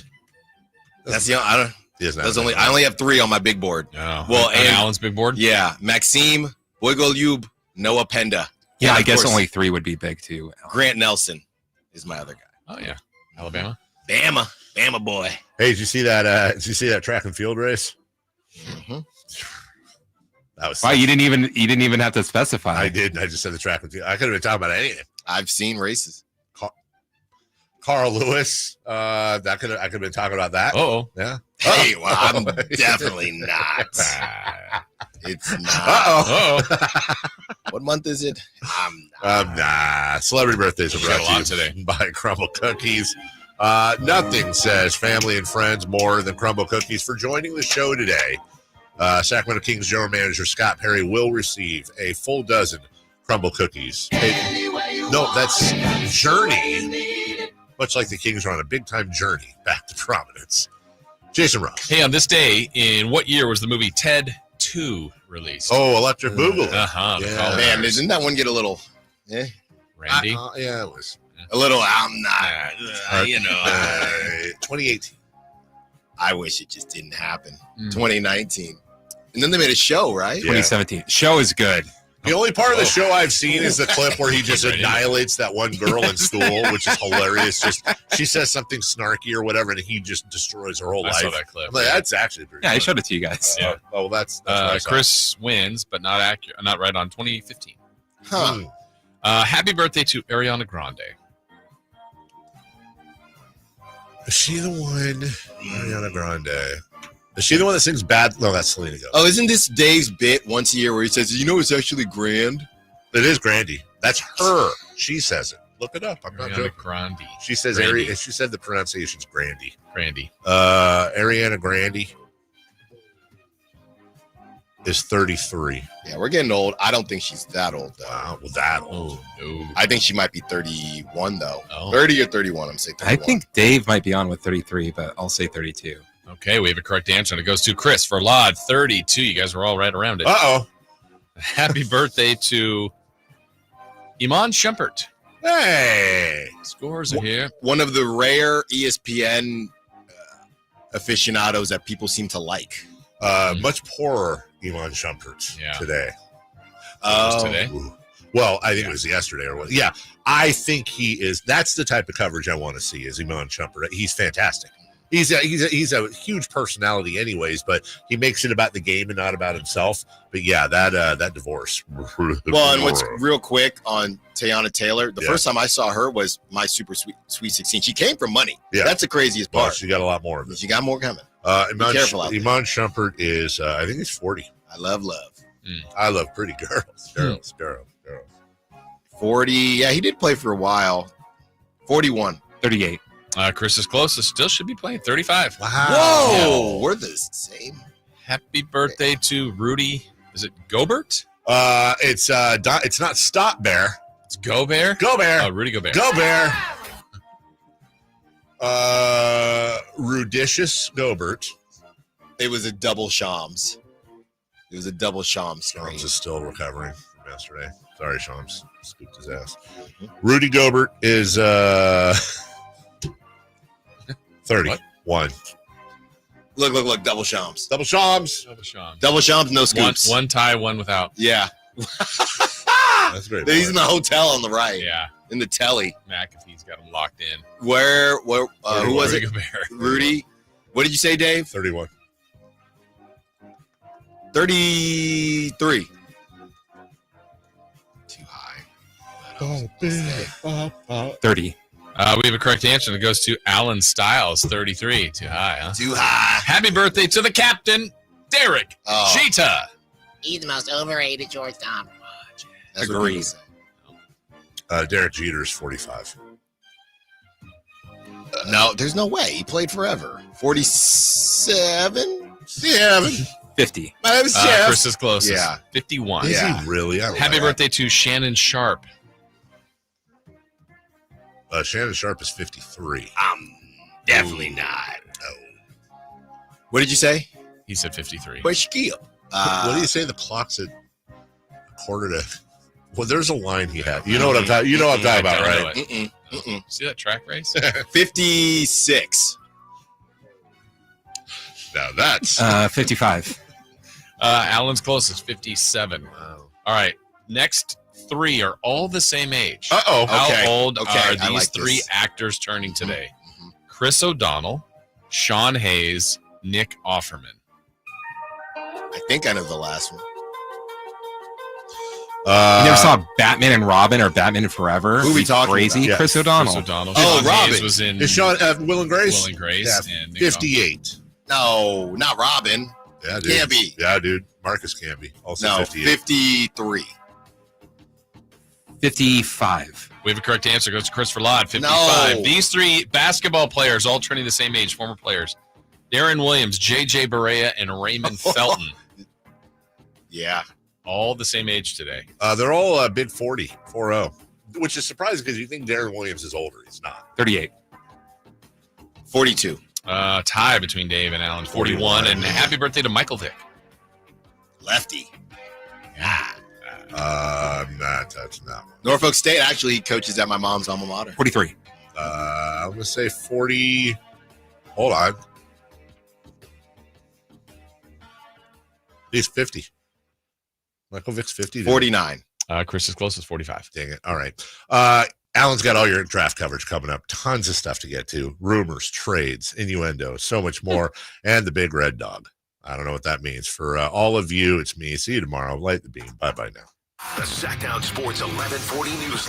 That's the I don't. I only have 3 on my big board. Oh, well, and Alan's big board. Yeah, Maxime, Boygolyub, Noah Penda. Yeah, I guess course, only 3 would be big too. Grant Nelson is my other guy. Oh yeah, Alabama. Bama boy. Hey, did you see that? Did you see that track and field race? Mm-hmm. That was. Wow, you didn't even have to specify. I did. I just said the track and field. I could have been talking about anything. I've seen races. Carl Lewis. I could have been talking about that. Oh, yeah. Hey, well, I'm definitely not. It's not. Uh-oh. What month is it? I'm not. Celebrity birthdays are brought to you today by Crumble Cookies. Nothing says family and friends more than Crumble Cookies. For joining the show today, Sacramento Kings General Manager Scott Perry will receive a full dozen Crumble Cookies. No, that's Journey. Much like the Kings are on a big-time journey back to prominence. Jason Ross. Hey, on this day, in what year was the movie Ted 2 released? Oh, Electric Boogaloo. Uh-huh. Yeah. Man, didn't that one get a little, Randy? Yeah, it was. A little, I'm not, 2018. I wish it just didn't happen. 2019. And then they made a show, right? 2017. Show is good. The only part of the show I've seen is the clip where he just annihilates that one girl in school, which is hilarious. Just she says something snarky or whatever, and he just destroys her whole life. I saw that clip. I'm like, that's actually pretty. Yeah, funny. I showed it to you guys. Yeah. Oh, that's what I saw. Chris wins, but not accurate. Not right on 2015. Huh. Happy birthday to Ariana Grande. Is she the one? Ariana Grande. Is she the one that sings bad? No, that's Selena Gomez. Oh, isn't this Dave's bit once a year where he says, it's actually grand? It is Grandy. That's her. She says it. Look it up. I'm not Ariana joking. Grande. She says Grandy. She said the pronunciation's Grandy. Grandy. Ariana Grande is 33. Yeah, we're getting old. I don't think she's that old, though. Wow, well, that old. No. I think she might be 31, though. Oh. 30 or 31, I'm saying 31. I think Dave might be on with 33, but I'll say 32. Okay, we have a correct answer, and it goes to Chris for Laud, 32. You guys were all right around it. Uh-oh. Happy birthday to Iman Shumpert. Hey. Scores are here. One of the rare ESPN aficionados that people seem to like. Much poorer Iman Shumpert today. Oh. Today? Well, I think it was yesterday or what. Yeah, I think he is. That's the type of coverage I want to see is Iman Shumpert. He's fantastic. He's a huge personality anyways, but he makes it about the game and not about himself. But yeah, that divorce. Well, and what's real quick on Teyana Taylor, the first time I saw her was my Super Sweet 16. She came from money. Yeah. That's the craziest part. Well, she got a lot more of it. She got more coming. Iman careful Shumpert is, I think he's 40. I love. I love pretty girls. Girls. 40. Yeah, he did play for a while. 41. 38. Chris is closest. Still should be playing 35. Wow. Whoa, we're the same. Happy birthday to Rudy. Is it Gobert? It's not Stop Bear. It's Gobert. Gobert. Rudy Gobert. Gobert. Rudicious Gobert. It was a double Shams. It was a double Shams screen. Shams is still recovering from yesterday. Sorry, Shams. Scooped his ass. Rudy Gobert is 31. Look, double Shams. Double Shams. Double Shams, no scoops. One tie, one without. Yeah. That's great. He's in the hotel on the right. Yeah. In the telly. McAfee's got him locked in. Where who was Rudy it? Gobert. Rudy. What did you say, Dave? 31. 33. Too high. 30. We have a correct answer that goes to Alan Stiles, 33. Too high, huh? Too high. Happy birthday to the captain, Derek Jeter. He's the most overrated shortstop. Agreed. Derek Jeter's 45. No, there's no way. He played forever. 47? 50. My name's Jeff. Chris is closest. Yeah. 51. Is he really? Happy birthday to Shannon Sharp. Shannon Sharp is 53. Definitely not. No. What did you say? He said 53. What do you say? The clock's at quarter to. Well, there's a line he had. You know what I'm talking. You know what I'm talking about, right? See that track race? 56. Now that's 55. Alan's closest, 57. Wow. All right. Next three are all the same age. Uh-oh. How old are I these like three this. actors turning today? Chris O'Donnell, Sean Hayes, Nick Offerman. I think I know the last one. You never saw Batman and Robin or Batman and Forever? Who are we talking crazy? about? Chris O'Donnell. Chris O'Donnell. Oh, Sean Robin. Hayes was in Is Sean Will and Grace? Will and Grace. Yeah, And Nick 58. No, not Robin. Yeah, dude. Can't be. Yeah, dude. Marcus can't be. Also No, 58. 53. 55. We have a correct answer. Goes to Christopher Ladd, 55. No. These three basketball players, all turning the same age, former players. Darren Williams, J.J. Barea, and Raymond Felton. Yeah. All the same age today. They're all big 40, 4-0, which is surprising because you think Darren Williams is older. He's not. 38. 42. Tie between Dave and Alan, 41. And happy birthday to Michael Vick. Lefty. Yeah. I'm not touching that one. Norfolk State actually coaches at my mom's alma mater. 43. I'm going to say 40. Hold on. He's 50. Michael Vick's 50. 49. Chris is closest, 45. Dang it. All right. Alan's got all your draft coverage coming up. Tons of stuff to get to. Rumors, trades, innuendo, so much more. And the big red dog. I don't know what that means. For all of you, it's me. See you tomorrow. Light the beam. Bye-bye now. The Sacktown Sports 1140 News.